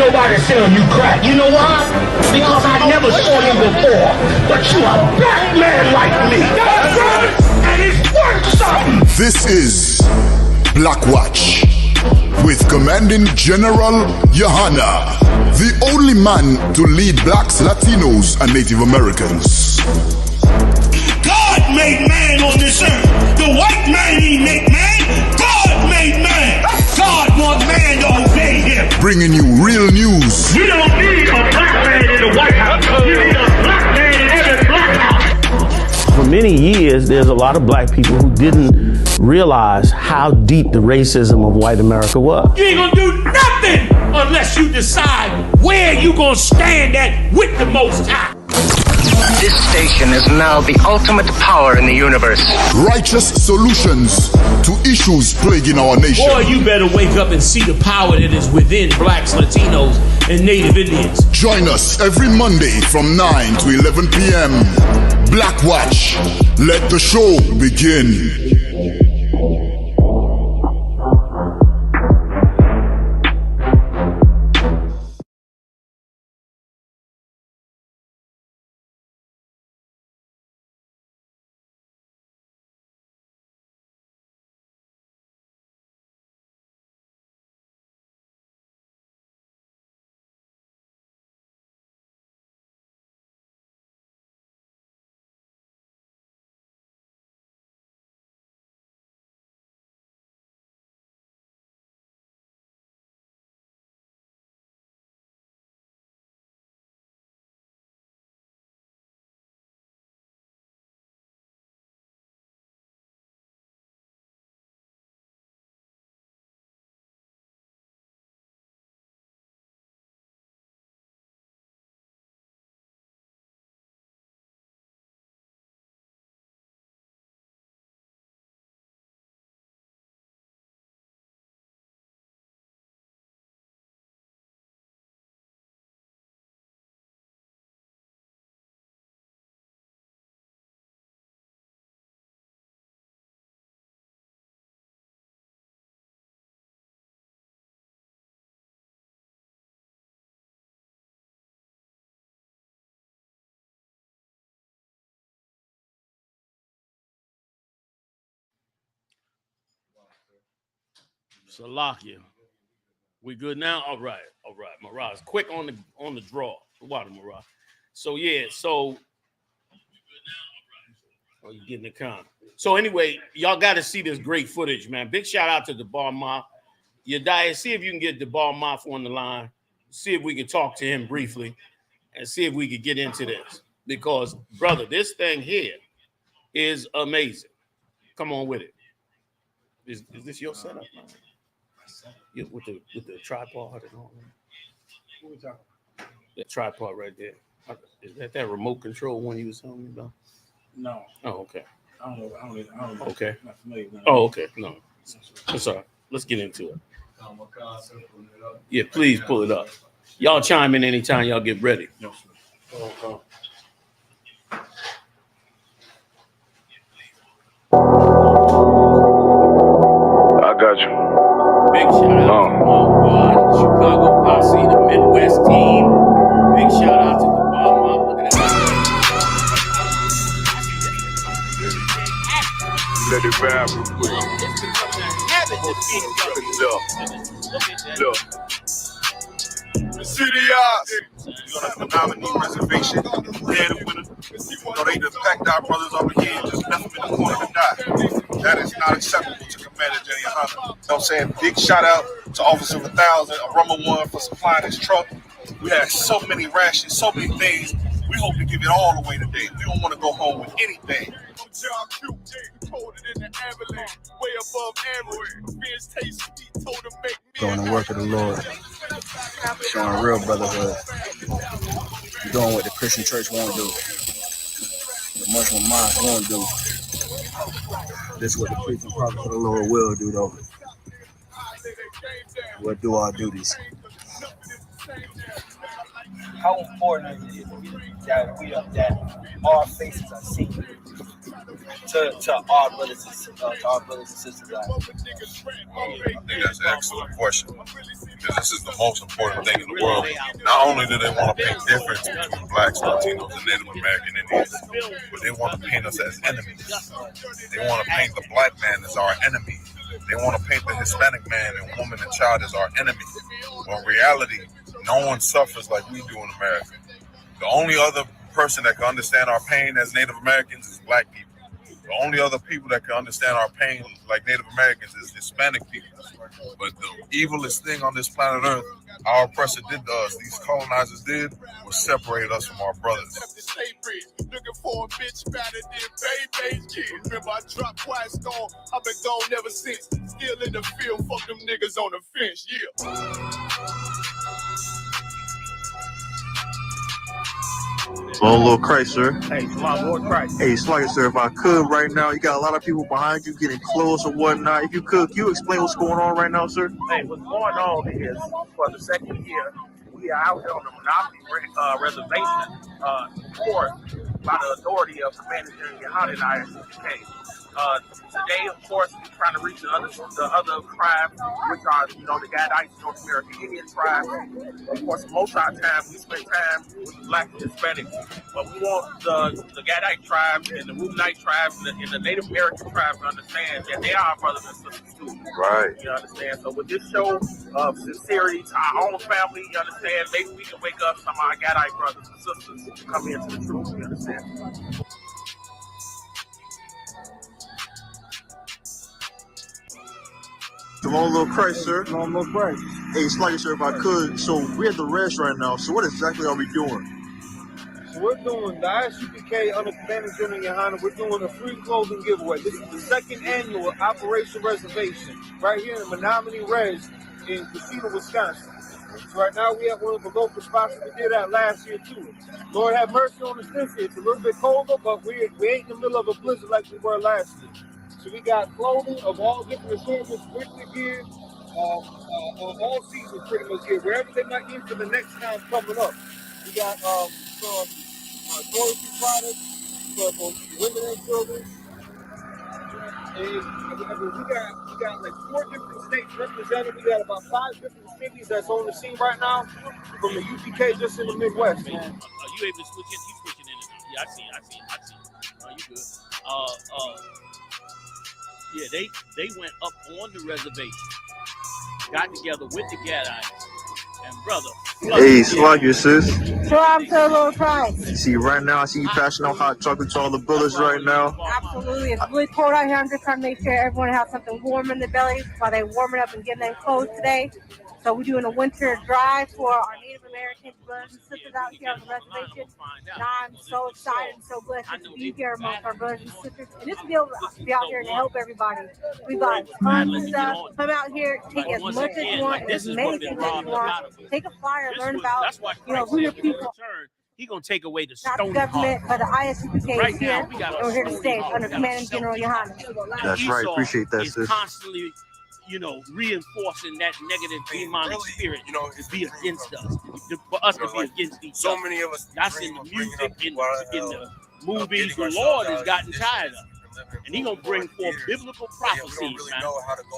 nobody sell you crack. You know why? Because I never saw you before. But you a black man like me. That's right. And it's worth something. This is BLACKWATCH with Commanding General Yahanna, the only man to lead blacks, Latinos, and Native Americans. God made man on this earth. The white man ain't make man. God made man. God wants man to obey him. Bringing you real news. You don't need a black man in the White House. You need a black man in every black house. For many years, there's a lot of black people who didn't realize how deep the racism of white America was. You ain't gonna do nothing unless you decide where you gonna stand at with the Most High. This station is now the ultimate power in the universe. Righteous solutions to issues plaguing our nation. Boy, you better wake up and see the power that is within blacks, Latinos, and Native Indians. Join us every Monday from 9 to 11 p.m. BLACKWATCH. Let the show begin. Salakia. We good now? All right. Mirage, quick on the draw. Water, Mirage. So yeah, oh, you getting the con. So anyway, y'all got to see this great footage, man. Big shout out to the Bar Moth. Yadiah, see if you can get the Bar Moth on the line. See if we can talk to him briefly and see if we could get into this. Because, brother, this thing here is amazing. Come on with it. Is this your setup, man? Yeah, with the tripod and all that. What are we talking about? That tripod right there. Is that remote control one you was telling me about? No. Oh, okay. I don't know. Okay. I'm not familiar with that. Oh, okay. No. That's all right. Let's get into it. Yeah, please pull it up. Y'all chime in anytime y'all get ready. No, sir. I got you. Big shout out to the Chicago Posse, the Midwest team. Big shout out to the Baltimore. Look at that. Let it rap real quick. Look. The city eyes. You're on the Menominee Reservation. They're the winner. You know, they just packed our brothers over here and just left them in the corner to die. That is not acceptable to Commander Gen.YAHANNA. You know what I'm saying? Big shout out to Officer 1000, a Rumble One for supplying his truck. We had so many rations, so many things. We hope to give it all away today. We don't want to go home with anything. Doing the work of the Lord, showing real brotherhood, doing what the Christian church won't do, the Muslim mosque won't do. This is what the preaching prophet of the Lord will do, though. We'll do our duties. How important is it that our faces are seen? to our brothers and sisters out I think that's an excellent question, because this is the most important thing in the world. Not only do they want to paint difference between blacks, Latinos, and Native American Indians, but they want to paint us as enemies. They want to paint the black man as our enemy. They want to paint the Hispanic man and woman and child as our enemy. When in reality, no one suffers like we do in America. The only other person that can understand our pain as Native Americans is black people. The only other people that can understand our pain like Native Americans is Hispanic people. But the evilest thing on this planet Earth, our oppressor did to us, these colonizers did, was separate us from our brothers. Looking for a bitch better than baby. Remember I dropped quiet storm. I've been gone ever since. Still in the field, fuck them niggas on the fence, Long little Christ, sir. Hey, Shalom, Lord Christ. Hey, Slugger, sir, if I could right now, you got a lot of people behind you getting close or whatnot. If you could you explain what's going on right now, sir? Hey, what's going on is, for the second year, we are out here on the Menominee Reservation, enforced by the authority of Commander GEN.YAHANNA and I.S.U.P.K. Today, of course, we're trying to reach the other tribes, which are, the Gadites, North American Indian tribes. Of course, most of our time, we spend time with the black and Hispanic. But we want the Gadite tribes and the Menominee tribes and the Native American tribes to understand that they are our brothers and sisters too. Right. You understand? So with this show of sincerity to our own family, you understand, maybe we can wake up some of our Gadite brothers and sisters to come into the truth, you understand? Long little Christ, sir. Long little Christ. Hey, Slugger, sir, if I could. So we're at the rest right now. So what exactly are we doing? So we're doing the I.S.U.P.K under Commander GEN.YAHANNA. We're doing a free clothing giveaway. This is the second annual Operation Reservation right here in Menominee Res in Casino, Wisconsin. So right now we have one of the local spots. We did that last year too. Lord have mercy on us this year. It's a little bit colder, but we ain't in the middle of a blizzard like we were last year. So we got clothing of all different assortments, winter gear, all seasons pretty much gear, wherever they might need for the next time coming up. We got some toiletry products for women and children. And we got like 4 different states represented. We got about 5 different cities that's on the scene right now from the UPK just in the Midwest. Man. Are you able to switch in? You switching in and out. Yeah, I see. Oh, you good. Yeah, they went up on the reservation, got together with the Gadites, and brother. Hey, Slugger, sis. Shalom to Lord Christ. See, right now, I see you passing out hot chocolate to all the brothers right now. Absolutely. It's really cold out here. I'm just trying to make sure everyone has something warm in their belly while they're warming up and getting them clothes today. So we're doing a winter drive for our Native American brothers and sisters out here on the reservation. And I'm so excited and so blessed to be here amongst our brothers and sisters. And this deal to be out here and help everybody. We got tons of stuff. Come out here, take as much as you want, as many things as you want. Take a flyer, learn about, who your people. He's going to take away the Not stone the government, heart. but the I.S.U.P.K Right is now, here. And we're here to stay under Commander GEN.YAHANNA. That's right. Appreciate that, sis. Constantly, reinforcing that negative demonic spirit, to be against us, for us to be against each other. So many of us. That's in the music, in the movies. The Lord has gotten tired of it. And He's going to bring forth biblical prophecies, man,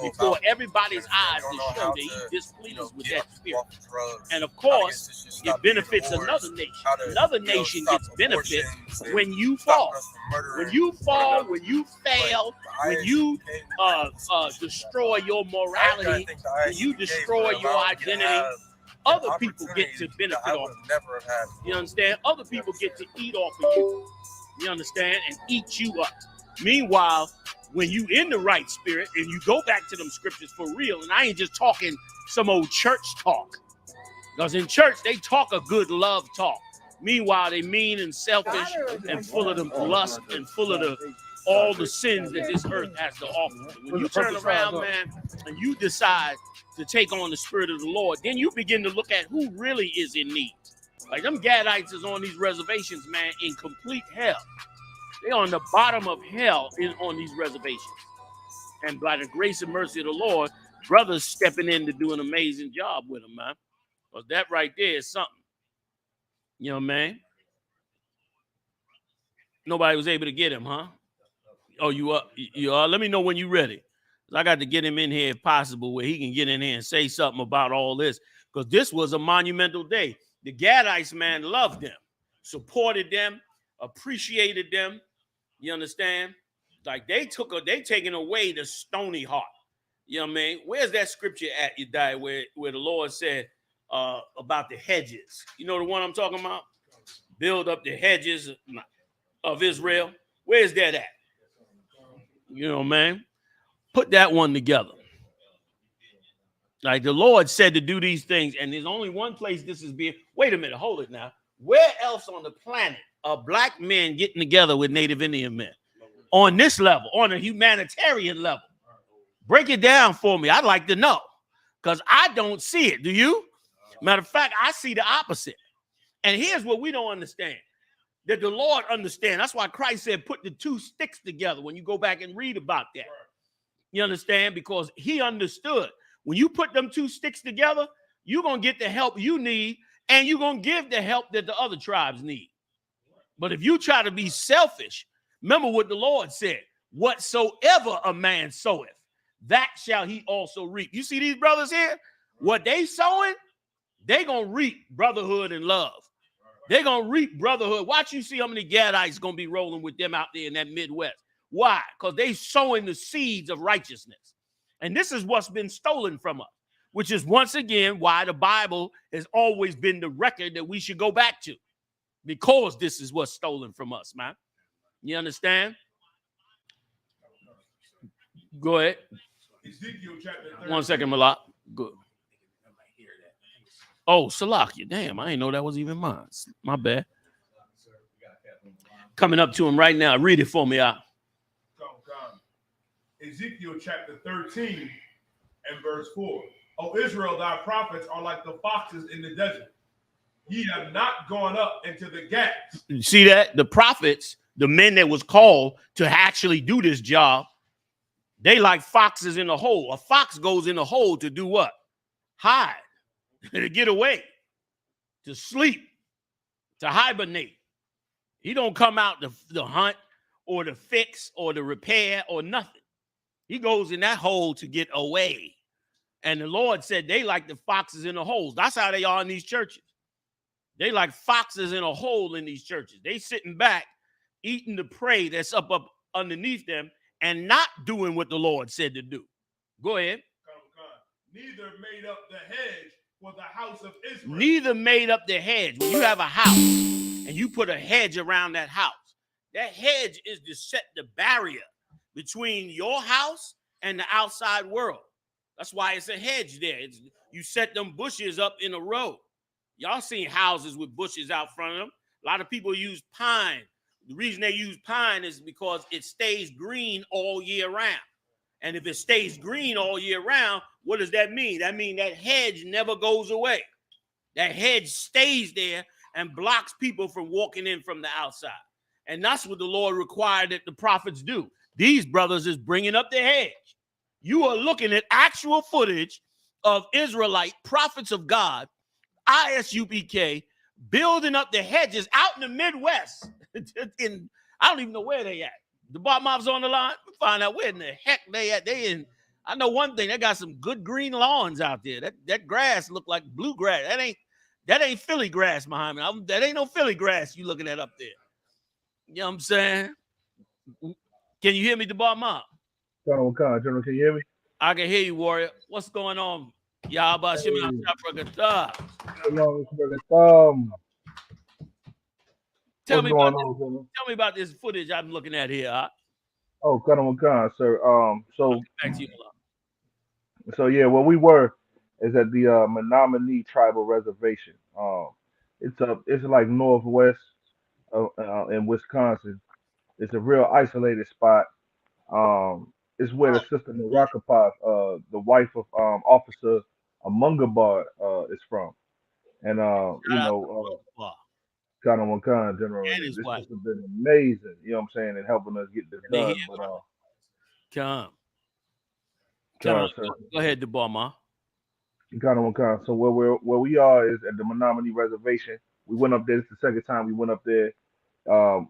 before everybody's eyes to show that He displeased with that spirit. And of course, it benefits another nation. Another nation gets benefit when you fall. When you fall, when you fail, when you destroy your morality, when you destroy your identity, other people get to benefit off of it. You understand? Other people get to eat off of you. You understand? And eat you up. Meanwhile, when you in the right spirit and you go back to them scriptures for real, and I ain't just talking some old church talk, because in church they talk a good love talk. Meanwhile, they mean and selfish and full of the lust and full of all the sins that this earth has to offer. When you turn around, man, and you decide to take on the spirit of the Lord, then you begin to look at who really is in need. Like them Gadites is on these reservations, man, in complete hell. They're on the bottom of hell on these reservations. And by the grace and mercy of the Lord, brothers stepping in to do an amazing job with them, man. Because that right there is something. You know, man. Nobody was able to get him, huh? Oh, you are? You are? Let me know when you're ready. I got to get him in here if possible, where he can get in here and say something about all this, because this was a monumental day. The Gadites, man, loved them, supported them, appreciated them. You understand? Like they taking away the stony heart. You know what I mean? Where's that scripture at, you die, where the Lord said about the hedges? You know the one I'm talking about? Build up the hedges of Israel. Where's that at? You know, man? Put that one together. Like the Lord said to do these things, and there's only one place this is being. Wait a minute, hold it now. Where else on the planet are black men getting together with Native Indian men on this level, on a humanitarian level? Break it down for me. I'd like to know, because I don't see it. Do you? Matter of fact, I see the opposite. And here's what we don't understand, that the Lord understands. That's why Christ said, put the two sticks together when you go back and read about that. You understand? Because he understood. When you put them two sticks together, you're going to get the help you need, and you're going to give the help that the other tribes need. But if you try to be selfish, remember what the Lord said, whatsoever a man soweth, that shall he also reap. You see these brothers here? What they sowing, they going to reap brotherhood and love. They're going to reap brotherhood. Watch you see how many Gadites going to be rolling with them out there in that Midwest. Why? Because they sowing the seeds of righteousness. And this is what's been stolen from us, which is once again why the Bible has always been the record that we should go back to, because this is what's stolen from us, man. You understand? Go ahead. Ezekiel chapter 13. 1 second, Malak. Good. Oh, Salakia. Damn, I didn't know that was even mine. My bad. Coming up to him right now. Read it for me out. Ezekiel chapter 13 and verse 4. O Israel, thy prophets are like the foxes in the desert. Ye have not gone up into the gaps. You see that? The prophets, the men that was called to actually do this job, they like foxes in a hole. A fox goes in a hole to do what? Hide, to get away, to sleep, to hibernate. He don't come out to hunt or to fix or to repair or nothing. He goes in that hole to get away. And the Lord said they like the foxes in the holes. That's how they are in these churches. They like foxes in a hole in these churches. They sitting back, eating the prey that's up underneath them and not doing what the Lord said to do. Go ahead. Neither made up the hedge for the house of Israel. Neither made up the hedge. When you have a house and you put a hedge around that house, that hedge is to set the barrier between your house and the outside world. That's why it's a hedge there. You set them bushes up in a row. Y'all seen houses with bushes out front of them. A lot of people use pine. The reason they use pine is because it stays green all year round. And if it stays green all year round, what does that mean? That means that hedge never goes away. That hedge stays there and blocks people from walking in from the outside. And that's what the Lord required that the prophets do. These brothers is bringing up the hedge. You are looking at actual footage of Israelite prophets of God, I.S.U.P.K, building up the hedges out in the Midwest. I don't even know where they at. The Bartmoff's on the line. We find out where in the heck they at. They in. I know one thing. They got some good green lawns out there. That grass look like bluegrass. That ain't Philly grass, Muhammad. That ain't no Philly grass you looking at up there. You know what I'm saying? Can you hear me, the Bartmoff? General, can you hear me? I can hear you, warrior. What's going on? Y'all Hey. Tell me about this footage I'm looking at here. Huh? Oh, General Khan, sir. Back to you. So yeah, where we were is at the Menominee Tribal Reservation. It's like northwest in Wisconsin. It's a real isolated spot. It's where the sister Narakapath, the wife of Officer Amungabard, is from. And Khan General, this has been amazing. You know what I'm saying, and helping us get this done. But go ahead, the Bartmoff. Khan. So where we are is at the Menominee Reservation. We went up there. It's the second time we went up there.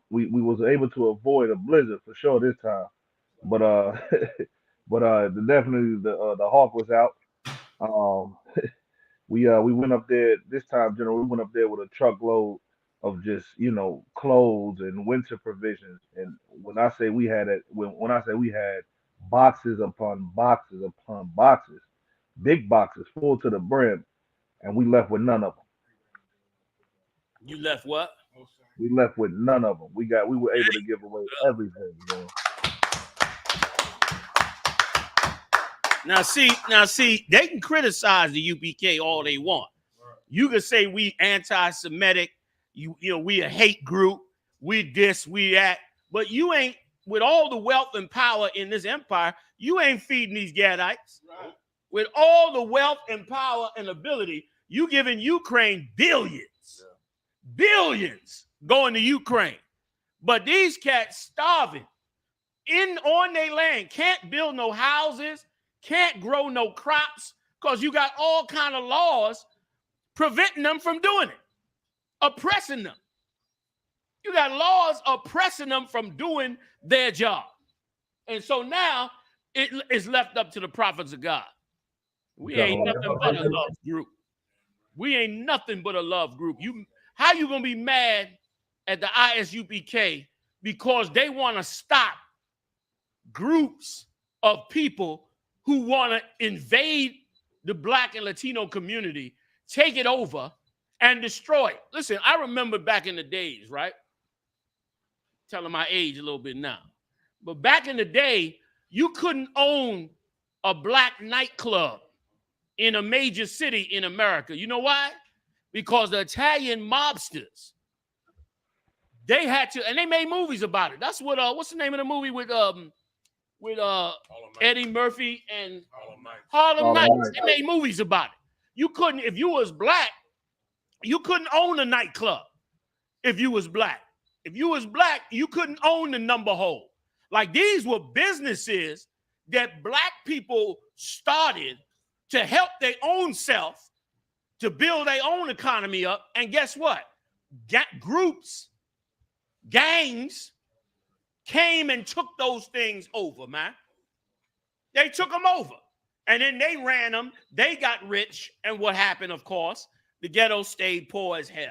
We was able to avoid a blizzard for sure this time. but definitely the hawk was out. Um, we went up there this time, General. We went up there with a truckload of just clothes and winter provisions. And when I say we had it, when I say we had boxes upon boxes upon boxes, big boxes full to the brim, and we left with none of them. You left what? We left with none of them. We were able to give away everything, man. Now see, they can criticize the UPK all they want. You can say we anti-Semitic, you know, we a hate group, we this, we that, but you ain't, with all the wealth and power in this empire, you ain't feeding these Gadites. Right. With all the wealth and power and ability, you giving Ukraine billions, billions going to Ukraine. But these cats starving on their land, can't build no houses, can't grow no crops, because you got all kind of laws preventing them from doing it, oppressing them. You got laws oppressing them from doing their job. And so now it is left up to the prophets of God. We ain't nothing but a love group. We ain't nothing but a love group. How you gonna be mad at the ISUPK because they want to stop groups of people who want to invade the Black and Latino community, take it over, and destroy it? Listen, I remember back in the days, right? Telling my age a little bit now. But back in the day, you couldn't own a Black nightclub in a major city in America. You know why? Because the Italian mobsters, they had to, and they made movies about it. That's what what's the name of the movie with Eddie Murphy and Harlem Nights? They made movies about it. You couldn't, if you was Black, you couldn't own a nightclub if you was Black. If you was Black, you couldn't own the number hole. Like, these were businesses that Black people started to help their own self, to build their own economy up. And guess what? Groups, gangs came and took those things over, man. They took them over. And then they ran them. They got rich. And what happened, of course? The ghetto stayed poor as hell.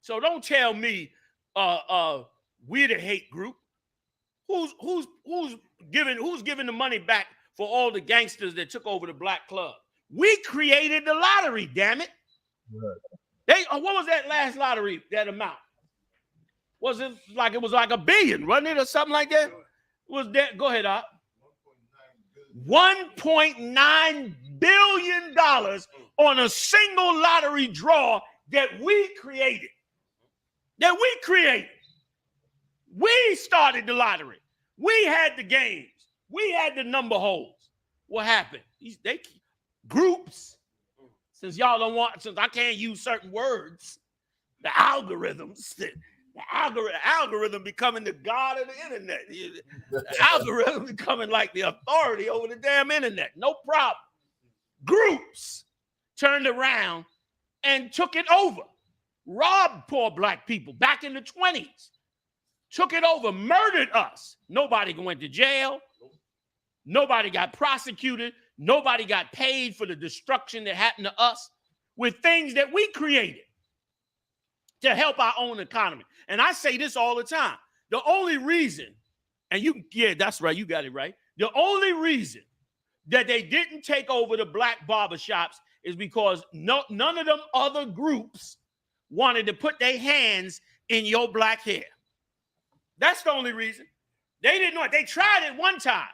So don't tell me we're the hate group. Who's giving the money back for all the gangsters that took over the Black club? We created the lottery, damn it. Right. What was that last lottery, that amount? Was it like $1 billion, wasn't it, or something like that? Was that? Go ahead, Op. $1.9 billion on a single lottery draw that we created. We started the lottery. We had the games. We had the number holes. What happened? Groups, since I can't use certain words, the algorithms, the algorithm becoming the god of the internet. The algorithm becoming like the authority over the damn internet. No problem. Groups turned around and took it over. Robbed poor Black people back in the 20s. Took it over, murdered us. Nobody went to jail. Nobody got prosecuted. Nobody got paid for the destruction that happened to us with things that we created to help our own economy. And I say this all the time. The only reason, that's right, you got it right. The only reason that they didn't take over the Black barbershops is because none of them other groups wanted to put their hands in your Black hair. That's the only reason. They didn't know it. They tried it one time,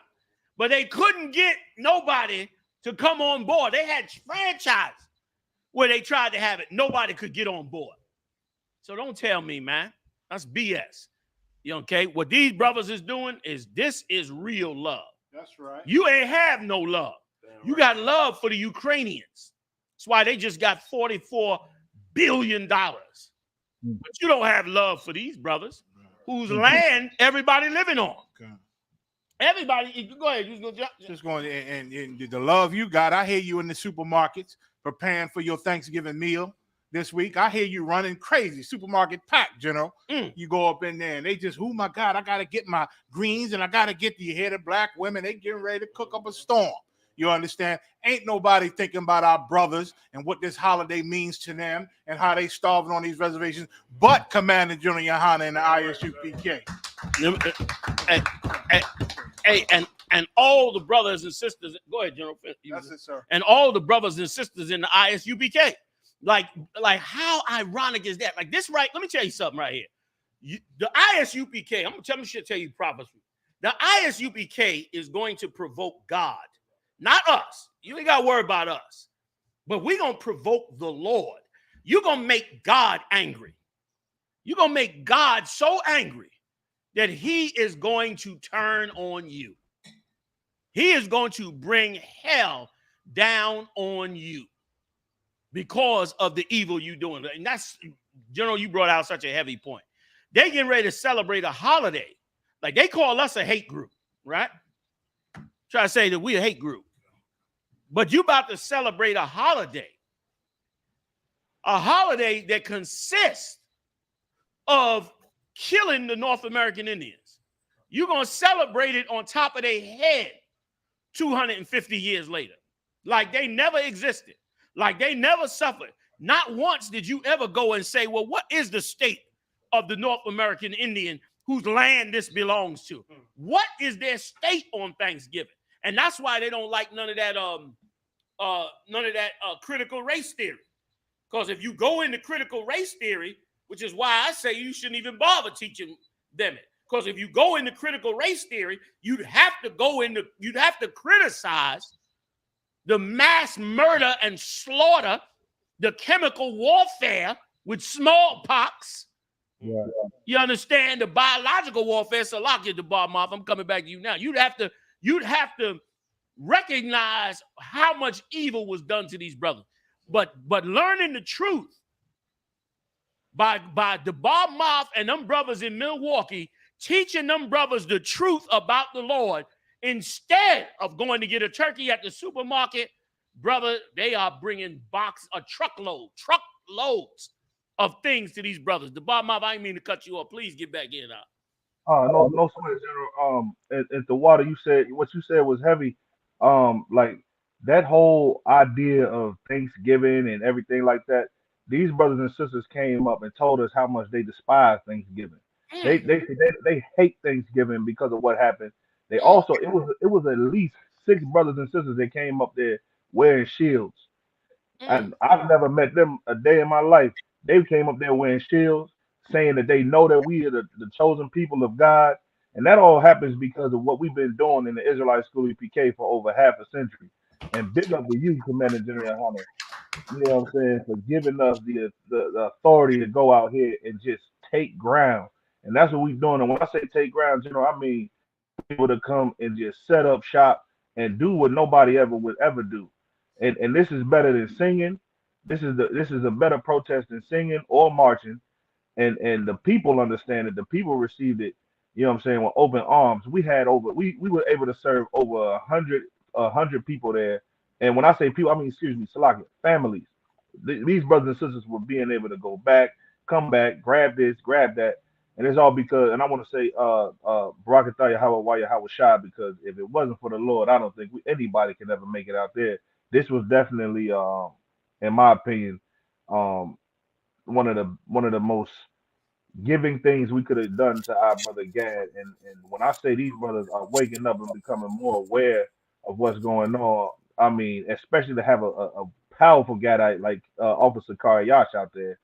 but they couldn't get nobody to come on board. They had franchise where they tried to have it. Nobody could get on board. So don't tell me, man. That's BS. Okay? What these brothers is doing this is real love. That's right. You ain't have no love. You got love for the Ukrainians. That's why they just got $44 billion. But you don't have love for these brothers whose land everybody living on. Okay. Everybody, go ahead. Just going, and the love you got. I hear you in the supermarkets preparing for your Thanksgiving meal. this week. I hear you running crazy. Supermarket packed, General. You go up in there and they just, oh my God, I got to get my greens and I got to get the head of black women. They getting ready to cook up a storm. You understand? Ain't nobody thinking about our brothers and what this holiday means to them and how they starving on these reservations, but Commander General Yohanna and the ISUPK. Hey, and all the brothers and sisters, go ahead, General. That's it, sir. And all the brothers and sisters in the ISUPK. Like how ironic is that? Like this, right? Let me tell you something right here. The ISUPK, I'm gonna tell you prophecy. The ISUPK is going to provoke God, not us. You ain't gotta worry about us, but we're gonna provoke the Lord. You're gonna make God angry. You're gonna make God so angry that he is going to turn on you. He is going to bring hell down on you because of the evil you're doing. And that's, General, you brought out such a heavy point. They getting ready to celebrate a holiday. Like they call us a hate group, right? Try to say that we're a hate group. But you about to celebrate a holiday that consists of killing the North American Indians. You're going to celebrate it on top of their head 250 years later. Like they never existed. Like they never suffered. Not once did you ever go and say, well, what is the state of the North American Indian whose land this belongs to? What is their state on Thanksgiving? And that's why they don't like none of that critical race theory. Because if you go into critical race theory, which is why I say you shouldn't even bother teaching them it. Because if you go into critical race theory, you'd have to criticize the mass murder and slaughter, the chemical warfare with smallpox. Yeah. You understand? The biological warfare. So lock it, the bar mouth. I'm coming back to you now. You'd have to recognize how much evil was done to these brothers. But learning the truth by the bar mouth and them brothers in Milwaukee, teaching them brothers the truth about the Lord instead of going to get a turkey at the supermarket, brother, they are bringing truckloads of things to these brothers. The bar mouth, I didn't mean to cut you off. Please get back in. No sweat, General. At the water, what you said was heavy. Like that whole idea of Thanksgiving and everything like that. These brothers and sisters came up and told us how much they despise Thanksgiving. They hate Thanksgiving because of what happened. They also it was at least 6 brothers and sisters that came up there wearing shields. And I've never met them a day in my life. They came up there wearing shields, saying that they know that we are the chosen people of God. And that all happens because of what we've been doing in the Israelite School EPK for over half a century. And big up to you, Commander General Yohanna, you know what I'm saying, for giving us the authority to go out here and just take ground. And that's what we're doing. And when I say take ground, General, I mean people to come and just set up shop and do what nobody ever would ever do. And this is better than singing. This is a better protest than singing or marching. And the people understand it. The people received it, you know what I'm saying, with open arms. We were able to serve over 100 people there. And when I say people, I mean, Salaki, families. These brothers and sisters were being able to go back, come back, grab this, grab that. And it's all because, and I want to say, Barakatah Yahweh Yahweh Shah, because if it wasn't for the Lord, I don't think anybody can ever make it out there. This was definitely, in my opinion, one of the most giving things we could have done to our brother Gad. And when I say these brothers are waking up and becoming more aware of what's going on, I mean, especially to have a powerful Gadite like Officer Karyash out there.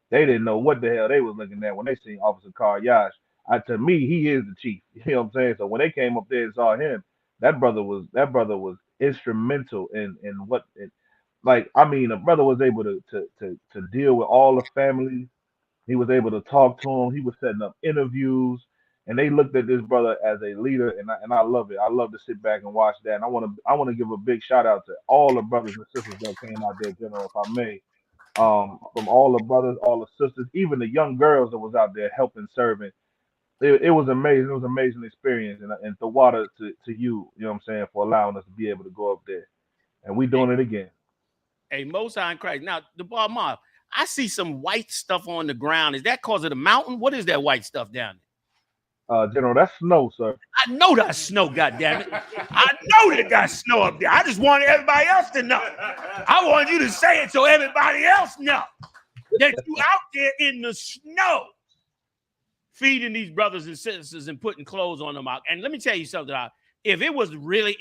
They didn't know what the hell they was looking at when they seen Officer Karyash. To me, he is the chief. You know what I'm saying? So when they came up there and saw him, that brother was instrumental in what it, like, I mean, the brother was able to deal with all the families. He was able to talk to them. He was setting up interviews, and they looked at this brother as a leader, and I love it. I love to sit back and watch that. And I want to give a big shout out to all the brothers and sisters that came out there, General, if I may. From all the brothers, all the sisters, even the young girls that was out there helping, serving. It was amazing. It was an amazing experience, and the water to you, you know what I'm saying, for allowing us to be able to go up there, and we doing it again. A Most High in Christ. Now, the bar mob, I see some white stuff on the ground. Is that cause of the mountain? What is that white stuff down there? General, that's snow, sir. I know that's snow, goddammit. I know that got snow up there. I just wanted everybody else to know. I wanted you to say it so everybody else know that you out there in the snow feeding these brothers and sisters and putting clothes on them out. And let me tell you something. If it was really,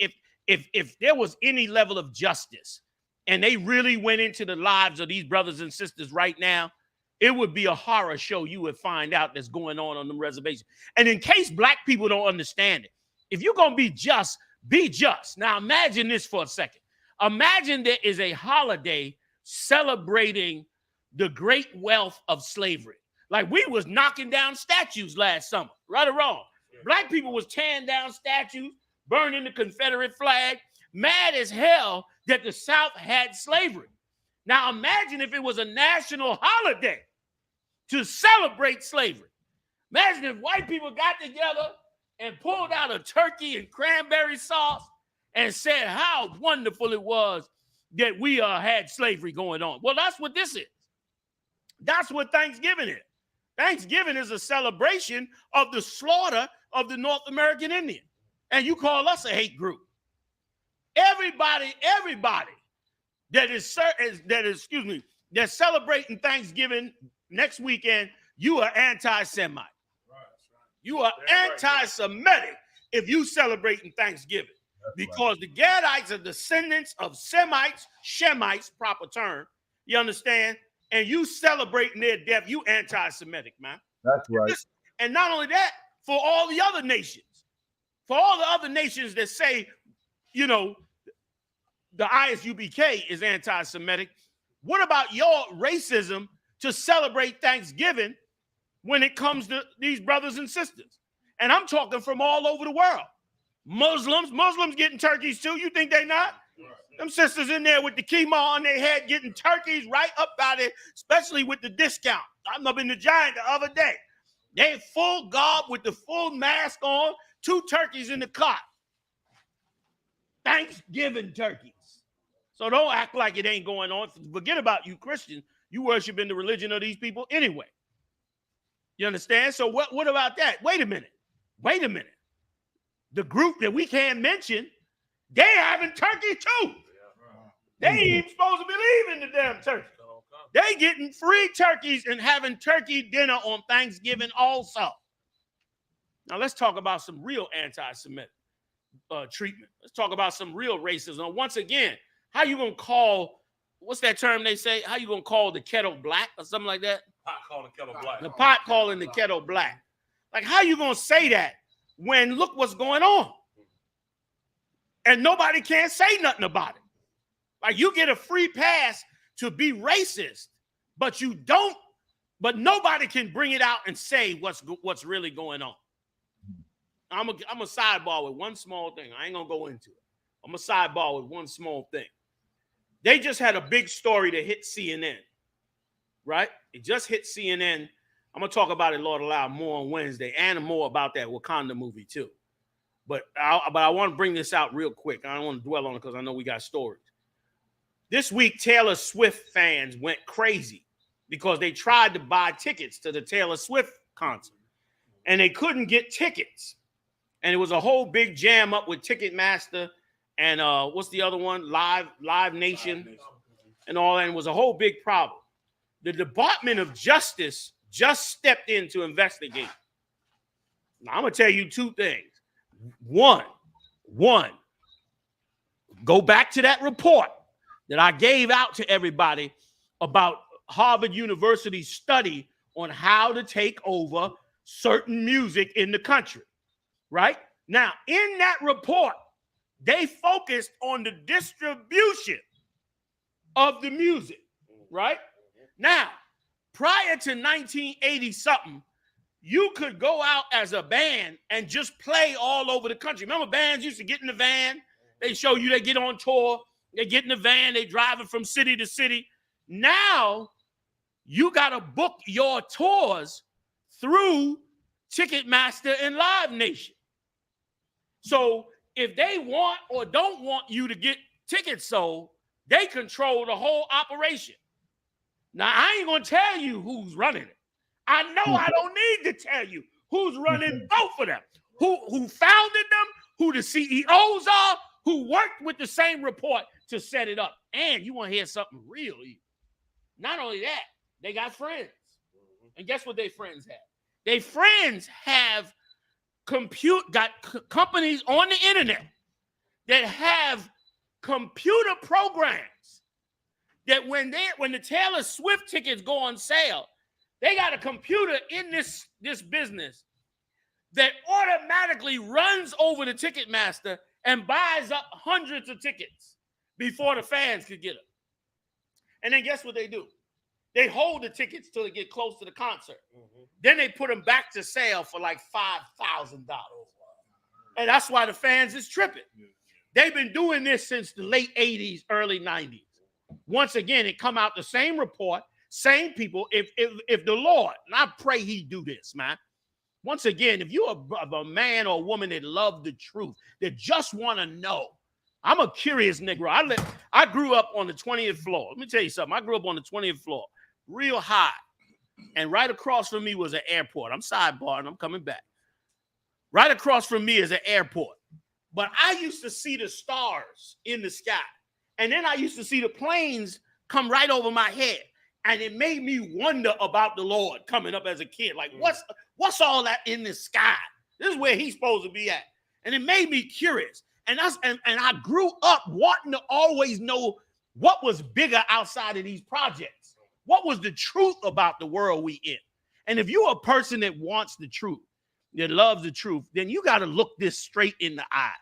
if there was any level of justice and they really went into the lives of these brothers and sisters right now, it would be a horror show you would find out that's going on the reservation. And in case black people don't understand it, if you're going to be just, be just. Now imagine this for a second. Imagine there is a holiday celebrating the great wealth of slavery. Like we was knocking down statues last summer, right or wrong. Black people was tearing down statues, burning the Confederate flag, mad as hell that the South had slavery. Now imagine if it was a national holiday to celebrate slavery. Imagine if white people got together and pulled out a turkey and cranberry sauce and said how wonderful it was that we had slavery going on. Well, that's what this is. That's what Thanksgiving is. Thanksgiving is a celebration of the slaughter of the North American Indian. And you call us a hate group. Everybody that's celebrating Thanksgiving next weekend, you are anti-Semite. You are anti-Semitic if you celebrating Thanksgiving. Because the Gadites are descendants of Semites, Shemites, proper term. You understand? And you celebrating their death, you anti-Semitic, man. That's right. And not only that, for all the other nations. For all the other nations that say, you know, the I.S.U.P.K is anti-Semitic, what about your racism to celebrate Thanksgiving when it comes to these brothers and sisters? And I'm talking from all over the world. Muslims getting turkeys too. You think they not? Them sisters in there with the keema on their head getting turkeys right up out it, especially with the discount. I'm up in the Giant the other day. They full garb with the full mask on, 2 turkeys in the cart. Thanksgiving turkeys. So don't act like it ain't going on. Forget about you Christians. You worship in the religion of these people anyway. You understand? So what about that? Wait a minute. The group that we can't mention, they having turkey too. They ain't even supposed to believe in the damn turkey. They getting free turkeys and having turkey dinner on Thanksgiving also. Now let's talk about some real anti-Semitic treatment. Let's talk about some real racism. Now, once again, how you gonna call, what's that term they say? How you gonna call the kettle black or something like that? Pot calling kettle black. The pot calling the kettle black. Like how you gonna say that when look what's going on? And nobody can't say nothing about it. Like you get a free pass to be racist, but you don't, but nobody can bring it out and say what's really going on. I'm a sidebar with one small thing. I ain't gonna go into it. I'm a sidebar with one small thing. They just had a big story to hit CNN, right? It just hit CNN. I'm gonna talk about it, Lord allow, more on Wednesday, and more about that Wakanda movie too. But I want to bring this out real quick. I don't want to dwell on it because I know we got stories. This week, Taylor Swift fans went crazy because they tried to buy tickets to the Taylor Swift concert, and they couldn't get tickets. And it was a whole big jam up with Ticketmaster and what's the other one? Live Nation and all that. And it was a whole big problem. The Department of Justice just stepped in to investigate. Now, I'm going to tell you 2 things. One, go back to that report that I gave out to everybody about Harvard University's study on how to take over certain music in the country, right? Now, in that report, they focused on the distribution of the music, right? Now, prior to 1980-something, you could go out as a band and just play all over the country. Remember bands used to get in the van? They show you they get on tour. They get in the van. They driving from city to city. Now, you got to book your tours through Ticketmaster and Live Nation. So if they want or don't want you to get tickets sold, they control the whole operation. Now, I ain't going to tell you who's running it. I know I don't need to tell you who's running both of them, who founded them, who the CEOs are, who worked with the same report to set it up. And you want to hear something real evil. Not only that, they got friends. And guess what their friends have? Their friends have companies on the internet that have computer programs that when the Taylor Swift tickets go on sale, they got a computer in this business that automatically runs over the Ticketmaster and buys up hundreds of tickets before the fans could get them. And then guess what they do? They hold the tickets till they get close to the concert. Then they put them back to sale for like $5,000. And that's why the fans is tripping. They've been doing this since the late 80s, early 90s. Once again, it come out the same report, same people. If the Lord, and I pray he do this, man. Once again, if you're a man or a woman that love the truth, that just want to know, I'm a curious Negro. I grew up on the 20th floor. Let me tell you something. I grew up on the 20th floor, real high. And right across from me was an airport. I'm sidebarring. I'm coming back. Right across from me is an airport. But I used to see the stars in the sky. And then I used to see the planes come right over my head. And it made me wonder about the Lord coming up as a kid. Like, what's all that in the sky? This is where he's supposed to be at. And it made me curious. And I grew up wanting to always know what was bigger outside of these projects. What was the truth about the world we in? And if you're a person that wants the truth, that loves the truth, then you got to look this straight in the eye.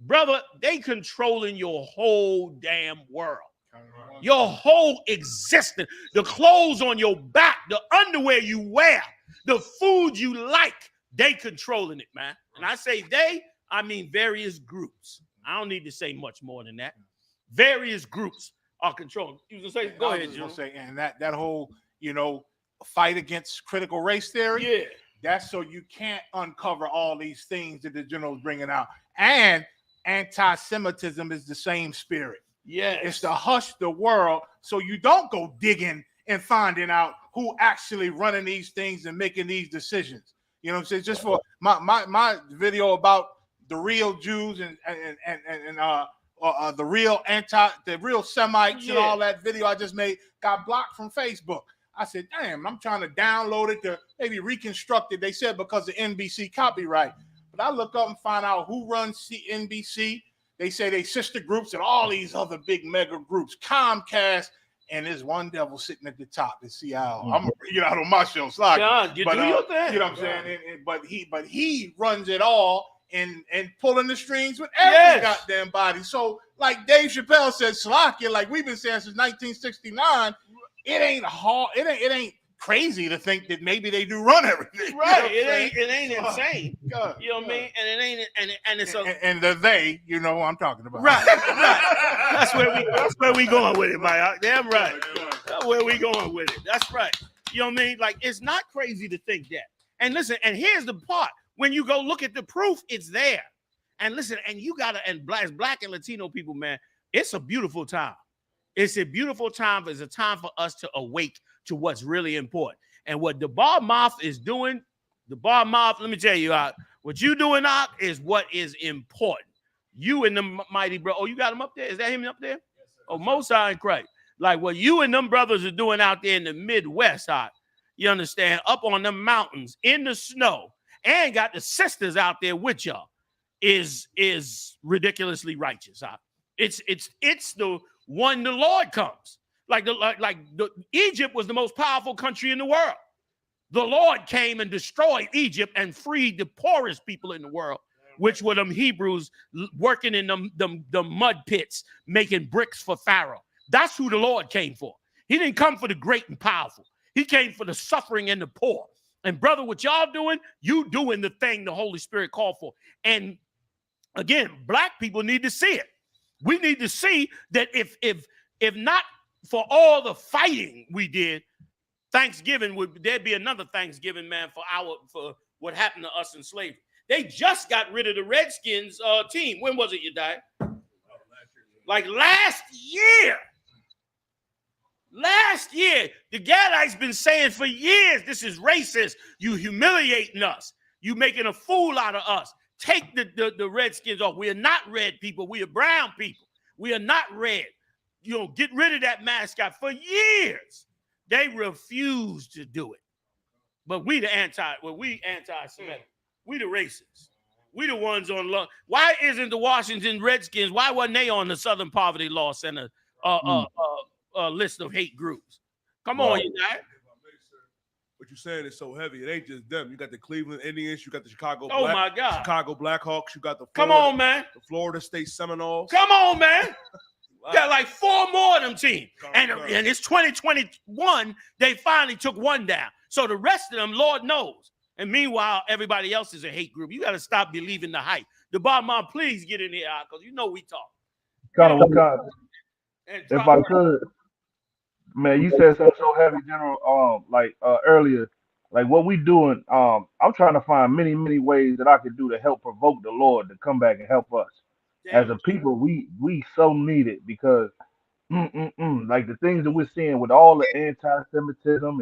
Brother, they controlling your whole damn world. Your whole existence. The clothes on your back, the underwear you wear, the food you like, they controlling it, man. And I say they, I mean various groups. I don't need to say much more than that. Various groups are controlling. You was gonna say, go ahead, Joe. And that whole, fight against critical race theory. Yeah. That's so you can't uncover all these things that the general's bringing out. And anti-Semitism is the same spirit. Yeah. It's to hush the world so you don't go digging and finding out who actually running these things and making these decisions. You know what I'm saying? Just for my video about the real Jews and the real Semites and all that video I just made got blocked from Facebook. I said, damn, I'm trying to download it to maybe reconstruct it. They said because of NBC copyright. But I look up and find out who runs NBC. They say they sister groups and all these other big mega groups, Comcast, and there's one devil sitting at the top. To see how I'm out on my show, slide. John, you do your thing. You know what I'm saying? But he runs it all and pulling the strings with every goddamn body. So like Dave Chappelle said, Slakia, like we've been saying since 1969. It ain't hard. It ain't crazy to think that maybe they do run everything. Right. It ain't insane. You know what I mean? And it ain't and it's and the they, you know what I'm talking about. Right. That's where we going with it, Mike. Damn right. That's where we going with it. That's right. You know what I mean? Like it's not crazy to think that. And listen, and here's the part. When you go look at the proof, it's there. And listen, and you gotta, and black and Latino people, man, it's a beautiful time. It's a beautiful time. It's a time for us to awake to what's really important. And what the Bar Moth is doing, let me tell you, what you doing, is what is important. You and them mighty bro. Oh, you got him up there? Is that him up there? Oh, Mosai and Craig. Like what you and them brothers are doing out there in the Midwest, you understand, up on them mountains in the snow, and got the sisters out there with y'all, is ridiculously righteous. It's the when the Lord comes. Egypt was the most powerful country in the world. The Lord came and destroyed Egypt and freed the poorest people in the world, which were them Hebrews working in them mud pits, making bricks for Pharaoh. That's who the Lord came for. He didn't come for the great and powerful. He came for the suffering and the poor. And brother, what y'all doing, you doing the thing the Holy Spirit called for. And again, black people need to see it. We need to see that if not for all the fighting we did, Thanksgiving there'd be another Thanksgiving, man, for what happened to us in slavery. They just got rid of the Redskins team. When was it, you died? Like last year. Last year, the Gadites been saying for years, this is racist. You humiliating us. You making a fool out of us. Take the Redskins off. We are not red people. We are brown people. We are not red. You know, get rid of that mascot. For years, they refused to do it. But we anti-Semitic. We the racists. We the ones on law. Why isn't the Washington Redskins? Why wasn't they on the Southern Poverty Law Center list of hate groups? Come on, you guys. What you're saying is so heavy. It ain't just them. You got the Cleveland Indians. You got the Chicago Blackhawks. You got the Florida State Seminoles. Come on, man. Got like 4 more of them teams. And it's 2021. They finally took one down. So the rest of them, Lord knows. And meanwhile, everybody else is a hate group. You got to stop believing the hype. The bottom line, please get in here, because you know we talk. If I could, man, you said something so heavy, General. Earlier, like what we doing. I'm trying to find many ways that I could do to help provoke the Lord to come back and help us. As a people, we so need it, because like the things that we're seeing with all the anti-Semitism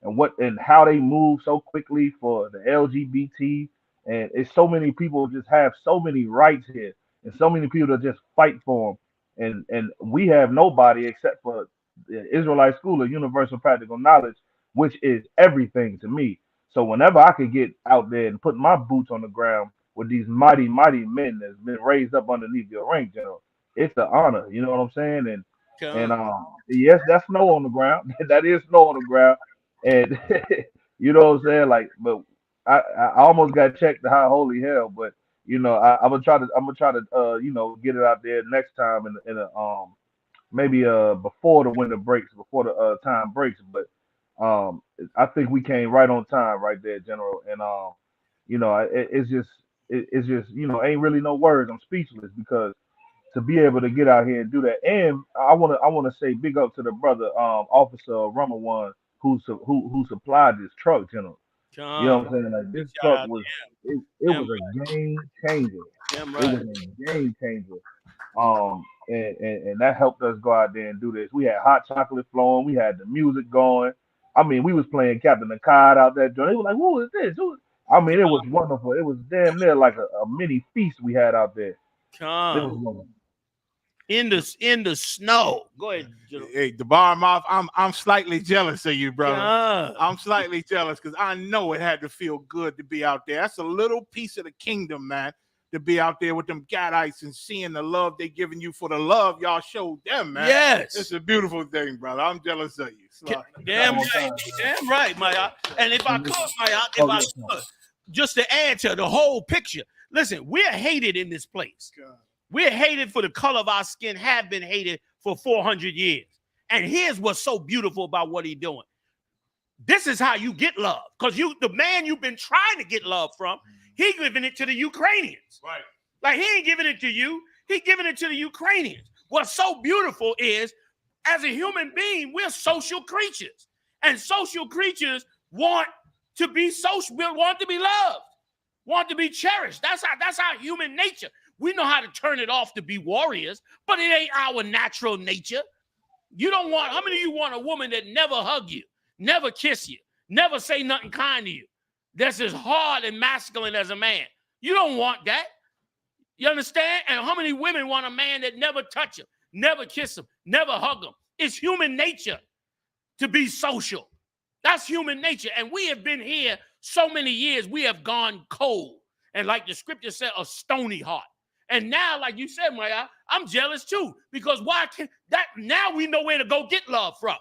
and how they move so quickly for the LGBT, and it's so many people just have so many rights here, and so many people that just fight for them, and we have nobody except for the Israelite School of Universal Practical Knowledge, which is everything to me. So whenever I could get out there and put my boots on the ground with these mighty men that's been raised up underneath your rank, General, it's an honor. You know what I'm saying? And yes, that's snow on the ground. That is snow on the ground. And you know what I'm saying? Like, but I almost got checked to high holy hell, but you know, I'm gonna try to you know, get it out there next time in a maybe before the winter breaks, before the time breaks. But I think we came right on time right there, General. And you know, it's just you know, ain't really no words. I'm speechless, because to be able to get out here and do that. And I wanna say big up to the brother Officer Rumawan who supplied this truck, General. You know what I'm saying? Like, this truck was it was a game changer. It was a game changer. And that helped us go out there and do this. We had hot chocolate flowing, we had the music going. I mean, we was playing Captain Akkad out there. They were like, "Who is this?" I mean, it was wonderful. It was damn near like a mini feast we had out there. It was wonderful. In the snow. Go ahead, Joe. Hey, the bar mouth. I'm slightly jealous of you, brother. I'm slightly jealous, because I know it had to feel good to be out there. That's a little piece of the kingdom, man. To be out there with them Gadites and seeing the love they giving you for the love y'all showed them, man. Yes, it's a beautiful thing, brother. I'm jealous of you. Damn right, Maya. And if I could, Maya, just to add to the whole picture, listen, we're hated in this place. God. We're hated for the color of our skin, have been hated for 400 years. And here's what's so beautiful about what he's doing. This is how you get love. Because the man you've been trying to get love from, he's giving it to the Ukrainians. Right. Like, he ain't giving it to you. He's giving it to the Ukrainians. What's so beautiful is, as a human being, we're social creatures. And social creatures want to be social, want to be loved, want to be cherished. That's our human nature. We know how to turn it off to be warriors, but it ain't our natural nature. You don't want, how many of you want a woman that never hug you, never kiss you, never say nothing kind to you, that's as hard and masculine as a man? You don't want that. You understand? And how many women want a man that never touch them, never kiss them, never hug them? It's human nature to be social. That's human nature. And we have been here so many years, we have gone cold. And like the scripture said, a stony heart. And now, like you said, Maya, I'm jealous too, because why can't that? Now we know where to go get love from.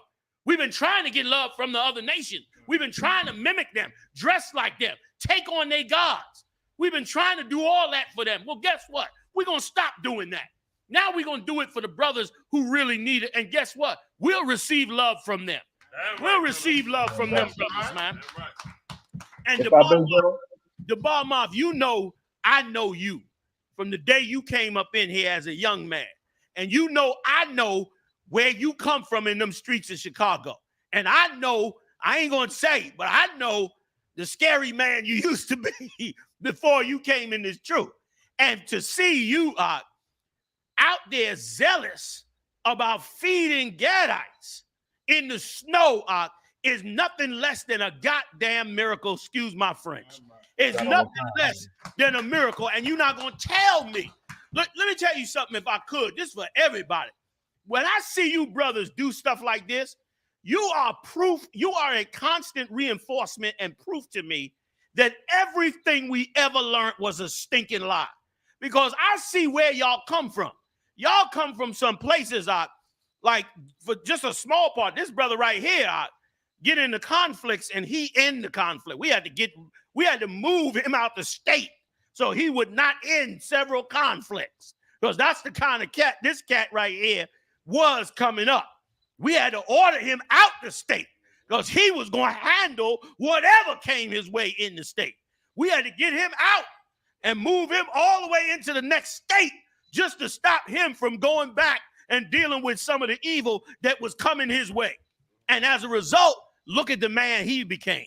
We've been trying to get love from the other nations. We've been trying to mimic them, dress like them, take on their gods. We've been trying to do all that for them. Well, guess what? We're going to stop doing that. Now we're going to do it for the brothers who really need it. And guess what? We'll receive love from them. We'll receive love from them brothers, man. And the bottom off, you know, I know you. From the day you came up in here as a young man. And you know, I know where you come from in them streets of Chicago. And I know, I ain't going to say, but I know the scary man you used to be before you came in this truth. And to see you out there zealous about feeding Gadites in the snow is nothing less than a goddamn miracle. Excuse my French. It's nothing less than a miracle. And you're not going to tell me. Let me tell you something if I could. This is for everybody. When I see you brothers do stuff like this, you are proof. You are a constant reinforcement and proof to me that everything we ever learned was a stinking lie. Because I see where y'all come from. Y'all come from some places, like for just a small part. This brother right here, get into conflicts and he end the conflict. We had to move him out the state so he would not end several conflicts. Because that's the kind of cat this cat right here was coming up. We had to order him out the state because he was going to handle whatever came his way in the state. We had to get him out and move him all the way into the next state just to stop him from going back and dealing with some of the evil that was coming his way. And as a result, look at the man he became,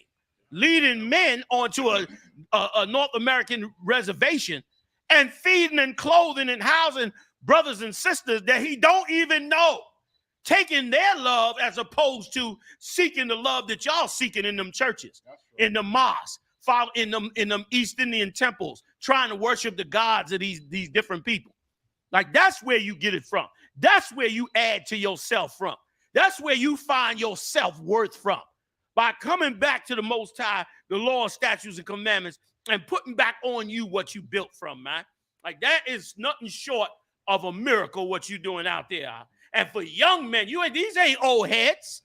leading men onto a North American reservation and feeding and clothing and housing brothers and sisters that he don't even know, taking their love as opposed to seeking the love that y'all seeking in them churches, in the mosques, in them East Indian temples, trying to worship the gods of these different people. Like, that's where you get it from. That's where you add to yourself from. That's where you find your self-worth from. By coming back to the Most High, the law, statutes, and commandments, and putting back on you what you built from, man. Like, that is nothing short of a miracle what you doing out there. And for young men, these ain't old heads.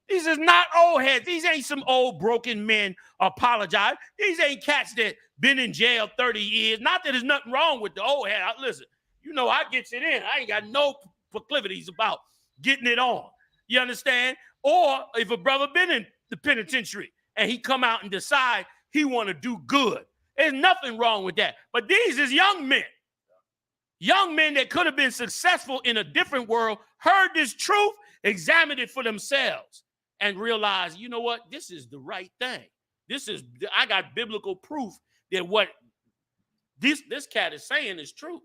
These is not old heads. These ain't some old broken men apologize. These ain't cats that been in jail 30 years. Not that there's nothing wrong with the old head. Listen, I gets it in. I ain't got no proclivities about getting it on. You understand? Or if a brother been in the penitentiary and he come out and decide he want to do good, there's nothing wrong with that. But these is young men. Young men that could have been successful in a different world, heard this truth, examined it for themselves, and realized, you know what? This is the right thing. I got biblical proof that what this cat is saying is true.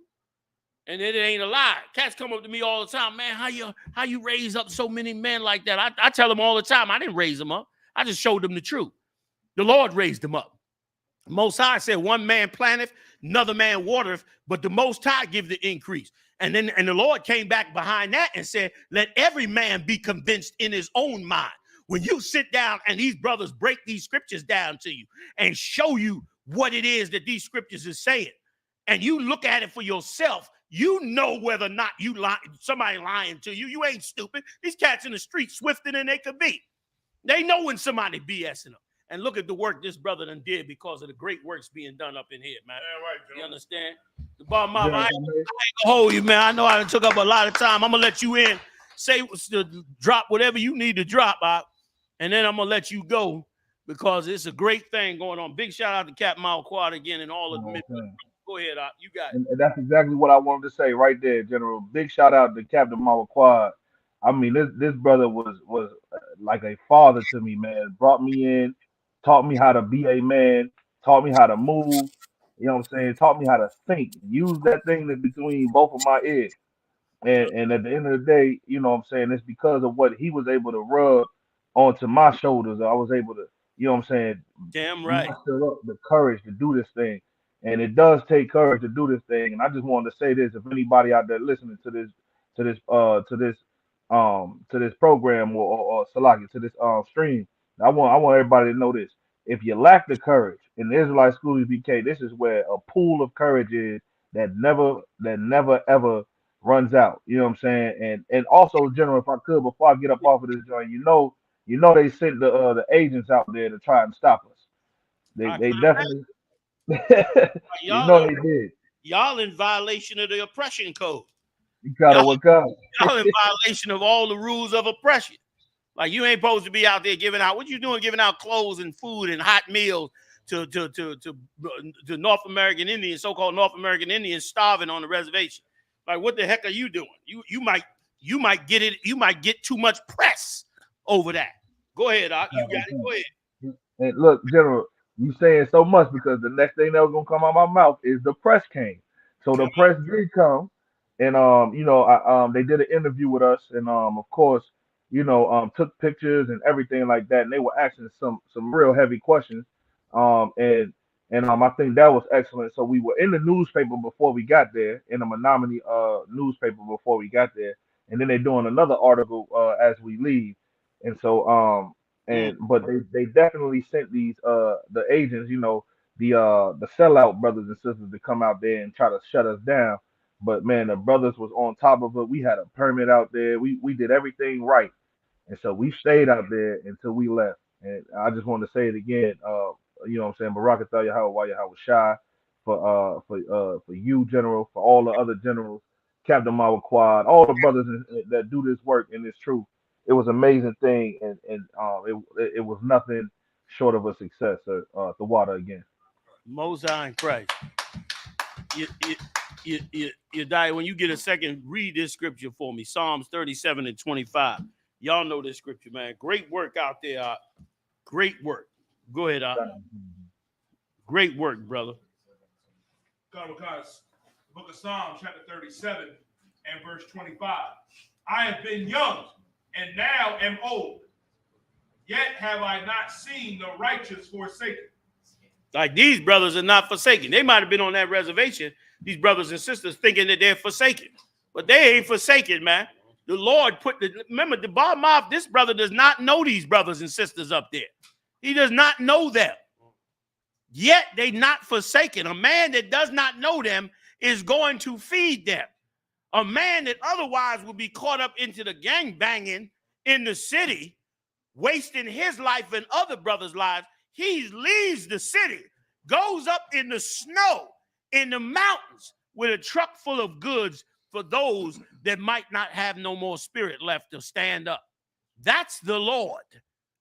And it ain't a lie. Cats come up to me all the time, man, how you raise up so many men like that? I tell them all the time, I didn't raise them up. I just showed them the truth. The Lord raised them up. Most High said, one man planteth, another man watereth, but the Most High give the increase. And the Lord came back behind that and said, let every man be convinced in his own mind. When you sit down and these brothers break these scriptures down to you and show you what it is that these scriptures is saying, and you look at it for yourself, you know whether or not somebody lying to you. You ain't stupid. These cats in the street swifter than they could be. They know when somebody BSing them. And look at the work this brother done did because of the great works being done up in here, man. Yeah, right, you understand? The bar mom, I ain't gonna hold you, man. I know I took up a lot of time. I'm gonna let you in, drop whatever you need to drop out, and then I'm gonna let you go because it's a great thing going on. Big shout out to Captain Quad again and all of the men. Go ahead, you got it. And that's exactly what I wanted to say right there, General. Big shout out to Captain Quad. I mean, this brother was like a father to me, man. Brought me in, taught me how to be a man, taught me how to move, you know what I'm saying? Taught me how to think. Use that thing that's between both of my ears. And at the end of the day, you know what I'm saying, it's because of what he was able to rub onto my shoulders. I was able to, you know what I'm saying, damn right, muster up the courage to do this thing. And it does take courage to do this thing. And I just wanted to say this: if anybody out there listening to this program or Salaki, to this stream, I want everybody to know this. If you lack the courage in the Israelite School I.S.U.P.K, this is where a pool of courage is that never ever runs out. You know what I'm saying? And also, General, if I could, before I get up off of this joint, you know they sent the agents out there to try and stop us. They definitely they did. Y'all in violation of the oppression code. You gotta work out. Y'all in violation of all the rules of oppression. Like, you ain't supposed to be out there giving out. What you doing giving out clothes and food and hot meals to North American Indians, so-called North American Indians starving on the reservation? Like, what the heck are you doing? You might get it. You might get too much press over that. Go ahead, Doc. You got it. Go ahead. And look, General, you saying so much because the next thing that was gonna come out of my mouth is the press came. So the press did come, and they did an interview with us, and of course, took pictures and everything like that, and they were asking some real heavy questions. And I think that was excellent. So we were in the newspaper before we got there, in the Menominee newspaper before we got there, and then they're doing another article as we leave. And so but they definitely sent these the agents, the sellout brothers and sisters to come out there and try to shut us down. But man, the brothers was on top of it. We had a permit out there. We did everything right. And so we stayed out there until we left. And I just want to say it again. What I'm saying, Baraka Yahweh Shai for you, General, for all the other generals, Captain Mawa Quad, all the brothers that do this work in this truth. It was an amazing thing, and it was nothing short of a success. The water again. Mosai and Christ. You die when you get a second. Read this scripture for me. Psalms 37 and 25. Y'all know this scripture, man. Great work out there. Great work. Go ahead, Great work, brother. Because book of Psalms, chapter 37 and verse 25. I have been young and now am old, yet have I not seen the righteous forsaken. Like these brothers are not forsaken. They might have been on that reservation, these brothers and sisters, thinking that they're forsaken. But they ain't forsaken, man. The Lord remember, the bottom off, this brother does not know these brothers and sisters up there. He does not know them. Yet they not forsaken. A man that does not know them is going to feed them. A man that otherwise would be caught up into the gang banging in the city, wasting his life and other brothers' lives, he leaves the city, goes up in the snow, in the mountains, with a truck full of goods for those that might not have no more spirit left to stand up. That's the Lord.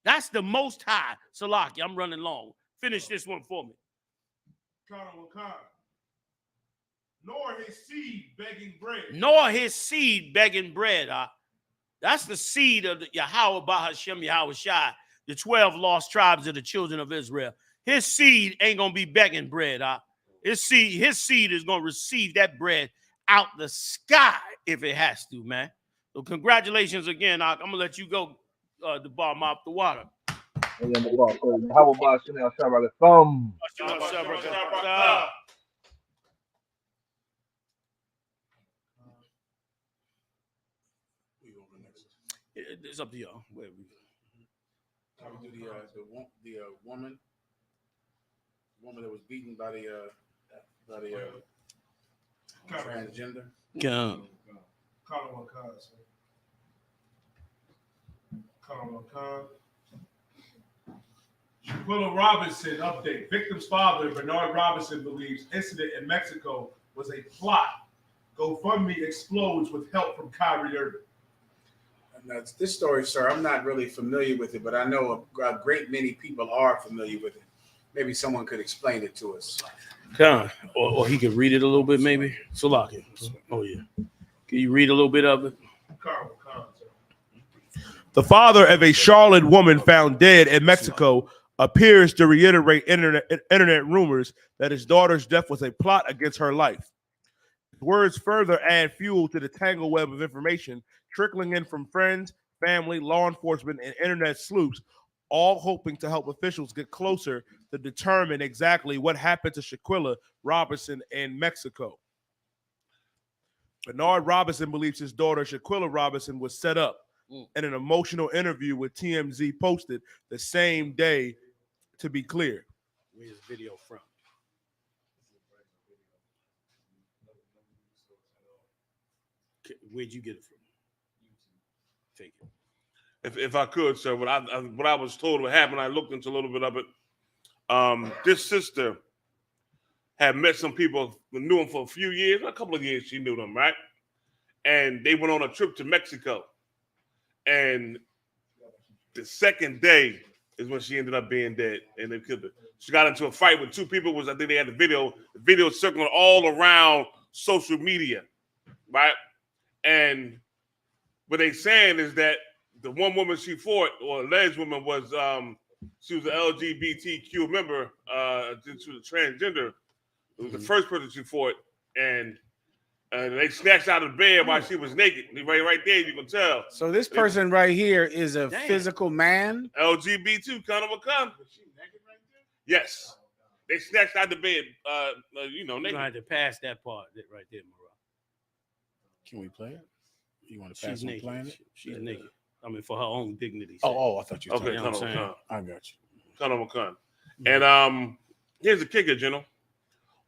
That's the Most High. Salaki, I'm running long. Finish this one for me. Nor his seed begging bread. Nor his seed begging bread. That's the seed of the Yahweh Bahashem Yahweh Shai, the 12 lost tribes of the children of Israel. His seed ain't going to be begging bread. His seed is going to receive that bread out the sky if it has to, man. So congratulations again. I'm going to let you go, the bar mop the water. How about Chanel Shabbat thumb? It's up to y'all. Talking to the woman that was beaten by the transgender. ShanquellaRobinson update. Victim's father, Bernard Robinson, believes incident in Mexico was a plot. GoFundMe explodes with help from KyrieIrving. Now, this story, sir, I'm not really familiar with it, but I know a great many people are familiar with it. Maybe someone could explain it to us. Or he could read it a little bit, maybe. Salaki. Oh, yeah. Can you read a little bit of it? The father of a Charlotte woman found dead in Mexico appears to reiterate internet rumors that his daughter's death was a plot against her life. Words further add fuel to the tangle web of information trickling in from friends, family, law enforcement, and internet sleuths, all hoping to help officials get closer to determine exactly what happened to Shanquella Robinson in Mexico. Bernard Robinson believes his daughter Shanquella Robinson was set up in an emotional interview with TMZ posted the same day, to be clear. Where's the video from? Where'd you get it from? Take it. If I could, sir, what I was told what happened, I looked into a little bit of it. This sister had met some people who knew him for a few years, a couple of years she knew them, right? And they went on a trip to Mexico. And the second day is when she ended up being dead. And they killed her. She got into a fight with two people. I think they had the video circling all around social media, right? And what they saying is that the one woman she fought, or alleged woman, was she was an LGBTQ member, she was a transgender. It was the first person she fought, and And they snatched out of the bed while she was naked. Right there, you can tell. So this person right here is a physical man. LGBT, come. Yes. They snatched out the bed, naked. You're going to have to pass that part right there, Mara. Can we play it? You want to pass on playing it? She's naked. I mean, for her own dignity. I thought you were okay, talking. I got you. Come. And here's the kicker, General.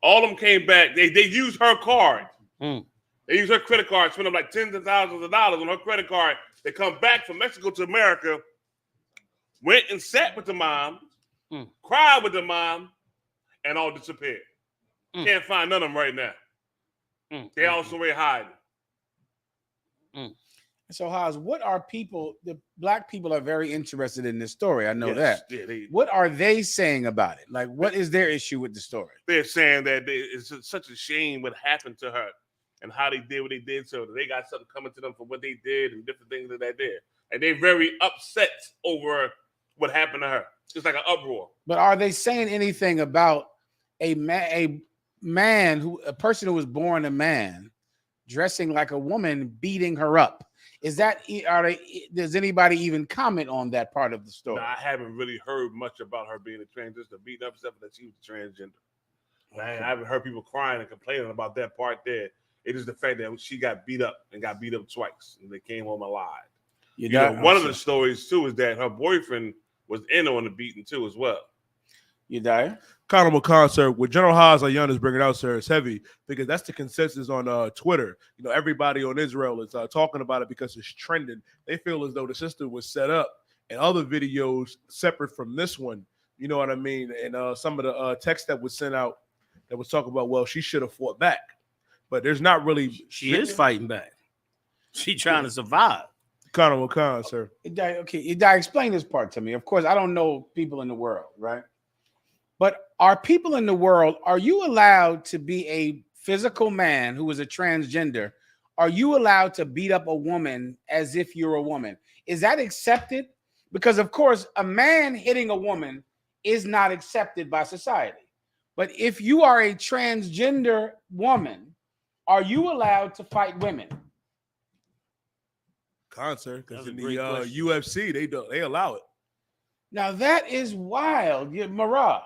All of them came back. They used her card. They used her credit card, spent up like tens of thousands of dollars on her credit card. They come back from Mexico to America, went and sat with the mom, cried with the mom, and all disappeared. Can't find none of them right now. They all somewhere hiding. So, Haas, what are people? The black people are very interested in this story. I know that. Yeah, what are they saying about it? Like, what is their issue with the story? They're saying that it's such a shame what happened to her and how they did what they did. So they got something coming to them for what they did and different things that they did. And they're very upset over what happened to her. It's like an uproar. But are they saying anything about a person who was born a man dressing like a woman beating her up? Does anybody even comment on that part of the story? No, I haven't really heard much about her being a transgender, beating up stuff that she was a transgender. I haven't heard people crying and complaining about that part there. It is the fact that she got beat up twice and they came home alive. One of the stories too is that her boyfriend was in on the beating too as well. You die? Conor McCon, sir, what General Haas Ayan is bringing out, sir, is heavy because that's the consensus on Twitter. Everybody on Israel is talking about it because it's trending. They feel as though the sister was set up and other videos separate from this one. You know what I mean? And some of the text that was sent out that was talking about, well, she should have fought back. But there's not really. She is fighting back. She trying to survive. Conor McCon, sir. Okay, explain this part to me. Of course, I don't know people in the world, right? But are people in the world, are you allowed to be a physical man who is a transgender? Are you allowed to beat up a woman as if you're a woman? Is that accepted? Because, of course, a man hitting a woman is not accepted by society. But if you are a transgender woman, are you allowed to fight women? Concert, because in the UFC, they allow it. Now, that is wild. Marah.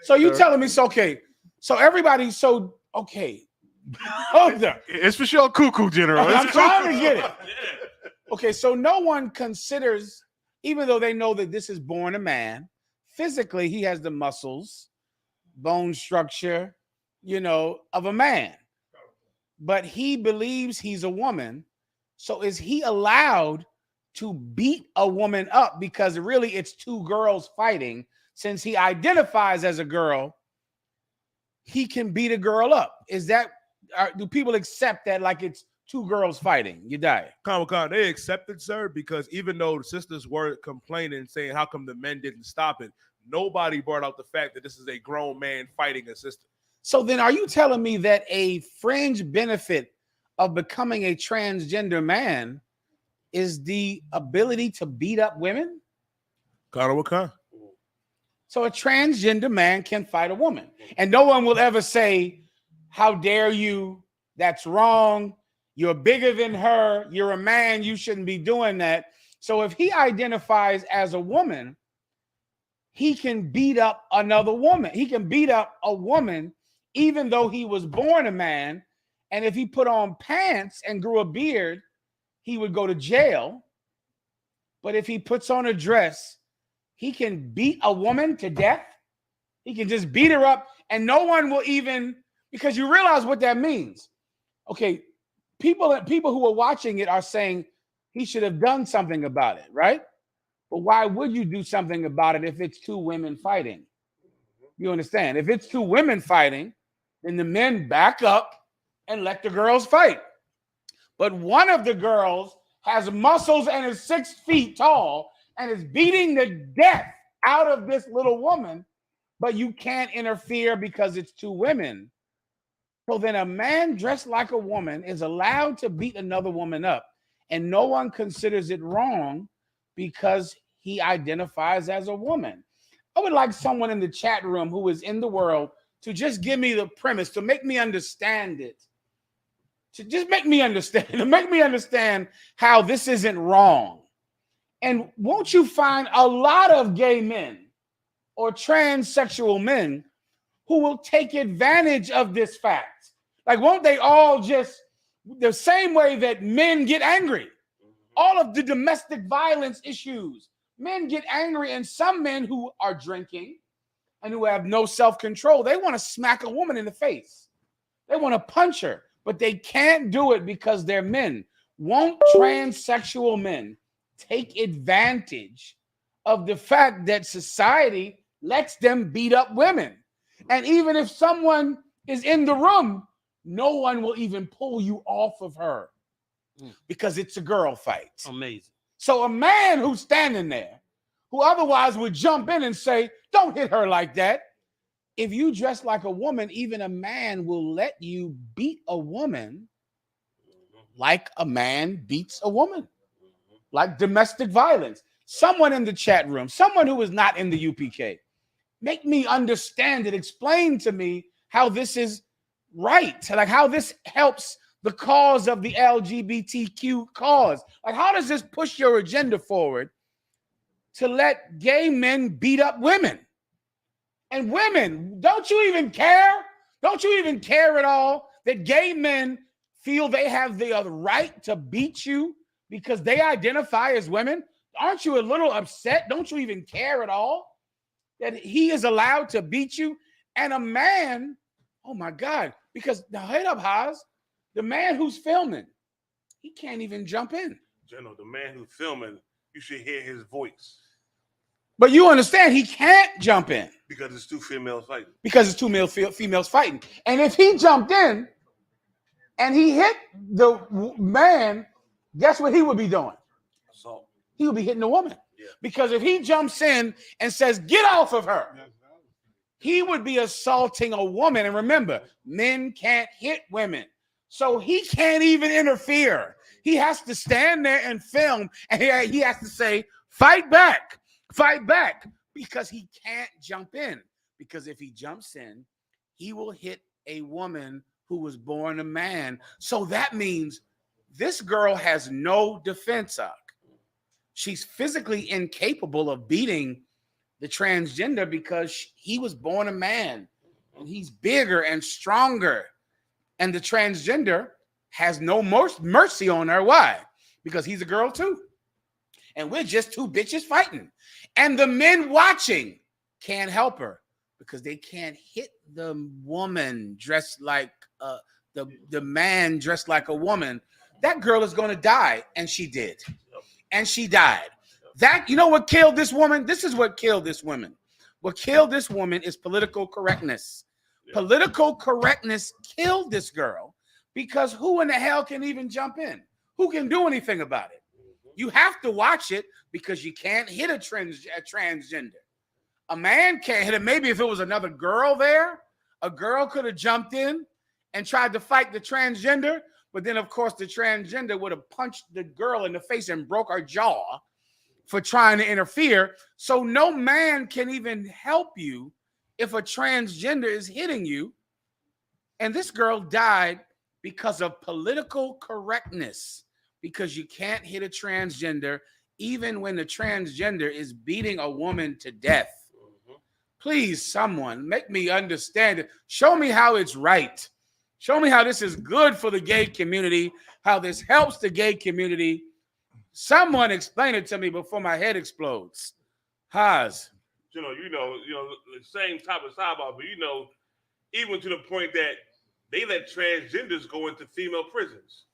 So you telling me, okay. So everybody, okay. Hold on. It's for sure cuckoo, General. I'm trying to get it. Okay, so no one considers, even though they know that this is born a man, physically he has the muscles, bone structure, of a man. But he believes he's a woman. So is he allowed to beat a woman up? Because really it's two girls fighting. Since he identifies as a girl, he can beat a girl up. Do people accept that like it's two girls fighting? You die. Comic-Con, they accept it, sir, because even though the sisters were complaining, saying how come the men didn't stop it, nobody brought out the fact that this is a grown man fighting a sister. So then are you telling me that a fringe benefit of becoming a transgender man is the ability to beat up women? Comic-Con. So a transgender man can fight a woman. And no one will ever say, how dare you? That's wrong. You're bigger than her. You're a man. You shouldn't be doing that. So if he identifies as a woman, he can beat up another woman. He can beat up a woman even though he was born a man. And if he put on pants and grew a beard, he would go to jail. But if he puts on a dress, he can beat a woman to death. He can just beat her up and no one will even, because you realize what that means. Okay, people who are watching it are saying he should have done something about it, right? But why would you do something about it if it's two women fighting? You understand? If it's two women fighting, then the men back up and let the girls fight. But one of the girls has muscles and is 6 feet tall and is beating the death out of this little woman, but you can't interfere because it's two women. So then a man dressed like a woman is allowed to beat another woman up, and no one considers it wrong because he identifies as a woman. I would like someone in the chat room who is in the world to just give me the premise, to make me understand it, to just make me understand, to make me understand how this isn't wrong. And won't you find a lot of gay men or transsexual men who will take advantage of this fact? Like, won't they all just, the same way that men get angry, all of the domestic violence issues, men get angry, and some men who are drinking and who have no self-control, they want to smack a woman in the face. They want to punch her, but they can't do it because they're men. Won't transsexual men take advantage of the fact that society lets them beat up women? And even if someone is in the room, no one will even pull you off of her because it's a girl fight. Amazing. So a man who's standing there, who otherwise would jump in and say, don't hit her like that. If you dress like a woman, even a man will let you beat a woman like a man beats a woman, like domestic violence. Someone in the chat room, someone who is not in the UPK, make me understand it. Explain to me how this is right, like how this helps the cause of the LGBTQ cause. Like, how does this push your agenda forward to let gay men beat up women? And women, don't you even care? Don't you even care at all that gay men feel they have the right to beat you because they identify as women? Aren't you a little upset? Don't you even care at all that he is allowed to beat you? And a man, oh my God, because the head up, Haas, the man who's filming, he can't even jump in. General, the man who's filming, you should hear his voice. But you understand he can't jump in. Because it's two females fighting. Because it's two females fighting. And if he jumped in and he hit the man, guess what he would be doing? Assault. He would be hitting the woman. Yeah. Because if he jumps in and says, get off of her, he would be assaulting a woman. And remember, men can't hit women. So he can't even interfere. He has to stand there and film. And he has to say, fight back, because he can't jump in. Because if he jumps in, he will hit a woman who was born a man. So that means this girl has no defense of. She's physically incapable of beating the transgender because he was born a man and he's bigger and stronger. And the transgender has no mercy on her. Why? Because he's a girl too. And we're just two bitches fighting. And the men watching can't help her because they can't hit the woman dressed like the man dressed like a woman. That girl is going to die. And she did. And she died. That, you know what killed this woman? This is what killed this woman. What killed this woman is political correctness. Political correctness killed this girl because who in the hell can even jump in? Who can do anything about it? You have to watch it because you can't hit a transgender. A man can't hit it. Maybe if it was another girl there, a girl could have jumped in and tried to fight the transgender. But then, of course, the transgender would have punched the girl in the face and broke her jaw for trying to interfere. So no man can even help you if a transgender is hitting you. And this girl died because of political correctness, because you can't hit a transgender even when the transgender is beating a woman to death. Please, someone, make me understand it. Show me how it's right. Show me how this is good for the gay community, how this helps the gay community. Someone explain it to me before my head explodes. Haas. You know, the same type of sidebar, but even to the point that they let transgenders go into female prisons.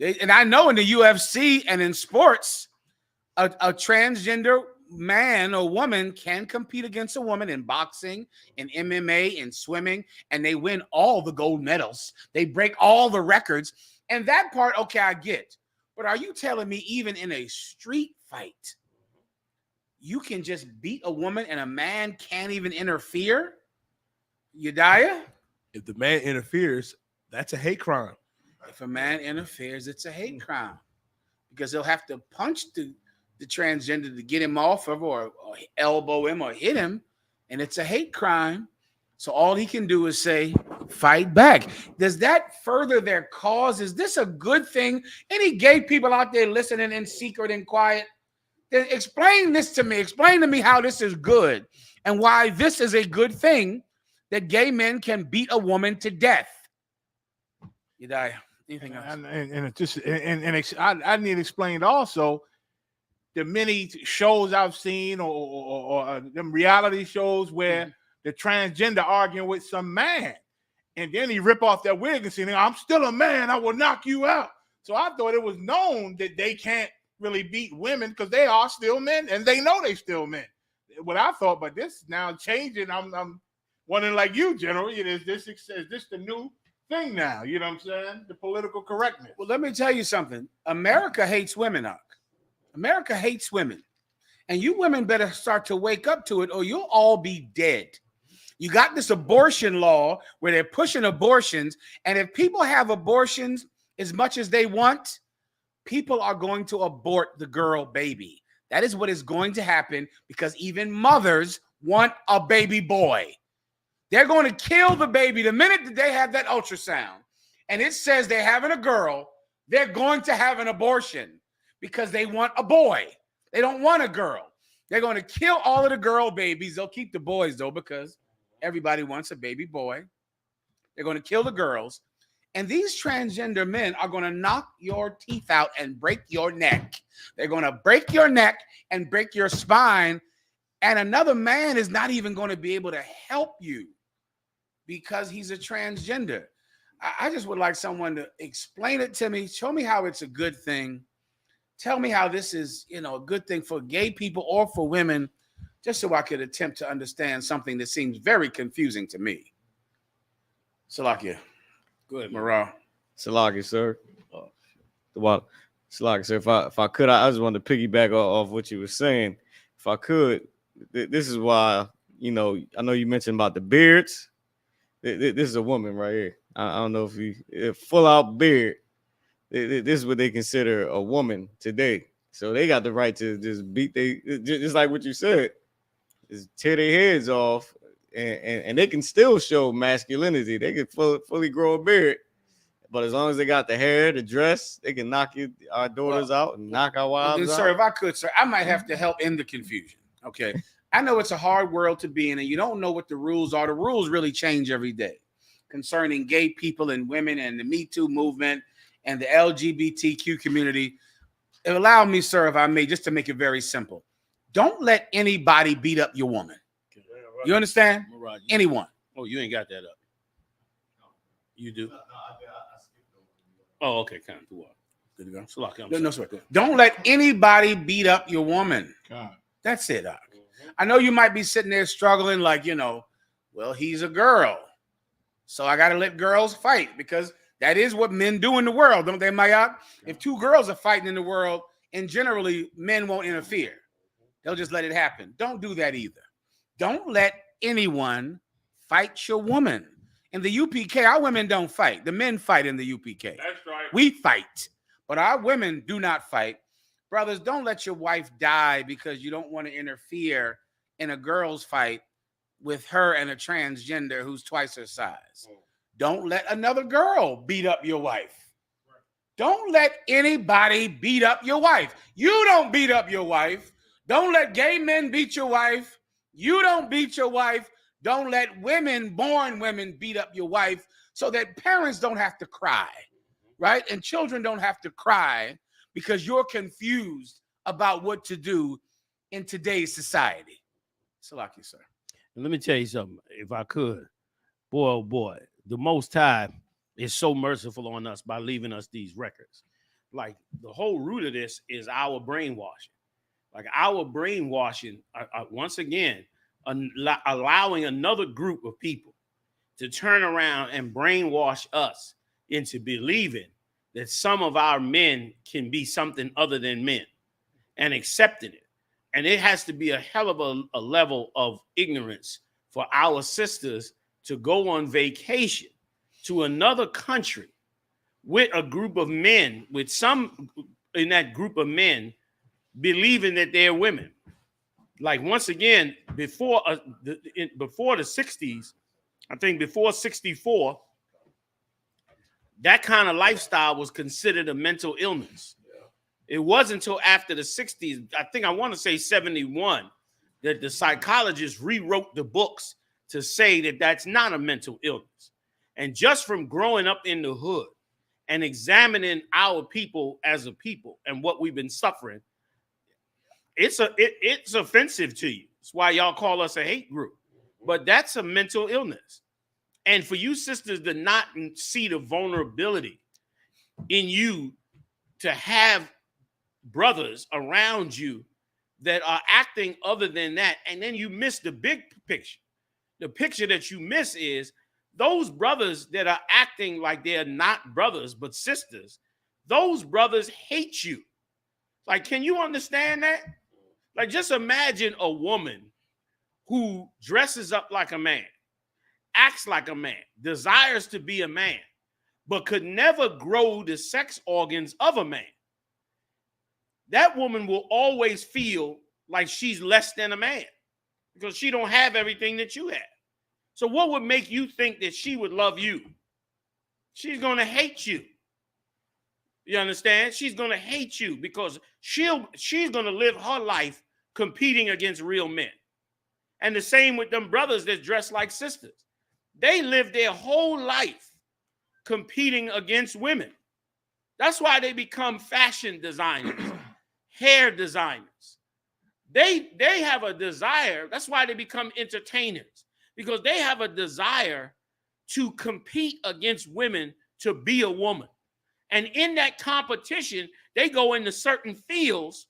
And I know in the UFC and in sports, a transgender man or woman can compete against a woman in boxing, in MMA, in swimming, and they win all the gold medals. They break all the records. And that part, okay, I get. But are you telling me even in a street fight, you can just beat a woman and a man can't even interfere? Yediah? If the man interferes, that's a hate crime. If a man interferes, it's a hate crime. Because they'll have to punch the transgender to get him off of or elbow him or hit him. And it's a hate crime. So all he can do is say, fight back. Does that further their cause? Is this a good thing? Any gay people out there listening in secret and quiet, then explain this to me. Explain to me how this is good and why this is a good thing that gay men can beat a woman to death. You die. Anything else? And it just I need explained also the many shows I've seen or them reality shows where the transgender arguing with some man, and then he rip off that wig and say, "I'm still a man. I will knock you out." So I thought it was known that they can't really beat women because they are still men, and they know they still men. What I thought, but this now changing. I'm wondering, like you, General, is this the new thing now? You know what I'm saying? The political correctness. Well, let me tell you something. America hates women, Huck. America hates women. And you women better start to wake up to it or you'll all be dead. You got this abortion law where they're pushing abortions. And if people have abortions as much as they want, people are going to abort the girl baby. That is what is going to happen because even mothers want a baby boy. They're going to kill the baby the minute that they have that ultrasound. And it says they're having a girl, they're going to have an abortion because they want a boy. They don't want a girl. They're going to kill all of the girl babies. They'll keep the boys, though, because everybody wants a baby boy. They're going to kill the girls. And these transgender men are going to knock your teeth out and break your neck. They're going to break your neck and break your spine. And another man is not even going to be able to help you because he's a transgender. I just would like someone to explain it to me. Show me how it's a good thing. Tell me how this is, a good thing for gay people or for women, just so I could attempt to understand something that seems very confusing to me. Salakia. Go ahead, Morale. Salakia, sir. Well, Salakia, sir. If I could, I just wanted to piggyback off what you were saying. If I could, this is why, I know you mentioned about the beards. This is a woman right here. I don't know if full out beard. This is what they consider a woman today. So they got the right to just beat just like what you said, just tear their heads off, and they can still show masculinity. They can fully grow a beard, but as long as they got the hair, the dress, they can knock our daughters out and knock our wives out. Sir, if I could, sir, I might have to help end the confusion. Okay, I know it's a hard world to be in, and you don't know what the rules are. The rules really change every day concerning gay people and women and the Me Too movement and the LGBTQ community. Allow me, sir, if I may, just to make it very simple. Don't let anybody beat up your woman. You understand? Anyone. Oh, you ain't got that up. You do? Oh, okay. Kind of. Good to go. So no, sir. Don't let anybody beat up your woman. That's it, Doc. I know you might be sitting there struggling like, well, he's a girl. So I got to let girls fight because that is what men do in the world, don't they, Mayat? If two girls are fighting in the world, and generally men won't interfere. They'll just let it happen. Don't do that either. Don't let anyone fight your woman. In the UPK, our women don't fight. The men fight in the UPK. That's right. We fight, but our women do not fight. Brothers, don't let your wife die because you don't want to interfere in a girl's fight with her and a transgender who's twice her size. Don't let another girl beat up your wife. Don't let anybody beat up your wife. You don't beat up your wife. Don't let gay men beat your wife. You don't beat your wife. Don't let born women beat up your wife so that parents don't have to cry, right? And children don't have to cry because you're confused about what to do in today's society. Salaki, sir. Let me tell you something, if I could. Boy, oh boy, the Most High is so merciful on us by leaving us these records. Like, the whole root of this is our brainwashing. Like, our brainwashing, once again, allowing another group of people to turn around and brainwash us into believing that some of our men can be something other than men and accepting it. And it has to be a hell of a level of ignorance for our sisters to go on vacation to another country with a group of men, with some in that group of men believing that they're women. Like, once again, before the 60s, I think before 64, that kind of lifestyle was considered a mental illness. It wasn't until after the 60s, I want to say 71, that the psychologists rewrote the books to say that that's not a mental illness. And just from growing up in the hood and examining our people as a people and what we've been suffering, it's offensive to you. That's why y'all call us a hate group. But that's a mental illness. And for you sisters to not see the vulnerability in you to have brothers around you that are acting other than that, and then you miss the big picture. The picture that you miss is those brothers that are acting like they're not brothers but sisters, those brothers hate you. Like, can you understand that? Like, just imagine a woman who dresses up like a man, acts like a man, desires to be a man, but could never grow the sex organs of a man. That woman will always feel like she's less than a man because she don't have everything that you have. So what would make you think that she would love you? She's going to hate you. You understand? She's going to hate you because she's going to live her life competing against real men. And the same with them brothers that dress like sisters. They live their whole life competing against women. That's why they become fashion designers, hair designers. They have a desire. That's why they become entertainers, because they have a desire to compete against women to be a woman. And in that competition, they go into certain fields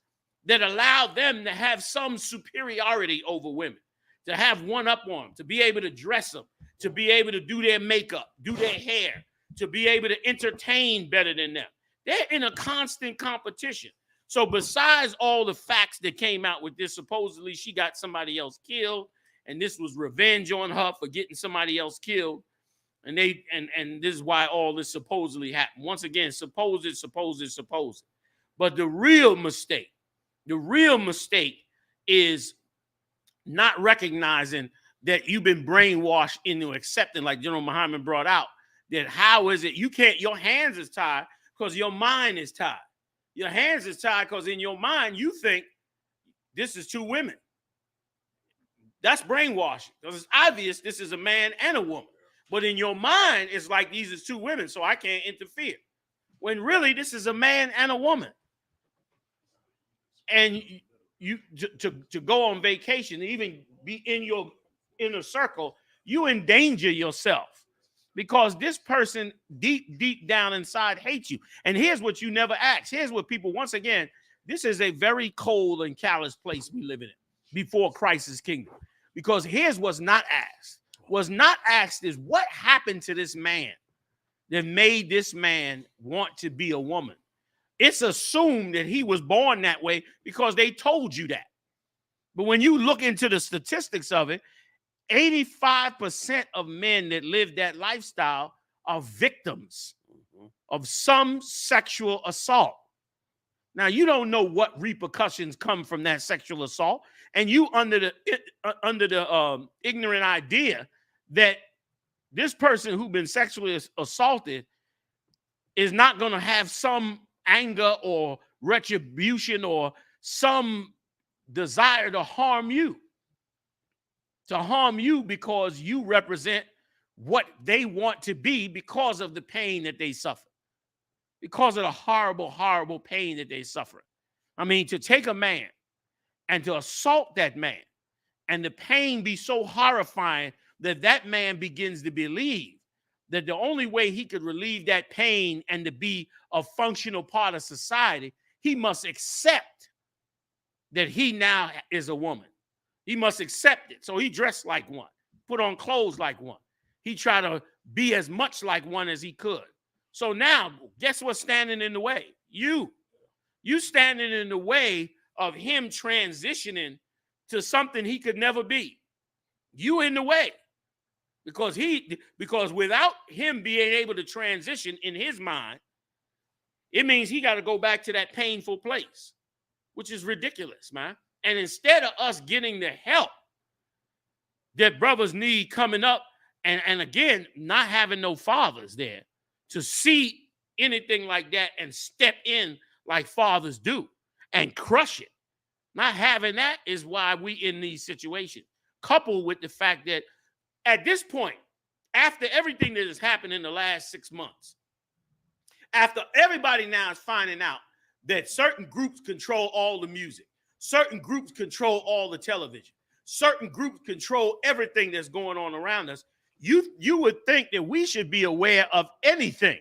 that allow them to have some superiority over women, to have one up on them, to be able to dress them, to be able to do their makeup, do their hair, to be able to entertain better than them. They're in a constant competition. So besides all the facts that came out with this, supposedly she got somebody else killed, and this was revenge on her for getting somebody else killed. And this is why all this supposedly happened. Once again, supposed. But the real mistake is not recognizing that you've been brainwashed into accepting, like General Muhammad brought out, that how is it you can't, your hands is tied because your mind is tied. Your hands is tied because in your mind you think this is two women. That's brainwashing because it's obvious this is a man and a woman. But in your mind, it's like these are two women, so I can't interfere. When really this is a man and a woman. And you to go on vacation, even be in your inner circle, you endanger yourself because this person deep down inside hates you. And here's what you never ask. Here's what people, once again, this is a very cold and callous place we live in before Christ's kingdom. Because here's what's not asked. Was not asked is what happened to this man that made this man want to be a woman. It's assumed that he was born that way because they told you that. But when you look into the statistics of it, 85% of men that live that lifestyle are victims of some sexual assault. Now, you don't know what repercussions come from that sexual assault, and you under the ignorant idea that this person who's been sexually assaulted is not going to have some anger or retribution or some desire to harm you. To harm you because you represent what they want to be because of the pain that they suffer. Because of the horrible, horrible pain that they suffer. I mean, to take a man and to assault that man and the pain be so horrifying that that man begins to believe that the only way he could relieve that pain and to be a functional part of society, he must accept that he now is a woman. He must accept it. So he dressed like one, put on clothes like one. He tried to be as much like one as he could. So now, guess what's standing in the way? You standing in the way of him transitioning to something he could never be. You in the way. Because without him being able to transition in his mind, it means he got to go back to that painful place, which is ridiculous, man. And instead of us getting the help that brothers need coming up And again, not having no fathers there to see anything like that and step in like fathers do and crush it. Not having that is why we in these situations. Coupled with the fact that at this point, after everything that has happened in the last 6 months, after everybody now is finding out that certain groups control all the music, certain groups control all the television, certain groups control everything that's going on around us, you would think that we should be aware of anything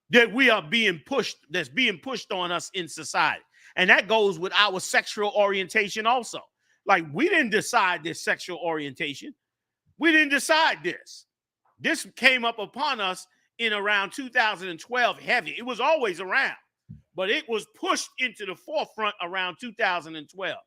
that we are being pushed, that's being pushed on us in society. And that goes with our sexual orientation also. Like, we didn't decide this sexual orientation. We didn't decide this. This came up upon us in around 2012 heavy. It was always around, but it was pushed into the forefront around 2012.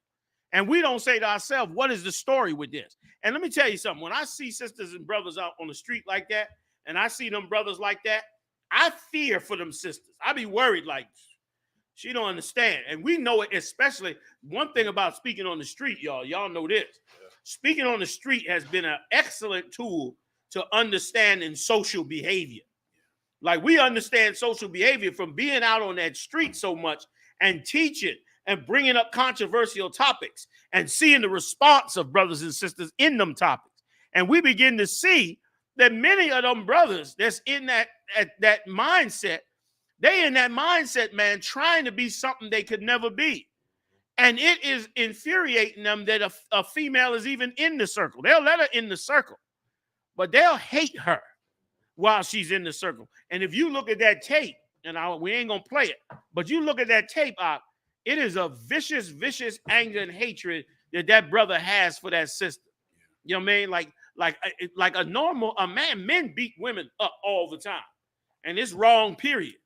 And we don't say to ourselves, what is the story with this? And let me tell you something. When I see sisters and brothers out on the street like that, and I see them brothers like that, I fear for them sisters. I be worried, like, she don't understand. And we know it, especially one thing about speaking on the street, y'all know this. Speaking on the street has been an excellent tool to understanding social behavior. Like, we understand social behavior from being out on that street so much and teaching and bringing up controversial topics and seeing the response of brothers and sisters in them topics. And we begin to see that many of them brothers that's in that mindset, they in that mindset, man, trying to be something they could never be. And it is infuriating them that a female is even in the circle. They'll let her in the circle, but they'll hate her while she's in the circle. And if you look at that tape, and we ain't going to play it, but you look at that tape, it is a vicious, vicious anger and hatred that brother has for that sister. You know what I mean? Like a normal, men beat women up all the time. And it's wrong, period.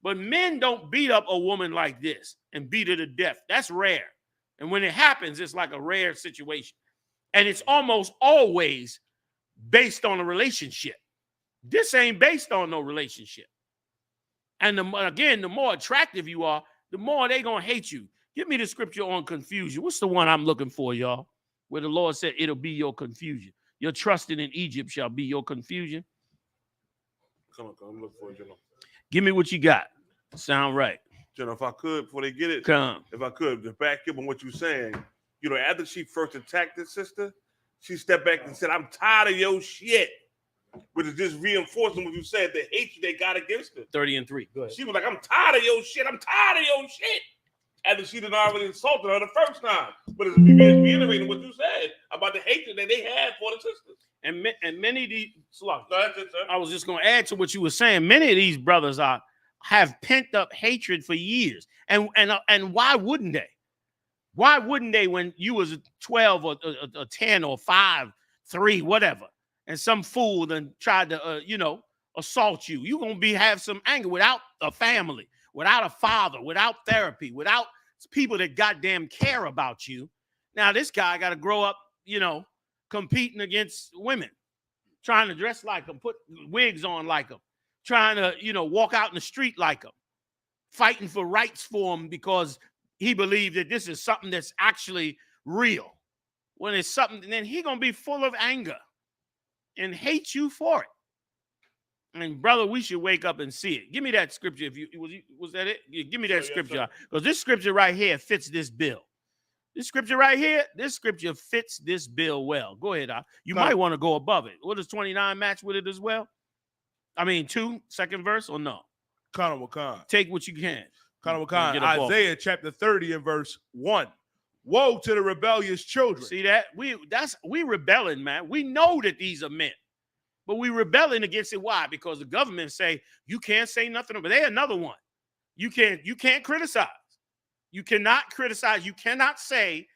But men don't beat up a woman like this and beat her to death. That's rare. And when it happens, it's like a rare situation. And it's almost always based on a relationship. This ain't based on no relationship. And again, the more attractive you are, the more they gonna hate you. Give me the scripture on confusion. What's the one I'm looking for, y'all? Where the Lord said it'll be your confusion. Your trusting in Egypt shall be your confusion. Come on, I'm looking for it, General. Give me what you got. Sound right. General, if I could, before they get it, come. If I could, to back up on what you're saying, after she first attacked this sister, she stepped back and said, I'm tired of your shit. Which is just reinforcing what you said, the hatred they got against her. 30-3. Go ahead. She was like, I'm tired of your shit. I'm tired of your shit. After she done already insulted her the first time. But it's reiterating what you said about the hatred that they had for the sisters. And many of these, I was just going to add to what you were saying. Many of these brothers have pent up hatred for years. And why wouldn't they? Why wouldn't they when you was 12 or 10 or 5, 3, whatever? And some fool then tried to, assault you. You're going to have some anger without a family, without a father, without therapy, without people that goddamn care about you. Now, this guy got to grow up, competing against women, trying to dress like them, put wigs on like them, trying to, walk out in the street like them, fighting for rights for him because he believed that this is something that's actually real. When it's something, then he going to be full of anger and hate you for it. And brother, we should wake up and see it. Give me that scripture. Was that it? Give me that scripture, because this scripture right here fits this bill. This scripture right here, this scripture fits this bill well. Go ahead. You might want to go above it. What does 29 match with it as well? I mean, 2, second verse, or no? Wakan. Take what you can. Wakan. Isaiah chapter 30 and verse 1. Woe to the rebellious children. See that? We rebelling, man. We know that these are men, but we rebelling against it. Why? Because the government say you can't say nothing. But they another one. You can't criticize. You cannot criticize. You cannot say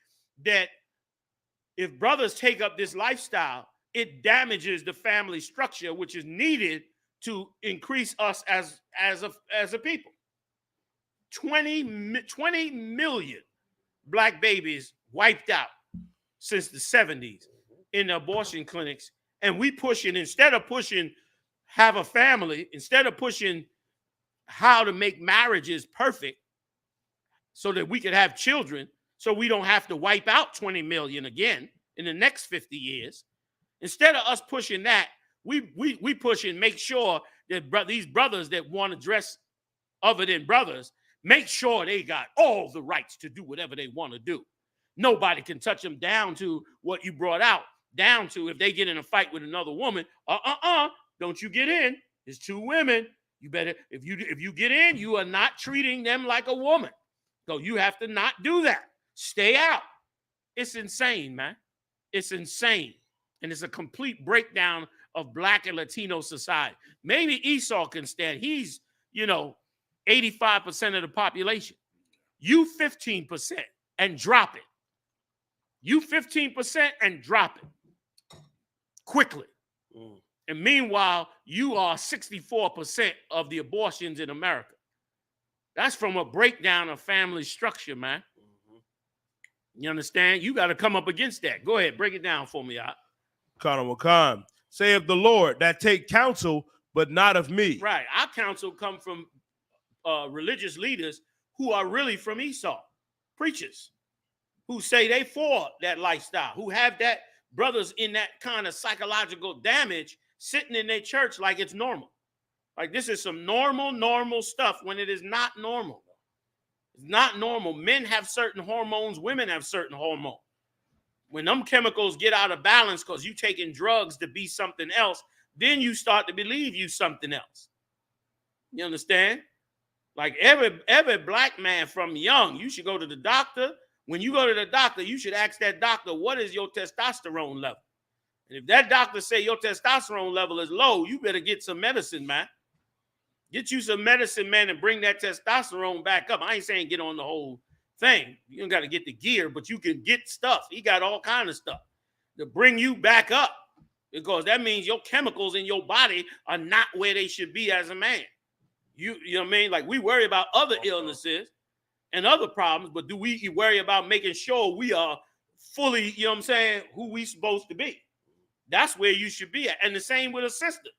that if brothers take up this lifestyle, it damages the family structure, which is needed to increase us as a people. 20 million black babies wiped out since the 70s in the abortion clinics. And we pushing, instead of pushing have a family, instead of pushing how to make marriages perfect so that we could have children, so we don't have to wipe out 20 million again in the next 50 years. Instead of us pushing that, we push and make sure that these brothers that want to dress other than brothers, make sure they got all the rights to do whatever they want to do. Nobody can touch them, down to what you brought out, down to if they get in a fight with another woman, don't you get in. It's two women. You better, if you get in, you are not treating them like a woman. So you have to not do that. Stay out. It's insane, man. It's insane. And it's a complete breakdown of Black and Latino society. Maybe Esau can stand. He's, 85% of the population. You 15% and drop it. You 15% and drop it quickly. And meanwhile, you are 64% of the abortions in America. That's from a breakdown of family structure, man. You understand? You got to come up against that. Go ahead, break it down for me, out. Khan, say of the Lord that take counsel, but not of me. Right. Our counsel come from religious leaders who are really from Esau, preachers who say they for that lifestyle, who have that brothers in that kind of psychological damage sitting in their church like it's normal. Like this is some normal stuff when it is not normal. It's not normal. Men have certain hormones. Women have certain hormones. When them chemicals get out of balance because you taking drugs to be something else, then you start to believe you something else. You understand? Like every Black man from young, you should go to the doctor. When you go to the doctor, you should ask that doctor, what is your testosterone level? And if that doctor say your testosterone level is low, you better get some medicine, man. Get you some medicine, man, and bring that testosterone back up. I ain't saying get on the whole thing. You don't got to get the gear, but you can get stuff. He got all kind of stuff to bring you back up, because that means your chemicals in your body are not where they should be as a man. You know what I mean? Like we worry about other illnesses and other problems, but do we worry about making sure we are fully, you know what I'm saying, who we supposed to be? That's where you should be at. And the same with a sister.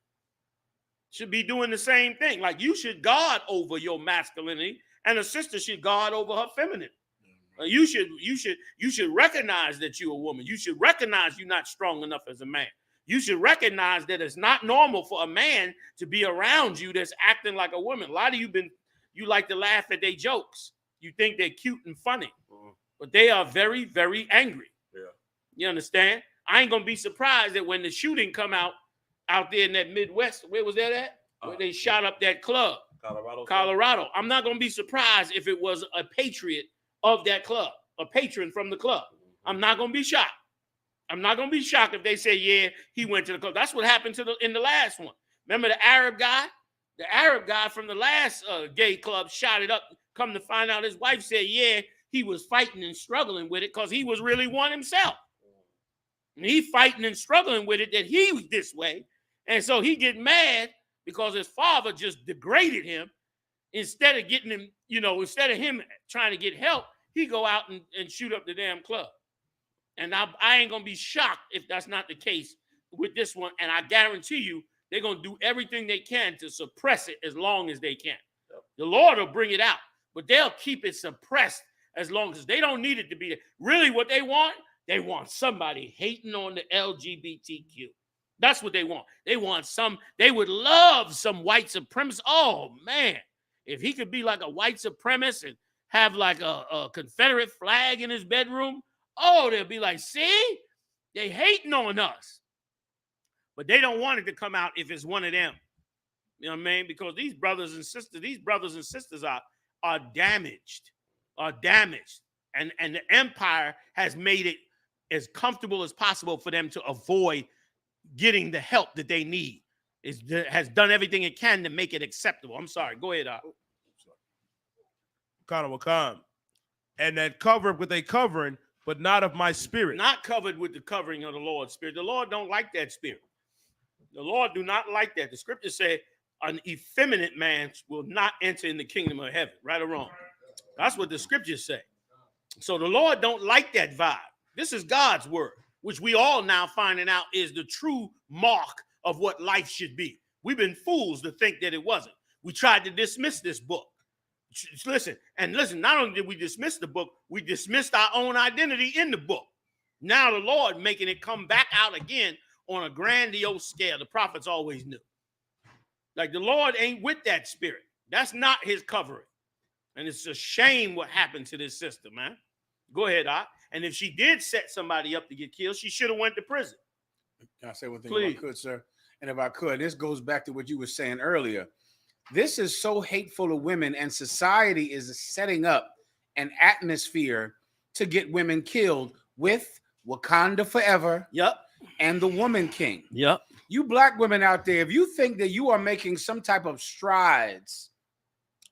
Should be doing the same thing. Like you should guard over your masculinity, and a sister should guard over her femininity. You should recognize that you're a woman. You should recognize you're not strong enough as a man. You should recognize that it's not normal for a man to be around you that's acting like a woman. A lot of you like to laugh at their jokes. You think they're cute and funny, but they are very, very angry. Yeah. You understand? I ain't gonna be surprised that when the shooting come out there in that Midwest, where was that at? Where they shot up that club, Colorado. I'm not gonna be surprised if it was a patriot of that club, a patron from the club. I'm not gonna be shocked. I'm not gonna be shocked if they say, yeah, he went to the club. That's what happened in the last one. Remember the Arab guy? The Arab guy from the last gay club shot it up. Come to find out, his wife said, yeah, he was fighting and struggling with it because he was really one himself. And he fighting and struggling with it that he was this way. And so he get mad because his father just degraded him. Instead of getting him, instead of him trying to get help, he go out and shoot up the damn club. And I ain't going to be shocked if that's not the case with this one. And I guarantee you, they're going to do everything they can to suppress it as long as they can. Yep. The Lord will bring it out, but they'll keep it suppressed as long as they don't need it to be there. Really what they want somebody hating on the LGBTQ. That's what they want. They would love some white supremacist. Oh, man. If he could be like a white supremacist and have like a Confederate flag in his bedroom, oh, they'll be like, see, they hating on us. But they don't want it to come out if it's one of them. You know what I mean? Because these brothers and sisters are damaged, And the empire has made it as comfortable as possible for them to avoid getting the help that they need. It has done everything it can to make it acceptable. I'm sorry. Go ahead, Khan. And that covered with a covering, but not of my spirit. Not covered with the covering of the Lord's spirit. The Lord don't like that spirit. The Lord do not like that. The scripture said an effeminate man will not enter in the kingdom of heaven. Right or wrong? That's what the scriptures say. So the Lord don't like that vibe. This is God's word, which we all now finding out is the true mark of what life should be. We've been fools to think that it wasn't. We tried to dismiss this book. Listen, not only did we dismiss the book, we dismissed our own identity in the book. Now the Lord making it come back out again on a grandiose scale. The prophets always knew. Like the Lord ain't with that spirit. That's not his covering. And it's a shame what happened to this sister, man. Go ahead, Doc. And if she did set somebody up to get killed, she should have went to prison. Can I say one thing Please. if I could, sir? And if I could, this goes back to what you were saying earlier. This is so hateful to women, and society is setting up an atmosphere to get women killed with Wakanda Forever. Yep. And the Woman King. Yep. You black women out there, if you think that you are making some type of strides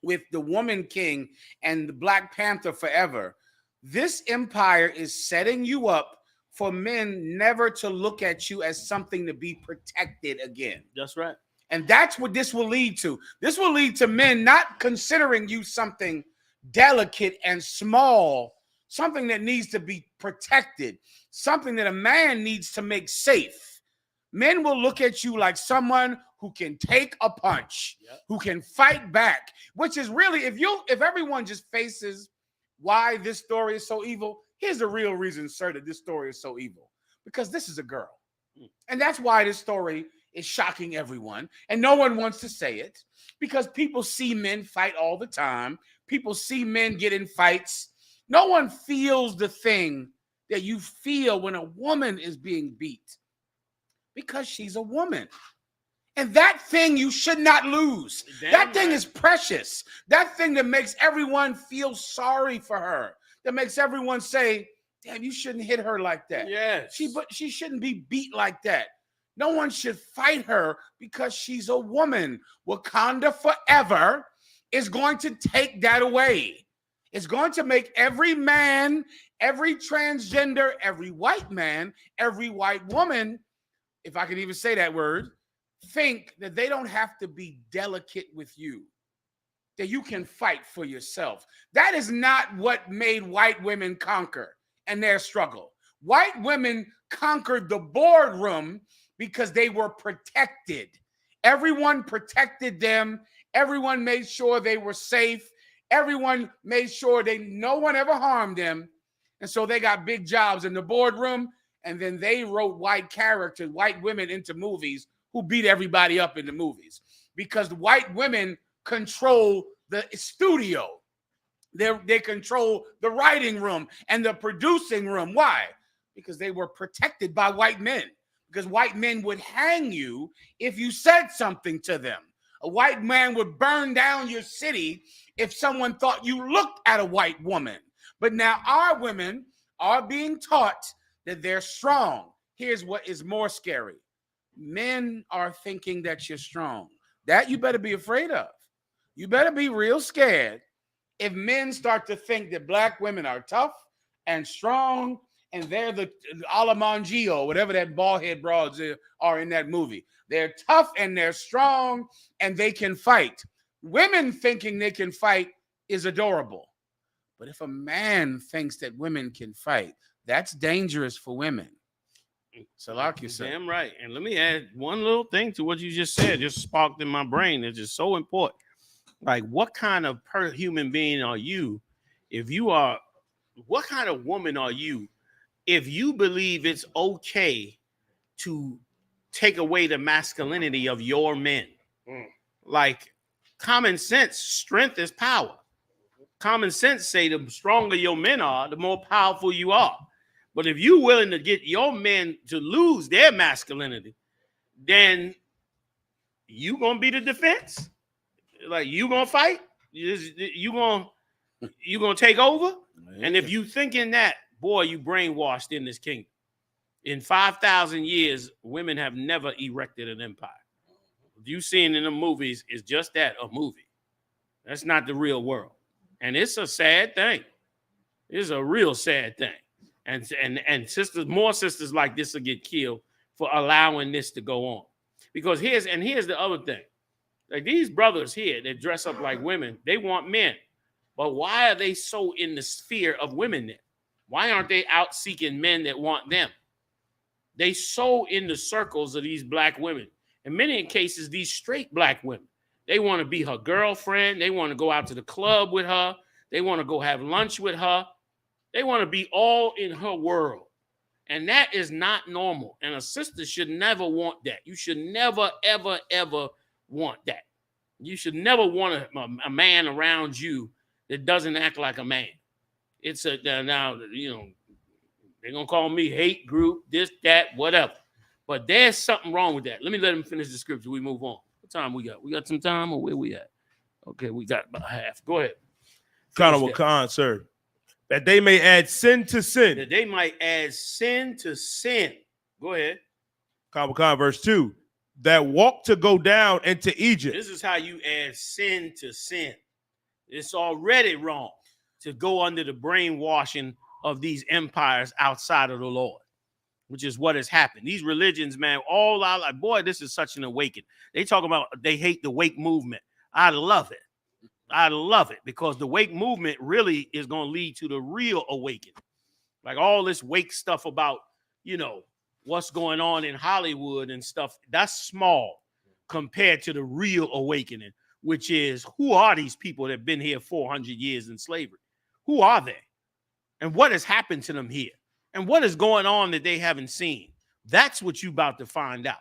with the Woman King and the Black Panther Forever, this empire is setting you up for men never to look at you as something to be protected again. That's right. And that's what this will lead to. This will lead to men not considering you something delicate and small, something that needs to be protected, something that a man needs to make safe. Men will look at you like someone who can take a punch, who can fight back, which is really, if everyone just faces why this story is so evil, here's the real reason, sir, that this story is so evil. Because this is a girl. And that's why this story is shocking everyone. And no one wants to say it because people see men fight all the time. People see men get in fights. No one feels the thing that you feel when a woman is being beat because she's a woman. And that thing you should not lose. That thing is precious. That thing that makes everyone feel sorry for her. That makes everyone say, damn, you shouldn't hit her like that. Yes. She shouldn't be beat like that. No one should fight her because she's a woman. Wakanda Forever is going to take that away. It's going to make every man, every transgender, every white man, every white woman, if I can even say that word, think that they don't have to be delicate with you, that you can fight for yourself. That is not what made white women conquer and their struggle. White women conquered the boardroom because they were protected. Everyone protected them. Everyone made sure they were safe. Everyone made sure no one ever harmed them. And so they got big jobs in the boardroom. And then they wrote white characters, white women into movies who beat everybody up in the movies because white women control the studio. They control the writing room and the producing room. Why? Because they were protected by white men. Because white men would hang you if you said something to them. A white man would burn down your city if someone thought you looked at a white woman. But now our women are being taught that they're strong. Here's what is more scary. Men are thinking that you're strong. That you better be afraid of. You better be real scared if men start to think that black women are tough and strong and they're the Alamangio, whatever that bald-head broads are in that movie. They're tough and they're strong and they can fight. Women thinking they can fight is adorable. But if a man thinks that women can fight, that's dangerous for women. So like you said. Damn right. And let me add one little thing to what you just said, just sparked in my brain. It's just so important. Like, what kind of human being are you what kind of woman are you if you believe it's okay to take away the masculinity of your men? Like, common sense, strength is power. Common sense say the stronger your men are, the more powerful you are. But if you're willing to get your men to lose their masculinity, then you gonna be the defense. Like, you gonna fight. You gonna take over. And if you thinking that, boy, you brainwashed in this kingdom. In 5,000 years, women have never erected an empire. What you seen in the movies is just that, a movie. That's not the real world. And it's a sad thing. It's a real sad thing. And sisters, more sisters like this will get killed for allowing this to go on. Because here's the other thing. Like, these brothers here that dress up like women, they want men. But why are they so in the sphere of women then? Why aren't they out seeking men that want them? They so in the circles of these black women. In many cases, these straight black women, they want to be her girlfriend. They want to go out to the club with her. They want to go have lunch with her. They want to be all in her world. And that is not normal. And a sister should never want that. You should never, ever, ever want that. You should never want a man around you that doesn't act like a man. It's now, you know, they're going to call me hate group, this, that, whatever. But there's something wrong with that. Let me let him finish the scripture. We move on. What time we got? We got some time, or where we at? Okay, we got about half. Go ahead. Khan, sir. That they may add sin to sin. That they might add sin to sin. Go ahead. Khan, verse 2. That walk to go down into Egypt. This is how you add sin to sin. It's already wrong to go under the brainwashing of these empires outside of the Lord, which is what has happened. These religions, man, all out like, boy, this is such an awakening. They talk about they hate the wake movement. I love it. I love it because the wake movement really is going to lead to the real awakening. Like all this wake stuff about, you know, what's going on in Hollywood and stuff, that's small compared to the real awakening, which is who are these people that have been here 400 years in slavery? Who are they? And what has happened to them here? And what is going on that they haven't seen? That's what you're about to find out.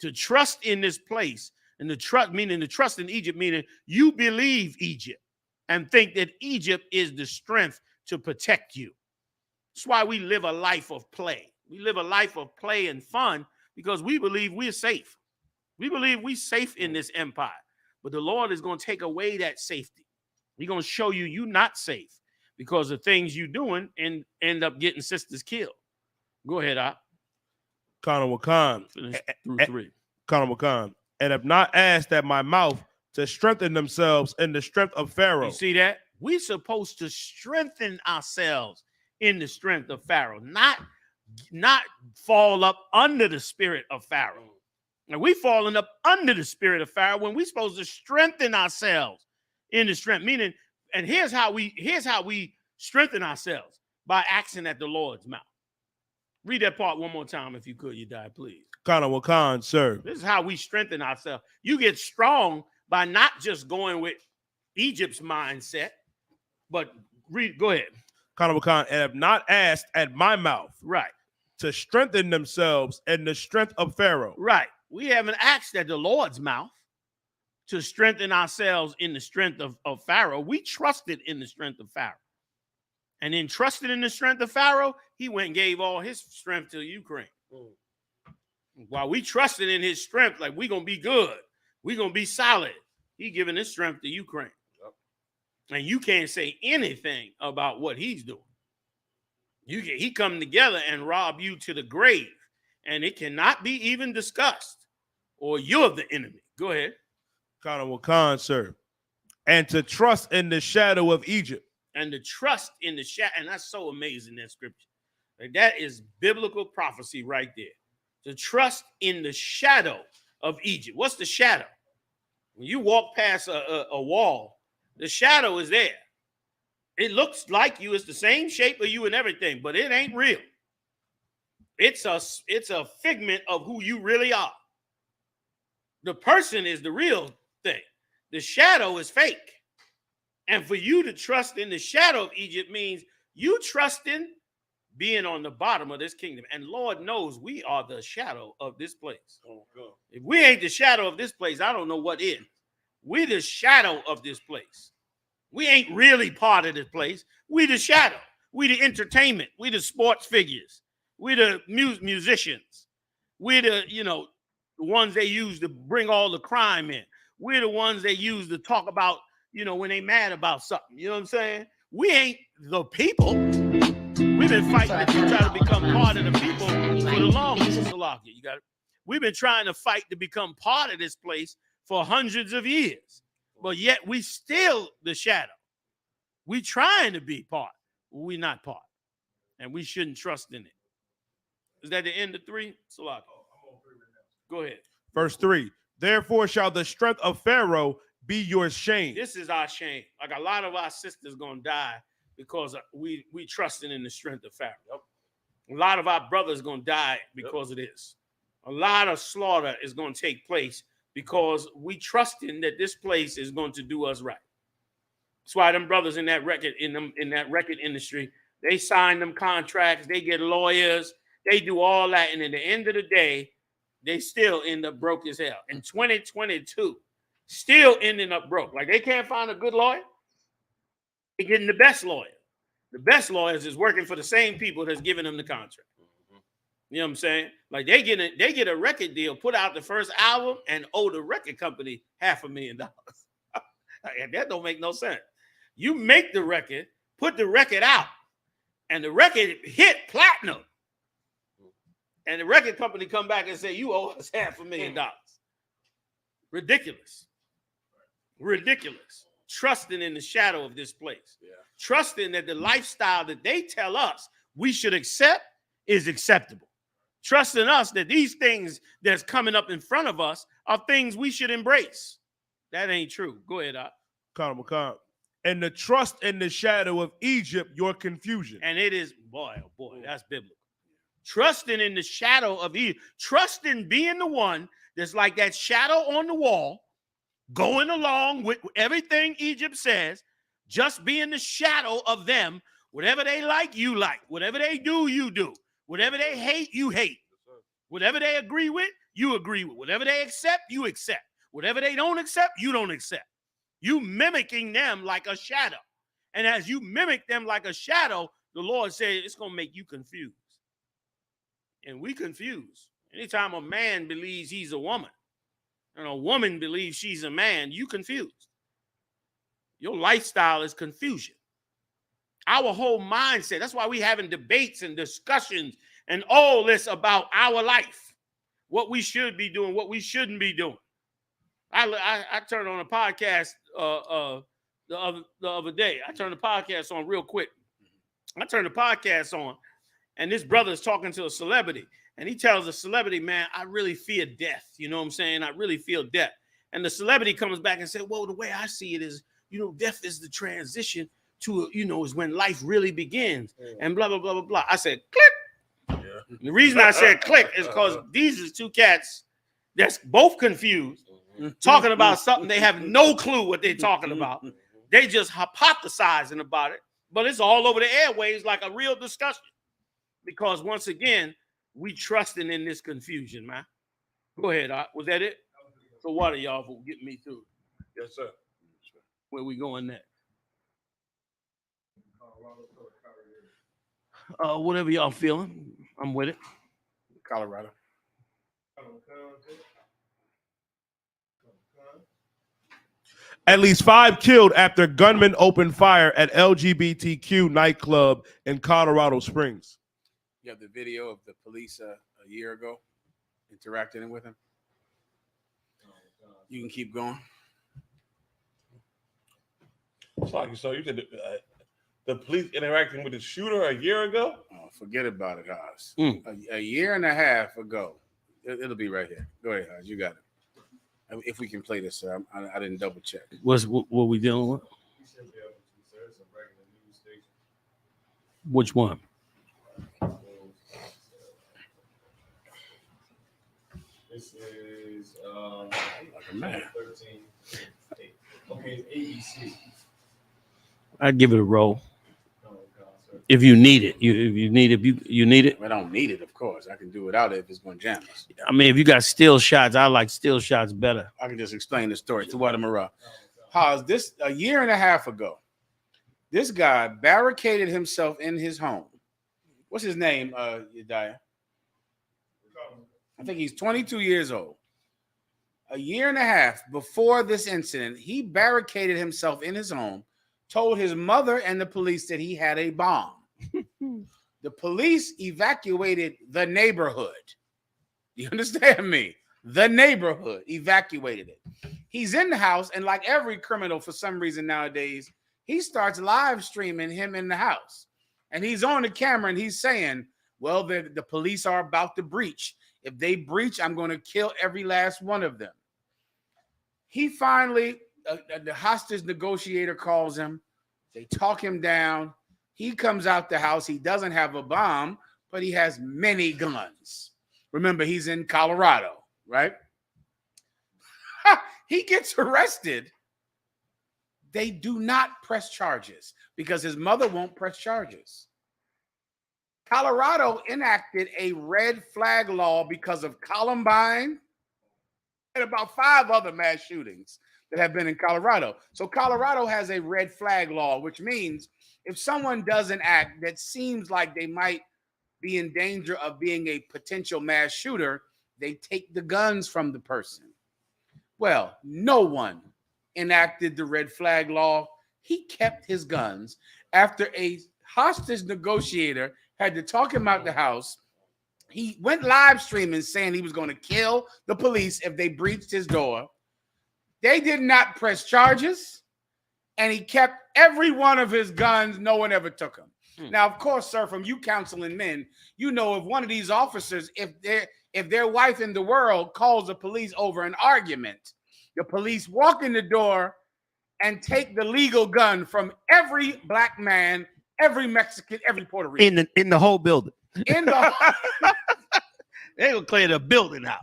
To trust in this place, and the trust, meaning the trust in Egypt, meaning you believe Egypt and think that Egypt is the strength to protect you. That's why we live a life of play. We live a life of play and fun because we believe we're safe. We believe we're safe in this empire. But the Lord is going to take away that safety. He's going to show you you're not safe because of things you're doing and end up getting sisters killed. Go ahead, Op. Khan. Finish through 3. Khan. And have not asked at my mouth to strengthen themselves in the strength of Pharaoh. You see that? We're supposed to strengthen ourselves in the strength of Pharaoh, not fall up under the spirit of Pharaoh. And we falling up under the spirit of Pharaoh when we're supposed to strengthen ourselves in the strength. Meaning, and here's how we strengthen ourselves by acting at the Lord's mouth. Read that part one more time if you could, you die, please. Khan, sir. This is how we strengthen ourselves. You get strong by not just going with Egypt's mindset, but go ahead. Khan, and have not asked at my mouth. Right. To strengthen themselves in the strength of Pharaoh. Right. We haven't asked at the Lord's mouth to strengthen ourselves in the strength of Pharaoh. We trusted in the strength of Pharaoh. And in trusting in the strength of Pharaoh, he went and gave all his strength to Ukraine. While we trusted in his strength, like we're going to be good, we're going to be solid, he giving his strength to Ukraine. Yep. And you can't say anything about what he's doing. He come together and rob you to the grave, and it cannot be even discussed, or you're the enemy. Go ahead. Khan, sir. And to trust in the shadow of Egypt. And to trust in the shadow, and that's so amazing, that scripture. Like, that is biblical prophecy right there. To trust in the shadow of Egypt. What's the shadow? When you walk past a wall, the shadow is there. It looks like you. It's the same shape of you and everything, but it ain't real. It's a figment of who you really are. The person is the real thing. The shadow is fake. And for you to trust in the shadow of Egypt means you trust in being on the bottom of this kingdom. And Lord knows we are the shadow of this place. Oh, God. If we ain't the shadow of this place, I don't know what is. We're the shadow of this place. We ain't really part of this place. We the shadow. We the entertainment. We the sports figures. We the musicians. We the, the ones they use to bring all the crime in. We're the ones they use to talk about, when they mad about something. You know what I'm saying? We ain't the people. We've been fighting to try to become part of the people for the longest. You got it. We've been trying to fight to become part of this place for hundreds of years, but yet we still the shadow. We trying to be part. We're not part, and we shouldn't trust in it. Is that the end of 3? Salaki. Go ahead. Verse 3. Therefore shall the strength of Pharaoh be your shame. This is our shame. Like a lot of our sisters gonna die because we trusting in the strength of Pharaoh. Yep. A lot of our brothers gonna die because of this. A lot of slaughter is gonna take place because we trusting that this place is going to do us right. That's why them brothers in that record industry, they sign them contracts, they get lawyers, They do all that, and at the end of the day, they still end up broke as hell. In 2022, still ending up broke. Like they can't find a good lawyer. They're getting the best lawyer. The best lawyers is working for the same people that's giving them the contract. You know what I'm saying? Like they get a record deal, put out the first album, and owe the record company $500,000. That don't make no sense. You make the record, put the record out, and the record hit platinum. And the record company come back and say, you owe us $500,000. Ridiculous. Ridiculous. Trusting in the shadow of this place. Yeah. Trusting that the lifestyle that they tell us we should accept is acceptable. Trusting us that these things that's coming up in front of us are things we should embrace. That ain't true. Go ahead, Come. And the trust in the shadow of Egypt, your confusion. And it is, boy, oh boy, that's biblical. Trusting in the shadow of Egypt. Trusting being the one that's like that shadow on the wall, going along with everything Egypt says, just being the shadow of them. Whatever they like, you like. Whatever they do, you do. Whatever they hate, you hate. Whatever they agree with, you agree with. Whatever they accept, you accept. Whatever they don't accept, you don't accept. You mimicking them like a shadow. And as you mimic them like a shadow, the Lord said it's going to make you confused. And we confuse. Anytime a man believes he's a woman and a woman believes she's a man, you confused. Your lifestyle is confusion. Our whole mindset. That's why we having debates and discussions and all this about our life, what we should be doing, what we shouldn't be doing. I turned on a podcast the other day. I turned the podcast on real quick. I turned the podcast on, and this brother is talking to a celebrity, and he tells the celebrity, man, I really fear death. You know what I'm saying? I really feel death. And the celebrity comes back and says, well, the way I see it is, death is the transition to, is when life really begins, and blah, blah, blah, blah, blah. I said, click. Yeah. The reason I said click is because these are two cats that's both confused, talking about something they have no clue what they're talking about. They just hypothesizing about it, but it's all over the airwaves like a real discussion. Because once again, we trusting in this confusion, man. Go ahead, was that it? So what are y'all for getting me through? Yes, sir. Where we going next? Whatever y'all feeling, I'm with it. Colorado. At least 5 killed after gunman opened fire at LGBTQ nightclub in Colorado Springs. You have the video of the police a year ago interacting with him. You can keep going. So you said the police interacting with the shooter a year ago? Oh, forget about it, Haas. A year and a half ago. It'll be right here. Go ahead, Haas. You got it. If we can play this, sir. I didn't double check. What we dealing with? Which one? This is man. 13. Okay, it's ABC. I'd give it a roll. If you need it, you need it. I don't need it, of course. I can do without it if it's going to jam us. I mean, if you got still shots, I like still shots better. I can just explain the story to Guatemala. How's this? A year and a half ago, this guy barricaded himself in his home. What's his name, Yediah? I think he's 22 years old. A year and a half before this incident, he barricaded himself in his home, told his mother and the police that he had a bomb. The police evacuated the neighborhood. You understand me? The neighborhood evacuated it. He's in the house, and like every criminal for some reason nowadays, he starts live streaming him in the house. And he's on the camera and he's saying, well, the police are about to breach. If they breach, I'm going to kill every last one of them. He finally, the hostage negotiator calls him. They talk him down. He comes out the house. He doesn't have a bomb, but he has many guns. Remember, he's in Colorado, right? He gets arrested. They do not press charges because his mother won't press charges. Colorado enacted a red flag law because of Columbine and about 5 other mass shootings that have been in Colorado. So Colorado has a red flag law, which means if someone does an act that seems like they might be in danger of being a potential mass shooter, they take the guns from the person. Well, no one enacted the red flag law. He kept his guns after a hostage negotiator had to talk him out the house. He went live streaming saying he was going to kill the police if they breached his door. They did not press charges, and he kept every one of his guns. No one ever took them. Now, of course, sir, from you counseling men, you know if one of these officers, if their wife in the world calls the police over an argument, the police walk in the door and take the legal gun from every black man, every Mexican, every Puerto Rican. In the whole building. In the They gonna clear the building out.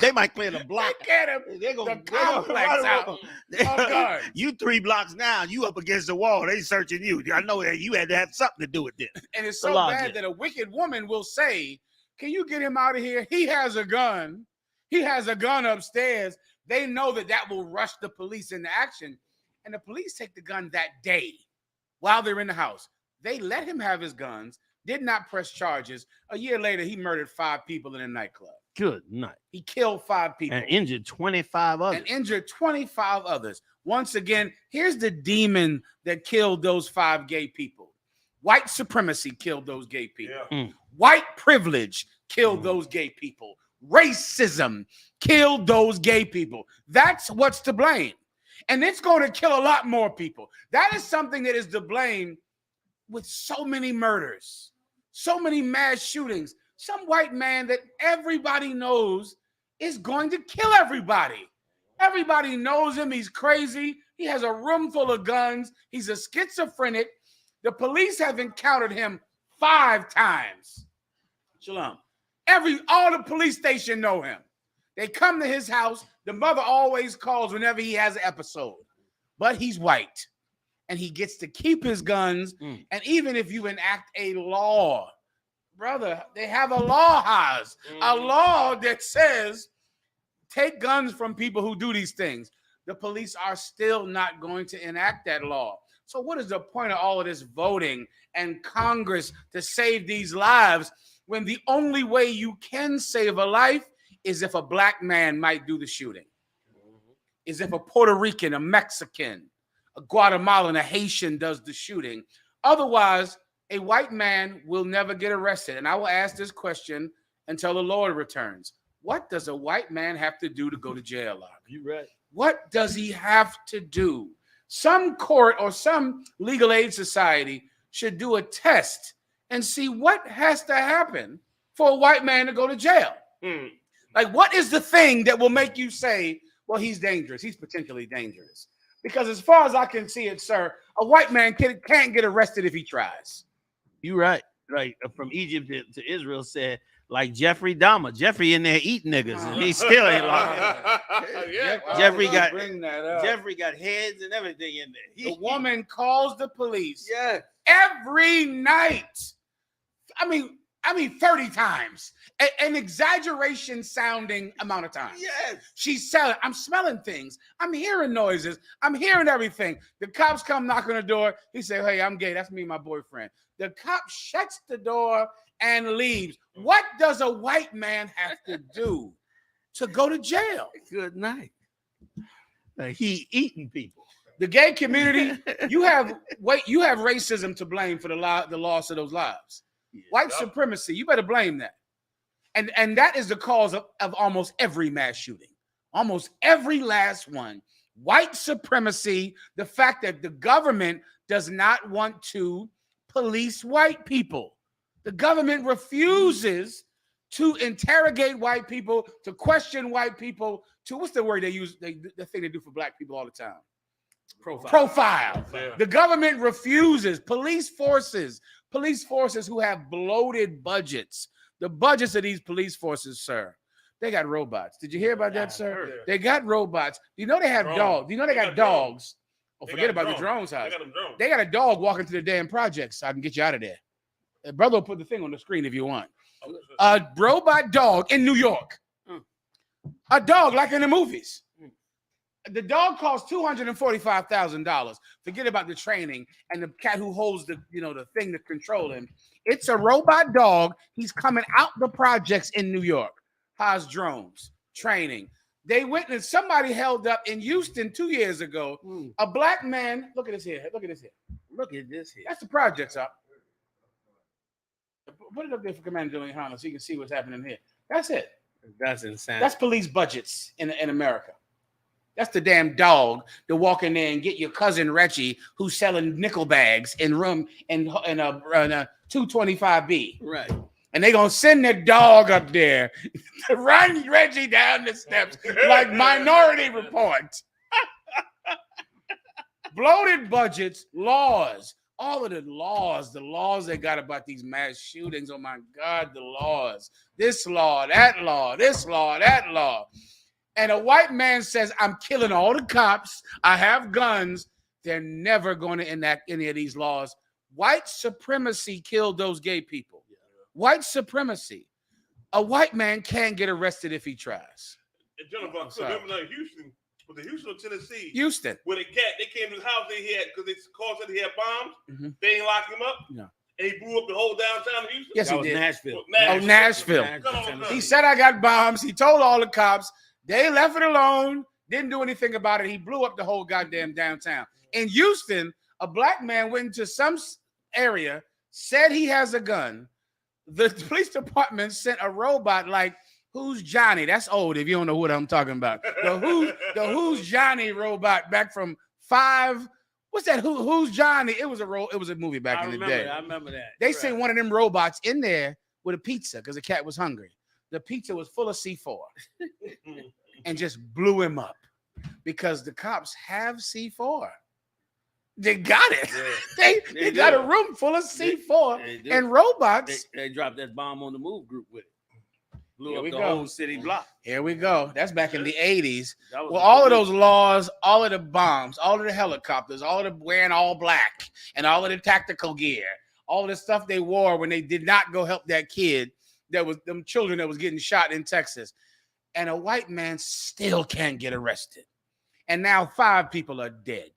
They might clear the block. They gonna the complex out. Oh, you 3 blocks now. You up against the wall. They searching you. I know that you had to have something to do with this. And it's so bad that a wicked woman will say, "Can you get him out of here? He has a gun. He has a gun upstairs." They know that will rush the police into action, and the police take the gun that day while they're in the house. They let him have his guns. Did not press charges. A year later, he murdered 5 people in a nightclub. Good night. He killed 5 people. And injured 25 others. Once again, here's the demon that killed those 5 gay people. White supremacy killed those gay people. Yeah. White privilege killed those gay people. Racism killed those gay people. That's what's to blame. And it's going to kill a lot more people. That is something that is to blame with so many murders. So many mass shootings, some white man that everybody knows is going to kill everybody. Everybody knows him. He's crazy. He has a room full of guns. He's a schizophrenic. The police have encountered him 5 times. Shalom. All the police station know him. They come to his house. The mother always calls whenever he has an episode. But he's white. And he gets to keep his guns. And even if you enact a law, brother, they have a law, a law that says take guns from people who do these things. The police are still not going to enact that law. So what is the point of all of this voting and Congress to save these lives when the only way you can save a life is if a black man might do the shooting? Is if a Puerto Rican, a Mexican, a Guatemalan, a Haitian does the shooting. Otherwise, a white man will never get arrested. And I will ask this question until the Lord returns. What does a white man have to do to go to jail? You right. What does he have to do? Some court or some legal aid society should do a test and see what has to happen for a white man to go to jail. Like, what is the thing that will make you say, well, he's dangerous. He's potentially dangerous. Because as far as I can see it, sir, a white man can't get arrested if he tries. You right. Right. From Egypt to Israel said, like Jeffrey Dahmer. Jeffrey in there eating niggas, and he still ain't locked up. Jeffrey got heads and everything in there. The woman calls the police every night. I mean, 30 times. An exaggeration sounding amount of time. Yes. She's selling. I'm smelling things. I'm hearing noises. I'm hearing everything. The cops come knock on the door. He said, hey, I'm gay. That's me and my boyfriend. The cop shuts the door and leaves. What does a white man have to do to go to jail? Good night. He eating people. The gay community, you have racism to blame for the loss of those lives. White supremacy, you better blame that. And that is the cause of almost every mass shooting. Almost every last one. White supremacy, the fact that the government does not want to police white people. The government refuses to interrogate white people, to question white people, to what's the word they use, the thing they do for black people all the time? Profile. Yeah. The government refuses. Police forces who have bloated budgets. The budgets of these police forces, sir, they got robots. Did you hear about that, sir? They got robots. Do you know they have dogs? Do you know they got dogs? Oh, forget about the drones house. They got a dog walking to the damn project so I can get you out of there. The brother will put the thing on the screen if you want. A robot dog in New York. A dog like in the movies. The dog costs $245,000. Forget about the training and the cat who holds the thing to control him. It's a robot dog. He's coming out the projects in New York. Has drones, training. They witnessed somebody held up in Houston 2 years ago. A black man. Look at this here. Look at this here. Look at this here. That's the projects up. Put it up there for Commander General Yohanna so you can see what's happening here. That's it. That's insane. That's police budgets in America. That's the damn dog to walk in there and get your cousin Reggie, who's selling nickel bags in a 225B. Right. And they're going to send their dog up there to run Reggie down the steps like Minority Report. Bloated budgets, laws. All of the laws they got about these mass shootings. Oh, my God, the laws. This law, that law, this law, that law. And a white man says, I'm killing all the cops. I have guns. They're never going to enact any of these laws. White supremacy killed those gay people. White supremacy. A white man can't get arrested if he tries. And Jennifer, remember that Houston, with the Houston, Tennessee. Houston. Where the cat, they came to his house, because they called said he had bombs. They ain't locked him up. No. And he blew up the whole downtown of Houston. Yes, he did. Nashville. Nashville. He said, I got bombs. He told all the cops. They left it alone. Didn't do anything about it. He blew up the whole goddamn downtown. In Houston, a black man went into some area, said he has a gun. The police department sent a robot like, who's Johnny? That's old if you don't know what I'm talking about. The Who's Johnny robot back from 5. What's that? Who's Johnny? It was a movie back in the day. I remember that. They sent one of them robots in there with a pizza because the cat was hungry. The pizza was full of C4 and just blew him up because the cops have C4. They got it. Yeah. They got a room full of C4 and robots. They dropped that bomb on the move group with it. Blew Here up we the go. whole city block. Here we go. That's back in the 80s. Well, all of those laws, all of the bombs, all of the helicopters, all of the wearing all black, and all of the tactical gear, all of the stuff they wore when they did not go help that kid, that was them children that was getting shot in Texas. And a white man still can't get arrested. And now 5 people are dead.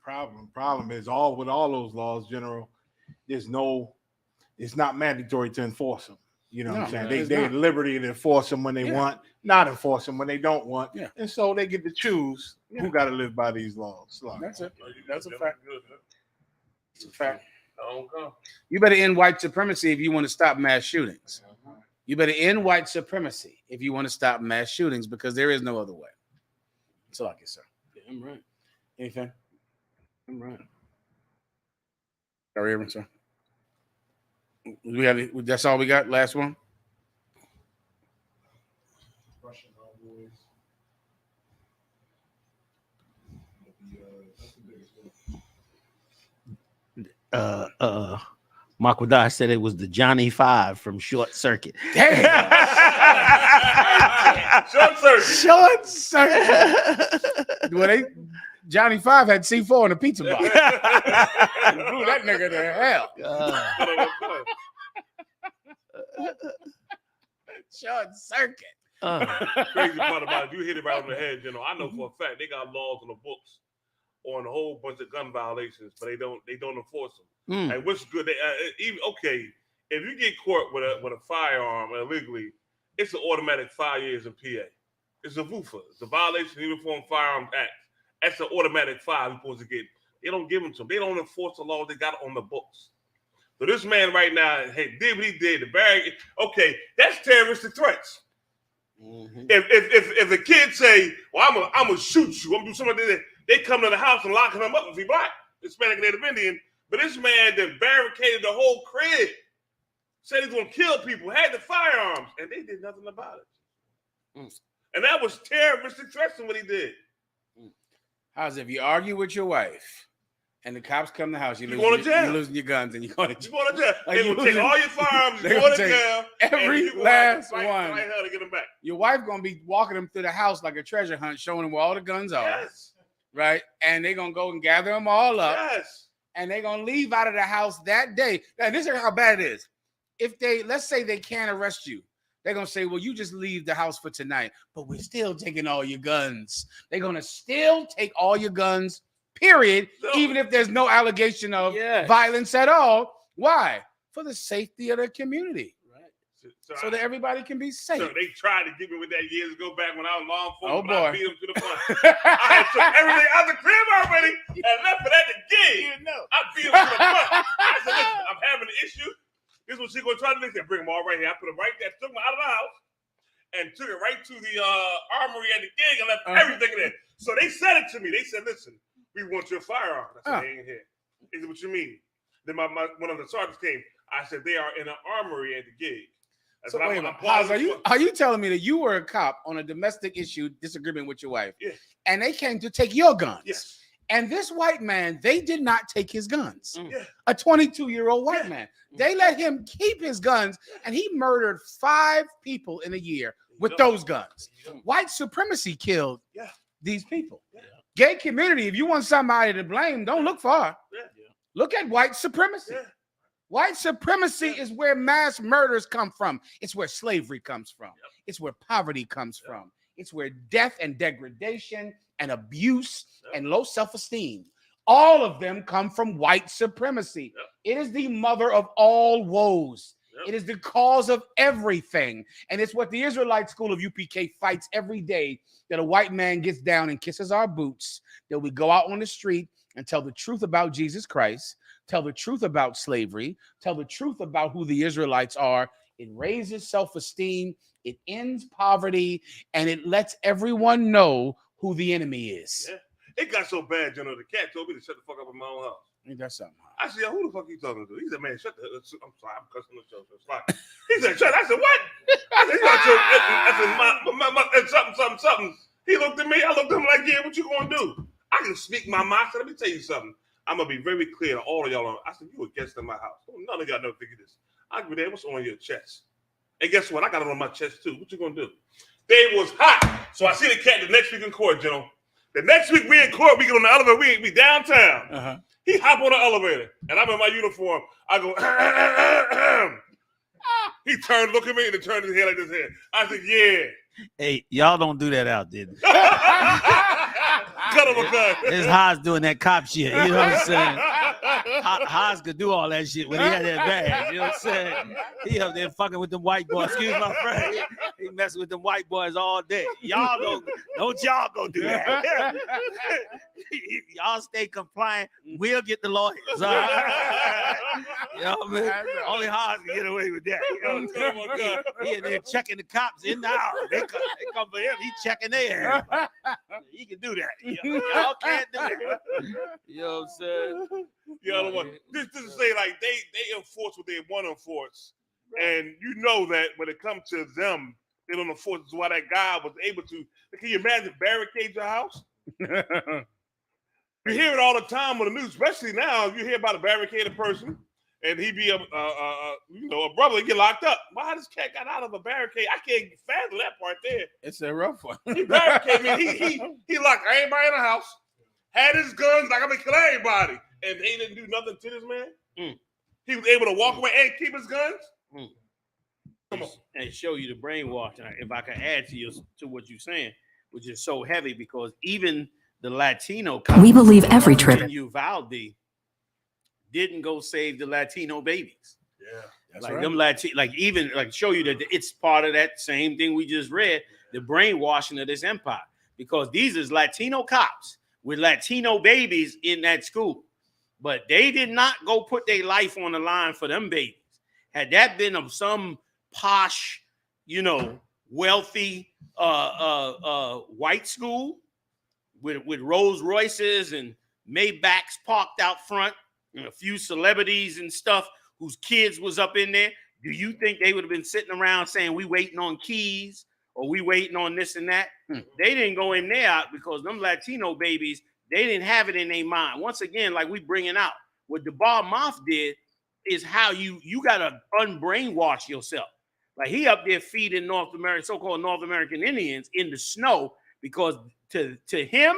Problem is with all those laws, General, it's not mandatory to enforce them. You know what I'm saying? They have liberty to enforce them when they want, not enforce them when they don't want. Yeah. And so they get to choose who got to live by these laws. That's it. That's a fact. It's a fact. Okay. You better end white supremacy if you want to stop mass shootings. You better end white supremacy if you want to stop mass shootings because there is no other way. That's all I can say. Yeah, I'm right. Anything? I'm right. KyrieIrving, sir. That's all we got? Last one? Russian homeboys. Makwadar said it was the Johnny 5 from Short Circuit. Damn. Short Circuit. Well, Johnny 5 had C4 in a pizza box. Blew that nigga to hell. Short Circuit. Crazy part about it, you hit it right on the head, I know for a fact they got laws on the books on a whole bunch of gun violations, but they don't enforce them. And what's good? If you get caught with a firearm illegally, it's an automatic 5 years in PA. It's a VUFA. It's a Violation of Uniform Firearms Act. That's an automatic 5 you're supposed to get. They don't give them to them. They don't enforce the law. They got it on the books. So this man right now, did what he did. That's terroristic threats. Mm-hmm. If the kids say, "Well, I'm gonna shoot you," I'm gonna do something like that, they come to the house and locking him up if he black, Hispanic, Native Indian. But this man that barricaded the whole crib, said he's gonna kill people, had the firearms, and they did nothing about it. And that was terroristic threats in what he did. How's it if you argue with your wife and the cops come to the house, you're losing your guns and you're going to jail. You're going to jail. They will take all your firearms, you're going to jail. Every last one. Right hell to get them back. Your wife going to be walking them through the house like a treasure hunt, showing them where all the guns are. Yes. Right? And they're going to go and gather them all up. Yes. and they're gonna leave out of the house that day. Now, this is how bad it is. If they, let's say they can't arrest you, they're gonna say, well, you just leave the house for tonight, but we're still taking all your guns. They're gonna still take all your guns, period, even if there's no allegation of violence at all. Why? For the safety of the community. So that everybody can be safe. So they tried to get me with that years ago back when I was law Oh, enforcement. boy. I beat them to the punch. I had took everything out the crib already and left it at the gig. I beat them to the punch. I said, listen, I'm having an issue. This is what she's going to try to do. They bring them all right here. I put them right there, took them out of the house, and took it right to the armory at the gig and left everything in there. So they said it to me. They said, listen, we want your firearm. I said, they ain't here. Is it what you mean? Then one of the sergeants came. I said, they are in an armory at the gig. So wait a minute, Paz, are you telling me that you were a cop on a domestic issue disagreement with your wife? Yes. And they came to take your guns? Yes. And this white man, they did not take his guns. A 22-year-old white man. They let him keep his guns, and he murdered 5 people in a year with those guns. White supremacy killed these people. Gay community, if you want somebody to blame, don't look far. Look at white supremacy. White supremacy is where mass murders come from. It's where slavery comes from. It's where poverty comes from. It's where death and degradation and abuse and low self-esteem, all of them come from white supremacy. It is the mother of all woes. It is the cause of everything. And it's what the Israelite school of UPK fights every day, that a white man gets down and kisses our boots, that we go out on the street and tell the truth about Jesus Christ, tell the truth about slavery, tell the truth about who the Israelites are. It raises self-esteem, it ends poverty, and it lets everyone know who the enemy is. It got so bad, General. The cat told me to shut the fuck up in my own house. Ain't that something? I said, who the fuck you talking to? He said, man, shut the I'm sorry, I'm cussing the show. He said, shut. I said, what? I said, something. He looked at me. I looked at him like, yeah, what you gonna do? I can speak my mind. I said, let me tell you something. I'm gonna be very clear to all of y'all. I said, you a guest in my house. None of y'all never figured this. I give you what's on your chest. And guess what? I got it on my chest too. What you gonna do? They was hot. So I see the cat the next week in court, General. The next week we in court, we get on the elevator, we downtown. He hop on the elevator, and I'm in my uniform. I go, he turned, look at me, and he turned his head like this head. I said, yeah. Hey, y'all don't do that out there. Cut him a cut. It's Haas doing that cop shit. You know what I'm saying? Haas could do all that shit when he had that bag. You know what I'm saying? He up there fucking with them white boys. Excuse my friend. He messing with them white boys all day. Y'all don't y'all go do that. Y'all stay compliant. We'll get the lawyers. All right? You know what I mean? Only Haas can get away with that. You know what I'm saying? He in there checking the cops in the hour. They come for him. He checking their ass. He can do that. Y'all can't do that. You know what I'm saying? Y'all want this to say like they enforce what they want to enforce, and you know that when it comes to them, they don't enforce. That's why that guy was able to. Can you imagine barricade your house? You hear it all the time on the news, especially now. You hear about a barricaded person, and he be a brother get locked up. Why this cat got out of a barricade? I can't fathom that part there. It's a rough one. He barricaded me. He locked everybody in the house, had his guns like I'm gonna kill everybody, and they didn't do nothing to this man. He was able to walk away and keep his guns. Come on. And show you the brainwashing. If I can add to what you're saying, which is so heavy, because even the Latino we believe every trip in Uvalde didn't go save the Latino babies. Yeah, that's like right. them Latino, show you that it's part of that same thing we just read, the brainwashing of this empire. Because these is Latino cops with Latino babies in that school, but they did not go put their life on the line for them babies. Had that been of some posh, wealthy white school with Rolls Royces and Maybachs parked out front, and a few celebrities and stuff whose kids was up in there, do you think they would have been sitting around saying we waiting on keys or we waiting on this and that? They didn't go in there because them Latino babies, they didn't have it in their mind. Once again, like we bringing out, what the Moth did is how you got to unbrainwash yourself. Like he up there feeding so-called North American Indians in the snow, because to him,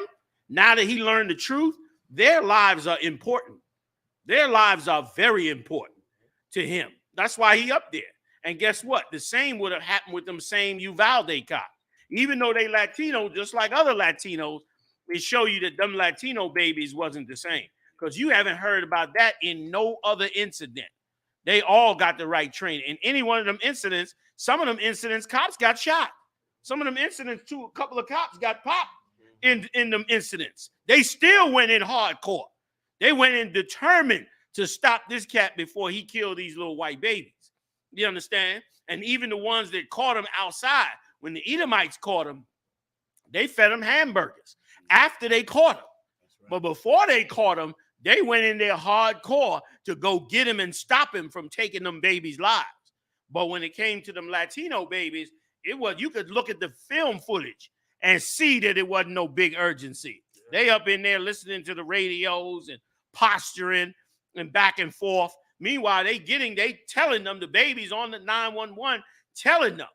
now that he learned the truth, their lives are important. Their lives are very important to him. That's why he up there. And guess what? The same would have happened with them same Uvalde cops. Even though they Latino, just like other Latinos, they show you that them Latino babies wasn't the same. Because you haven't heard about that in no other incident. They all got the right training. In any one of them incidents, some of them incidents, cops got shot. Some of them incidents, too, a couple of cops got popped in them incidents. They still went in hardcore. They went in determined to stop this cat before he killed these little white babies. You understand? And even the ones that caught him outside, when the Edomites caught him, they fed him hamburgers after they caught him. But before they caught him, they went in there hardcore to go get him and stop him from taking them babies' lives. But when it came to them Latino babies, it was, you could look at the film footage and see that it wasn't no big urgency. They up in there listening to the radios and posturing and back and forth. Meanwhile, they telling them, the babies on the 911, telling them,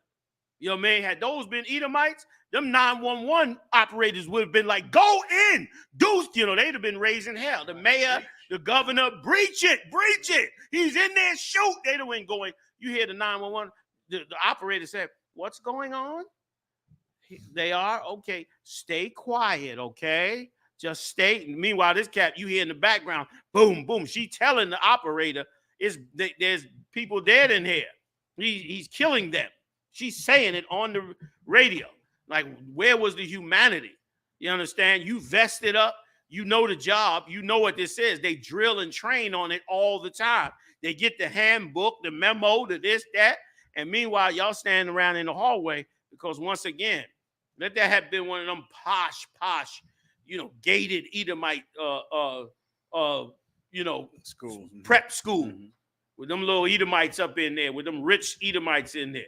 you know, man, had those been Edomites, them 911 operators would have been like, go in, do, you know, they'd have been raising hell. The mayor, the governor, breach it. He's in there, shoot. They'd have been going, you hear the 911, the operator said, what's going on? They are, okay, stay quiet, okay? Just stay. Meanwhile, this cat, you hear in the background, boom, boom. She telling the operator, there's people dead in here. He's killing them. She's saying it on the radio. Like, where was the humanity? You understand? You vested up. You know the job. You know what this is. They drill and train on it all the time. They get the handbook, the memo, the this, that. And meanwhile, y'all standing around in the hallway because, once again, let that have been one of them posh, you know, gated Edomite, you know, schools, prep school, with them little Edomites up in there, with them rich Edomites in there.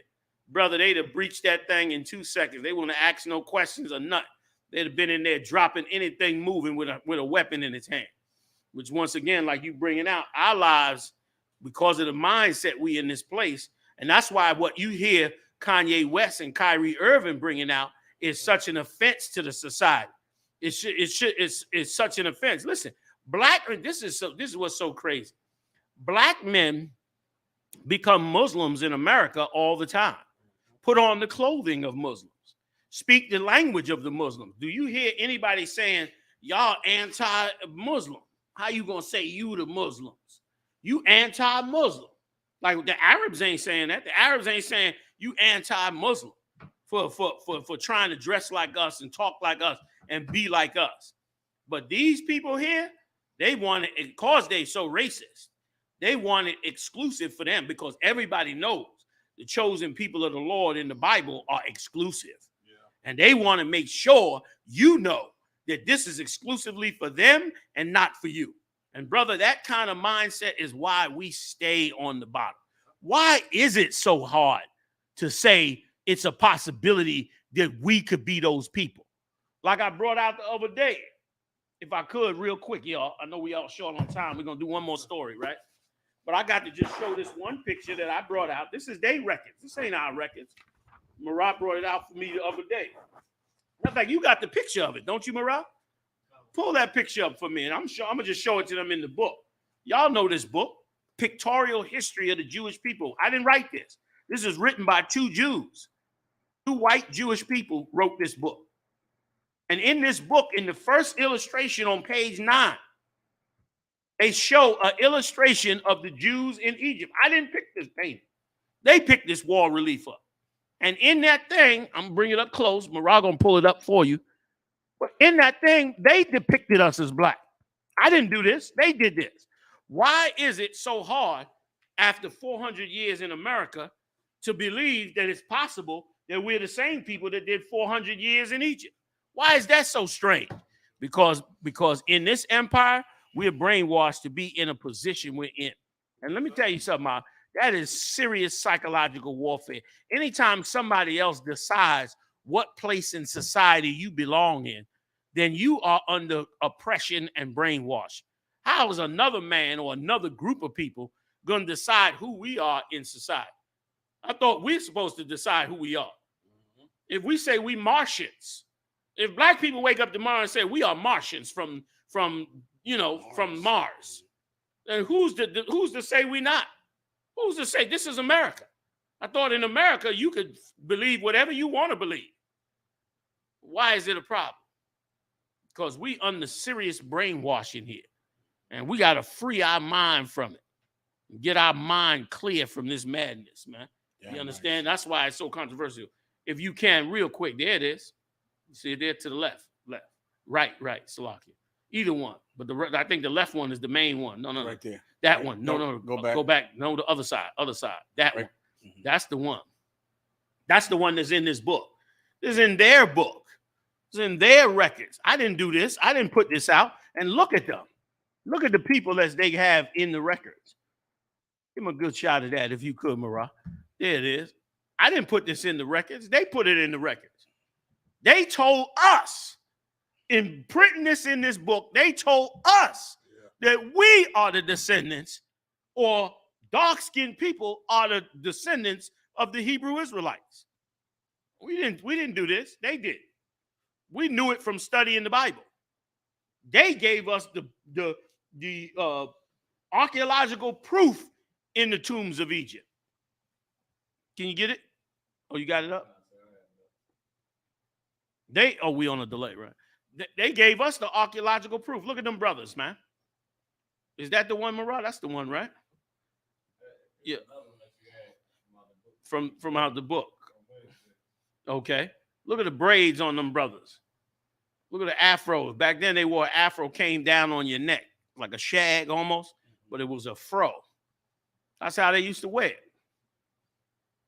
Brother, they'd have breached that thing in 2 seconds. They wouldn't have asked no questions or nothing. They'd have been in there dropping anything moving with a weapon in its hand. Which, once again, like you bringing out, our lives, because of the mindset we in this place, and that's why what you hear Kanye West and KyrieIrving bringing out is such an offense to the society. It's such an offense. Listen, this is what's so crazy. Black men become Muslims in America all the time. Put on the clothing of Muslims. Speak the language of the Muslims. Do you hear anybody saying, y'all anti-Muslim? How you gonna say you the Muslims? You anti-Muslim. Like, the Arabs ain't saying that. The Arabs ain't saying you anti-Muslim for trying to dress like us and talk like us and be like us. But these people here, they want it, because they so racist, they want it exclusive for them, because everybody knows the chosen people of the Lord in the Bible are exclusive. Yeah. And they want to make sure you know that this is exclusively for them and not for you. And brother, that kind of mindset is why we stay on the bottom. Why is it so hard to say it's a possibility that we could be those people? Like I brought out the other day, if I could, real quick, y'all. I know we all short on time. We're going to do one more story, right? But I got to just show this one picture that I brought out. This is their records. This ain't our records. Marat brought it out for me the other day. Matter of fact, you got the picture of it, don't you, Marat? Pull that picture up for me, and I'm going to just show it to them in the book. Y'all know this book, Pictorial History of the Jewish People. I didn't write this. This is written by two Jews. Two white Jewish people wrote this book. And in this book, in the first illustration on page 9, they show an illustration of the Jews in Egypt. I didn't pick this painting. They picked this wall relief up. And in that thing, I'm going to bring it up close. Marat going to pull it up for you. But in that thing, they depicted us as black. I didn't do this. They did this. Why is it so hard after 400 years in America to believe that it's possible that we're the same people that did 400 years in Egypt? Why is that so strange? Because in this empire, we're brainwashed to be in a position we're in. And let me tell you something, Ma, that is serious psychological warfare. Anytime somebody else decides what place in society you belong in, then you are under oppression and brainwash. How is another man or another group of people going to decide who we are in society? I thought we're supposed to decide who we are. If we say we Martians, if black people wake up tomorrow and say we are Martians from Mars, And who's to say we not? Who's to say this is America? I thought in America you could believe whatever you want to believe. Why is it a problem? Because we under serious brainwashing here. And we got to free our mind from it. Get our mind clear from this madness, man. You understand? That's why it's so controversial. If you can, real quick, there it is. You see it there to the left. Right, Salakia. Either one. But I think the left one is the main one. No. Right there. That one. No. Go back. No, the other side. That right. one. Mm-hmm. That's the one. That's the one that's in this book. This is in their book. It's in their records. I didn't do this. I didn't put this out. And look at them. Look at the people as they have in the records. Give them a good shot of that if you could, Marah. There it is. I didn't put this in the records. They put it in the records. They told us, in printing this in this book, they told us that we are the descendants, or dark-skinned people are the descendants of the Hebrew Israelites. We didn't do this. They did. We knew it from studying the Bible. They gave us the archaeological proof in the tombs of Egypt. Can you get it? Oh, you got it up? We on a delay, right? They gave us the archaeological proof. Look at them brothers, man. Is that the one, Marah? That's the one, right? Yeah. From out the book. Okay. Look at the braids on them brothers. Look at the afros. Back then they wore an afro, came down on your neck like a shag almost, but it was a fro. That's how they used to wear it.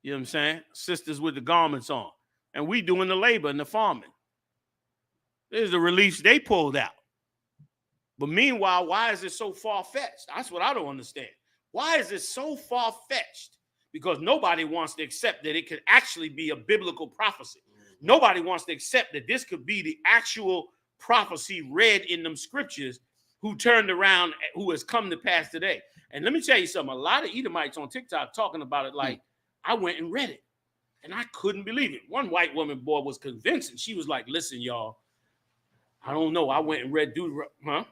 You know what I'm saying? Sisters with the garments on. And we doing the labor and the farming. There's the reliefs they pulled out. But meanwhile, why is it so far-fetched? That's what I don't understand. Why is it so far-fetched? Because nobody wants to accept that it could actually be a biblical prophecy. Nobody wants to accept that this could be the actual prophecy read in them scriptures who turned around, who has come to pass today. And let me tell you something. A lot of Edomites on TikTok talking about it like, I went and read it, and I couldn't believe it. One white woman, boy, was convincing. She was like, listen, y'all, I don't know. I went and read huh?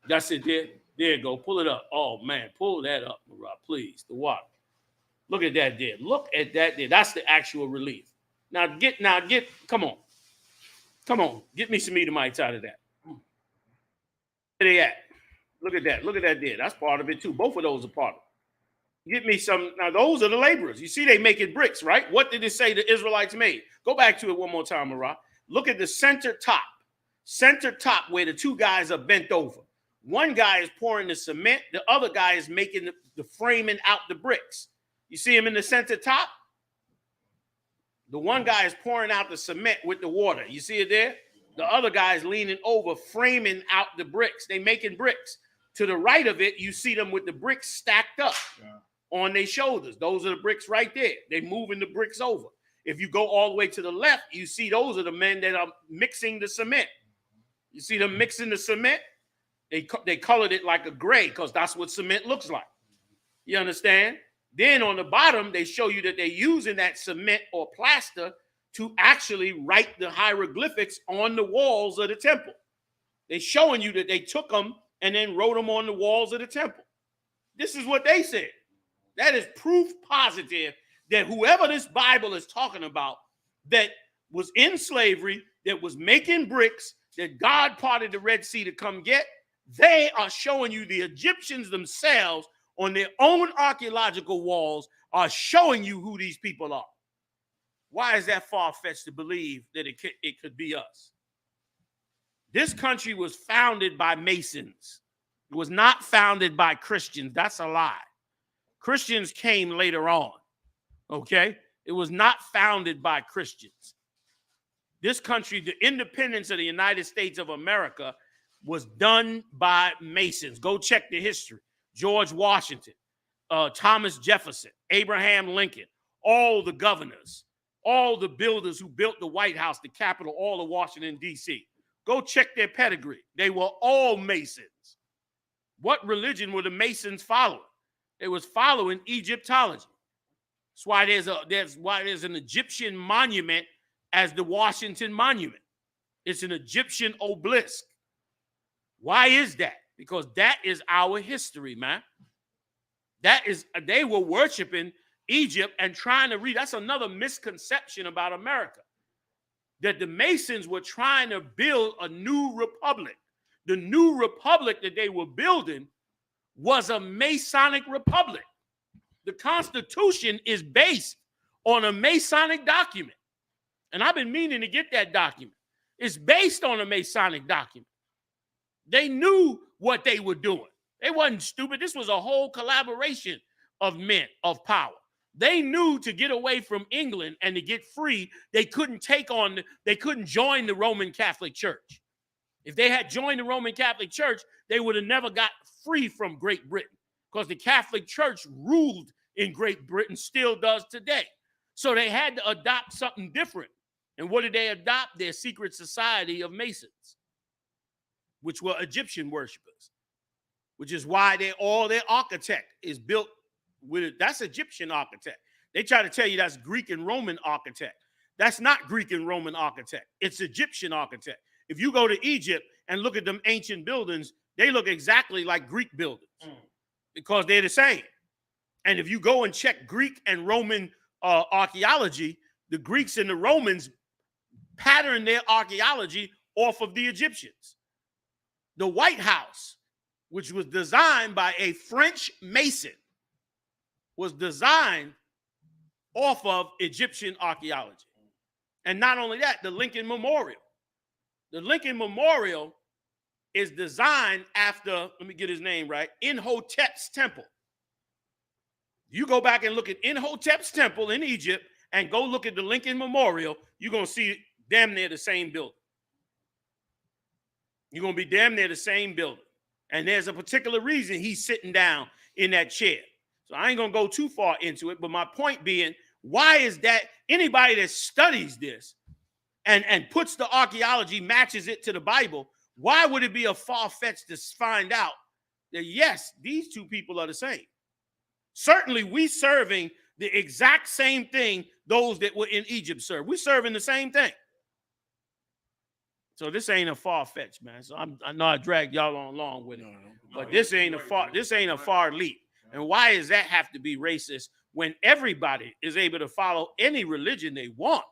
That's it there. There you go. Pull it up. Oh, man, pull that up, Marah, please. The water. Look at that there. Look at that there. That's the actual relief. Now come on. Get me some Edomites out of that. Where they at? Look at that. Look at that there. That's part of it too. Both of those are part of it. Get me some. Now, those are the laborers. You see, they making bricks, right? What did it say the Israelites made? Go back to it one more time, Marah. Look at the center top. Center top where the two guys are bent over. One guy is pouring the cement. The other guy is making the framing out the bricks. You see him in the center top? The one guy is pouring out the cement with the water. You see it there? The other guy is leaning over, framing out the bricks. They making bricks. To the right of it, you see them with the bricks stacked up on their shoulders. Those are the bricks right there. They're moving the bricks over. If you go all the way to the left, you see those are the men that are mixing the cement. You see them mixing the cement? They colored it like a gray because that's what cement looks like. You understand? Then on the bottom, they show you that they're using that cement or plaster to actually write the hieroglyphics on the walls of the temple. They're showing you that they took them and then wrote them on the walls of the temple. This is what they said. That is proof positive that whoever this Bible is talking about that was in slavery, that was making bricks, that God parted the Red Sea to come get, they are showing you the Egyptians themselves on their own archaeological walls are showing you who these people are. Why is that far-fetched to believe that it could be us? This country was founded by Masons. It was not founded by Christians. That's a lie. Christians came later on, okay? It was not founded by Christians. This country, the independence of the United States of America, was done by Masons. Go check the history. George Washington, Thomas Jefferson, Abraham Lincoln, all the governors, all the builders who built the White House, the Capitol, all of Washington, D.C. Go check their pedigree. They were all Masons. What religion were the Masons following? They was following Egyptology. That's why there's an Egyptian monument as the Washington Monument. It's an Egyptian obelisk. Why is that? because that is our history, man. That is, they were worshiping Egypt and trying to read. That's another misconception about America, that the Masons were trying to build a new republic. The new republic that they were building was a Masonic republic. The Constitution is based on a Masonic document. And I've been meaning to get that document. It's based on a Masonic document. They knew what they were doing. They wasn't stupid. This was a whole collaboration of men of power. They knew to get away from England and to get free, they couldn't join the Roman Catholic Church. If they had joined the Roman Catholic Church, they would have never got free from Great Britain, because the Catholic Church ruled in Great Britain, still does today. So they had to adopt something different. And what did they adopt? Their secret society of Masons, which were Egyptian worshipers, which is why all their architect is built with, that's Egyptian architect. They try to tell you that's Greek and Roman architect. That's not Greek and Roman architect. It's Egyptian architect. If you go to Egypt and look at them ancient buildings, they look exactly like Greek buildings because they're the same. And if you go and check Greek and Roman archaeology, the Greeks and the Romans patterned their archaeology off of the Egyptians. The White House, which was designed by a French Mason, was designed off of Egyptian archaeology. And not only that, the Lincoln Memorial. The Lincoln Memorial is designed after, let me get his name right, Imhotep's temple. You go back and look at Imhotep's temple in Egypt and go look at the Lincoln Memorial, you're going to see damn near the same building. You're going to be damn near the same building. And there's a particular reason he's sitting down in that chair. So I ain't going to go too far into it, but my point being, why is that anybody that studies this and puts the archaeology, matches it to the Bible, why would it be a far-fetched to find out that, yes, these two people are the same? Certainly, we serving the exact same thing those that were in Egypt served. We're serving the same thing. So this ain't a far-fetched, man. So I know I dragged y'all on along with it, but this ain't a far leap. And why does that have to be racist when everybody is able to follow any religion they want?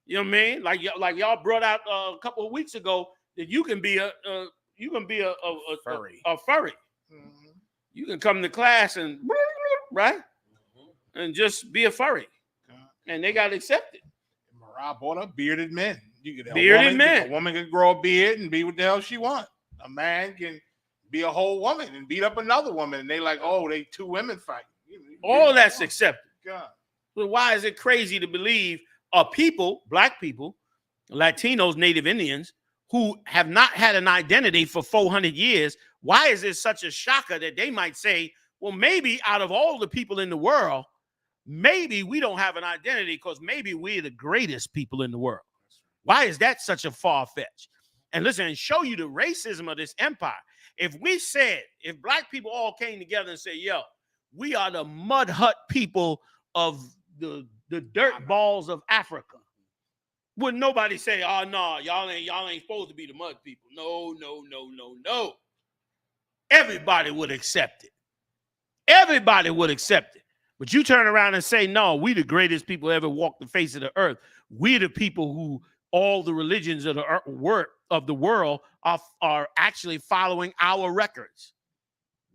You know what I mean? Like y'all brought out a couple of weeks ago that you can be a furry. A furry. Mm-hmm. You can come to class and and just be a furry, and they got accepted. Mariah bought up bearded men. A woman can grow a beard and be what the hell she wants. A man can be a whole woman and beat up another woman, and they like, oh, they two women fight. All that's accepted. God. But why is it crazy to believe people, black people, Latinos, Native Indians, who have not had an identity for 400 years, why is it such a shocker that they might say, well, maybe out of all the people in the world, maybe we don't have an identity because maybe we're the greatest people in the world? Why is that such a far-fetched? And listen, and show you the racism of this empire. If black people all came together and said, yo, we are the mud hut people of the dirt balls of Africa, would nobody say, oh, no, y'all ain't supposed to be the mud people? No. Everybody would accept it. Everybody would accept it. But you turn around and say, no, we the greatest people ever walked the face of the earth. We're the people who all the religions of the world are actually following our records.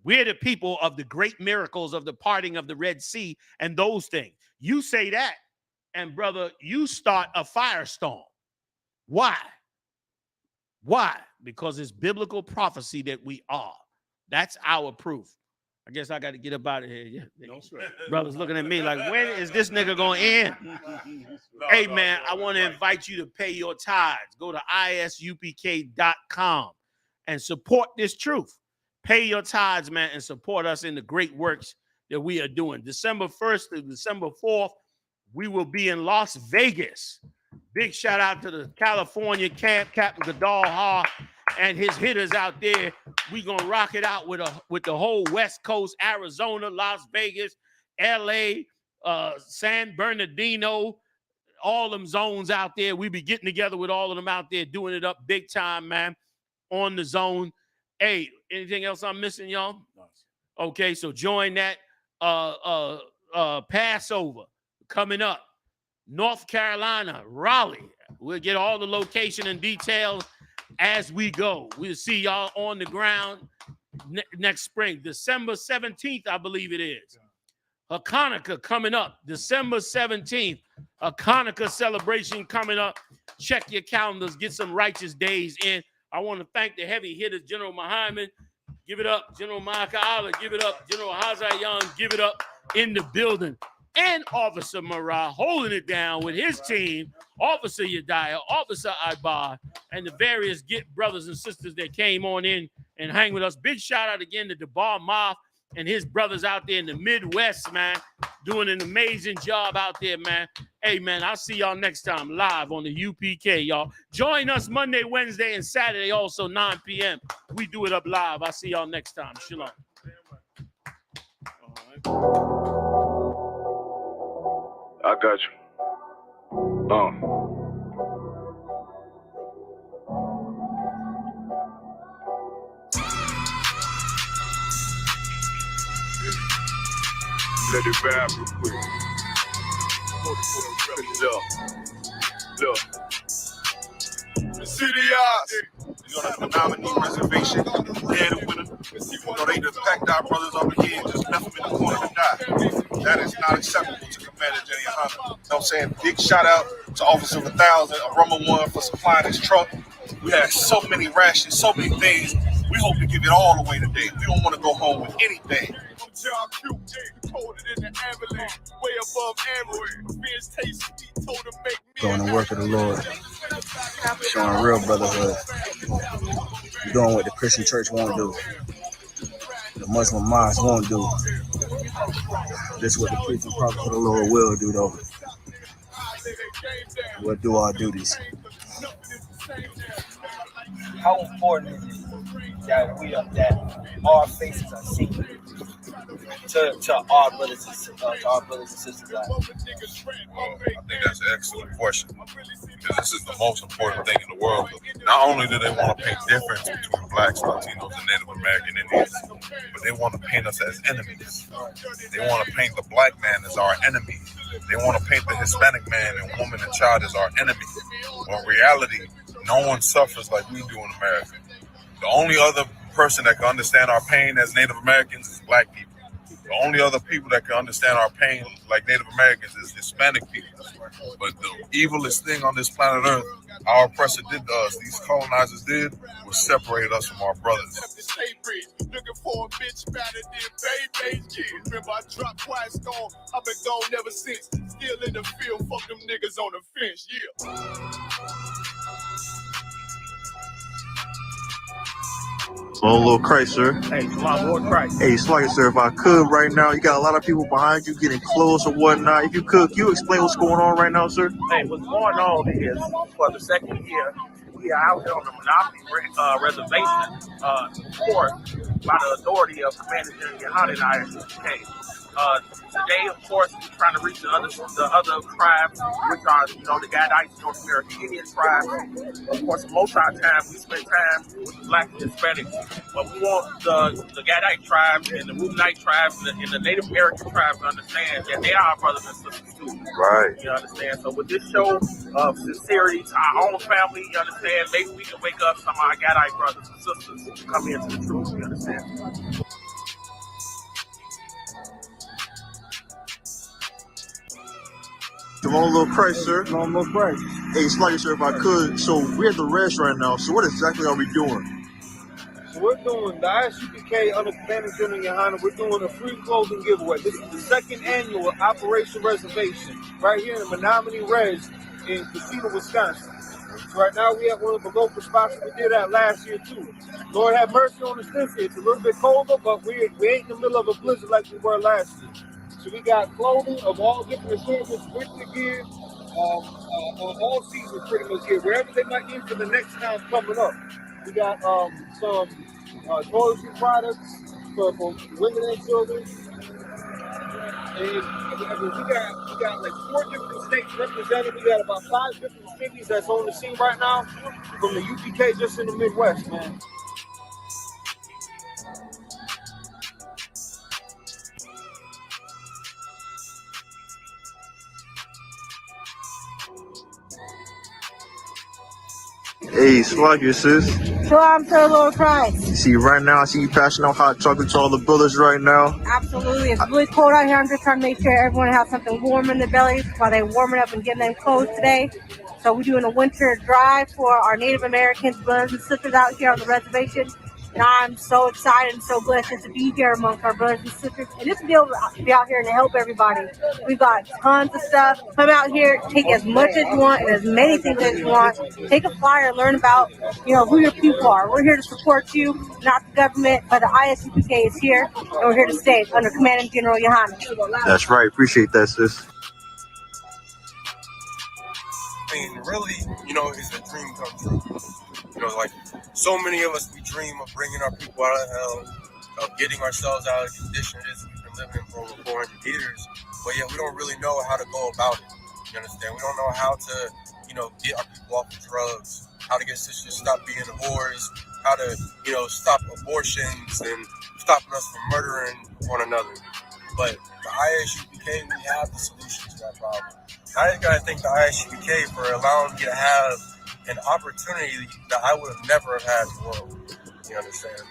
We're the people of the great miracles of the parting of the Red Sea and those things. You say that, and brother, you start a firestorm. Why? Why? Because it's biblical prophecy that we are. That's our proof. I guess I got to get up out of here. Yeah. No sweat. Brothers looking at me like, when is this nigga going to end? Hey, man, I want to invite you to pay your tithes. Go to ISUPK.com and support this truth. Pay your tithes, man, and support us in the great works that we are doing. December 1st to December 4th, we will be in Las Vegas. Big shout out to the California camp, Captain Gadal Ha, and his hitters out there. We gonna rock it out with the whole West Coast, Arizona, Las Vegas, LA, San Bernardino, all them zones out there. We be getting together with all of them out there, doing it up big time, man, on the zone. Hey, Anything else I'm missing, y'all? Okay, so join that. Passover coming up. North Carolina, Raleigh. We'll get all the location and details as we go. We'll see y'all on the ground next spring. December 17th, I believe it is. Hanukkah coming up. December 17th. A Hanukkah celebration coming up. Check your calendars. Get some righteous days in. I want to thank the heavy hitters, General Muhammad. Give it up. General Micah Allah. Give it up. General Hazai Young. Give it up in the building. And Officer Marah holding it down with his team, Officer Yediah, Officer Ibar, and the various brothers and sisters that came on in and hang with us. Big shout out again to DeBar Moth and his brothers out there in the Midwest, man, doing an amazing job out there, man. Hey, man, I'll see y'all next time live on the UPK, y'all. Join us Monday, Wednesday, and Saturday also, 9 p.m. We do it up live. I'll see y'all next time. Shalom. I got you. Let it vibe real quick. Look. The city eyes. You're on the Menominee Reservation. They're the winner. They just packed our brothers over here and just left them in the corner to die. That is not acceptable to Commander GEN.YAHANNA. You know what I'm saying? Big shout out to Officer 1000, a Rumble One for supplying his truck. We had so many rations, so many things. We hope to give it all away today. We don't want to go home with anything. Doing the work of the Lord. Showing real brotherhood. Doing what the Christian church won't do. The Muslim mosque won't do. This is what the preaching prophet of the Lord will do, though. We'll do our duties. How important is it that that our faces are seen to our brothers and sisters out there? Well, I think that's an excellent question, because this is the most important thing in the world. Not only do they want to paint difference between blacks, Latinos, and Native American Indians, but they want to paint us as enemies. They want to paint the black man as our enemy. They want to paint the Hispanic man and woman and child as our enemy. When in reality, no one suffers like we do in America. The only other person that can understand our pain as Native Americans is black people. The only other people that can understand our pain like Native Americans is Hispanic people. But the evilest thing on this planet Earth, our oppressor did to us, these colonizers did, was separate us from our brothers. Looking for a bitch better than baby. Remember I dropped twice gone. I've been gone ever since. Still in the field, fuck them niggas on the fence, Long little Christ, sir. Hey, Shalom, Lord Christ. Hey, Slugger, sir, if I could right now, you got a lot of people behind you getting close or whatnot. If you could, can you explain what's going on right now, sir? Hey, what's going on is, for the second year, we are out here on the Menominee Reservation, of course, by the authority of Commander GEN.YAHANNA and I.S.U.P.K. Today, of course, we're trying to reach the other tribes, which are, the Gadites, North American Indian tribes. Of course, most of our time, we spend time with the black and Hispanics. But we want the Gadite tribes and the Menominee tribes and the Native American tribes to understand that they are our brothers and sisters too. Right. You understand? So with this show of sincerity to our own family, you understand, maybe we can wake up some of our Gadite brothers and sisters to come into the truth, you understand? Long little Christ, sir. Long little Christ. Hey, Slugger, sir, if I could. So we're at the rest right now. So what exactly are we doing? So we're doing the I.S.U.P.K under Commander GEN.YAHANNA. We're doing a free clothing giveaway. This is the second annual Operation Reservation right here in the Menominee Res in Casino, Wisconsin. So right now we have one of the local spots. We did that last year too. Lord have mercy on us this year. It's a little bit colder, but we ain't in the middle of a blizzard like we were last year. So we got clothing of all different assortments, winter gear, all seasons pretty much here, wherever they might need for the next time coming up. We got some toiletry products for women and children. And we got like 4 different states represented. We got about 5 different cities that's on the scene right now from the UPK just in the Midwest, man. Hey, swag your sis. Shalom to the Lord Christ. See, right now, I see you passing out hot chocolate to all the brothers right now. Absolutely. It's really cold out here. I'm just trying to make sure everyone has something warm in their bellies while they're warming up and getting them clothes today. So we're doing a winter drive for our Native Americans, brothers and sisters out here on the reservation. And I'm so excited and so blessed just to be here amongst our brothers and sisters and just to be able to be out here and help everybody. We've got tons of stuff. Come out here, take as much as you want and as many things as you want. Take a flyer, learn about, who your people are. We're here to support you, not the government, but the I.S.U.P.K is here, and we're here to stay under Commanding General GEN.YAHANNA. That's right. Appreciate that, sis. I mean, really, it's a dream come true. Like so many of us, we dream of bringing our people out of hell, of getting ourselves out of the condition it is we've been living in for over 400 years. But yet we don't really know how to go about it. You understand? We don't know how to, get our people off of drugs, how to get sisters to stop being whores, how to, stop abortions and stopping us from murdering one another. But the I.S.U.P.K, we have the solution to that problem. I just gotta thank the I.S.U.P.K for allowing me to have an opportunity that I would have never have had in the world. You understand?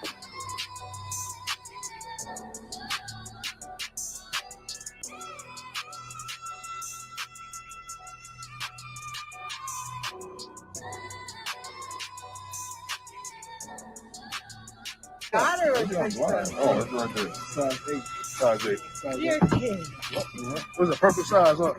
Oh, it's right there. Size 8. Size 8. You're kidding. What's the perfect size, huh?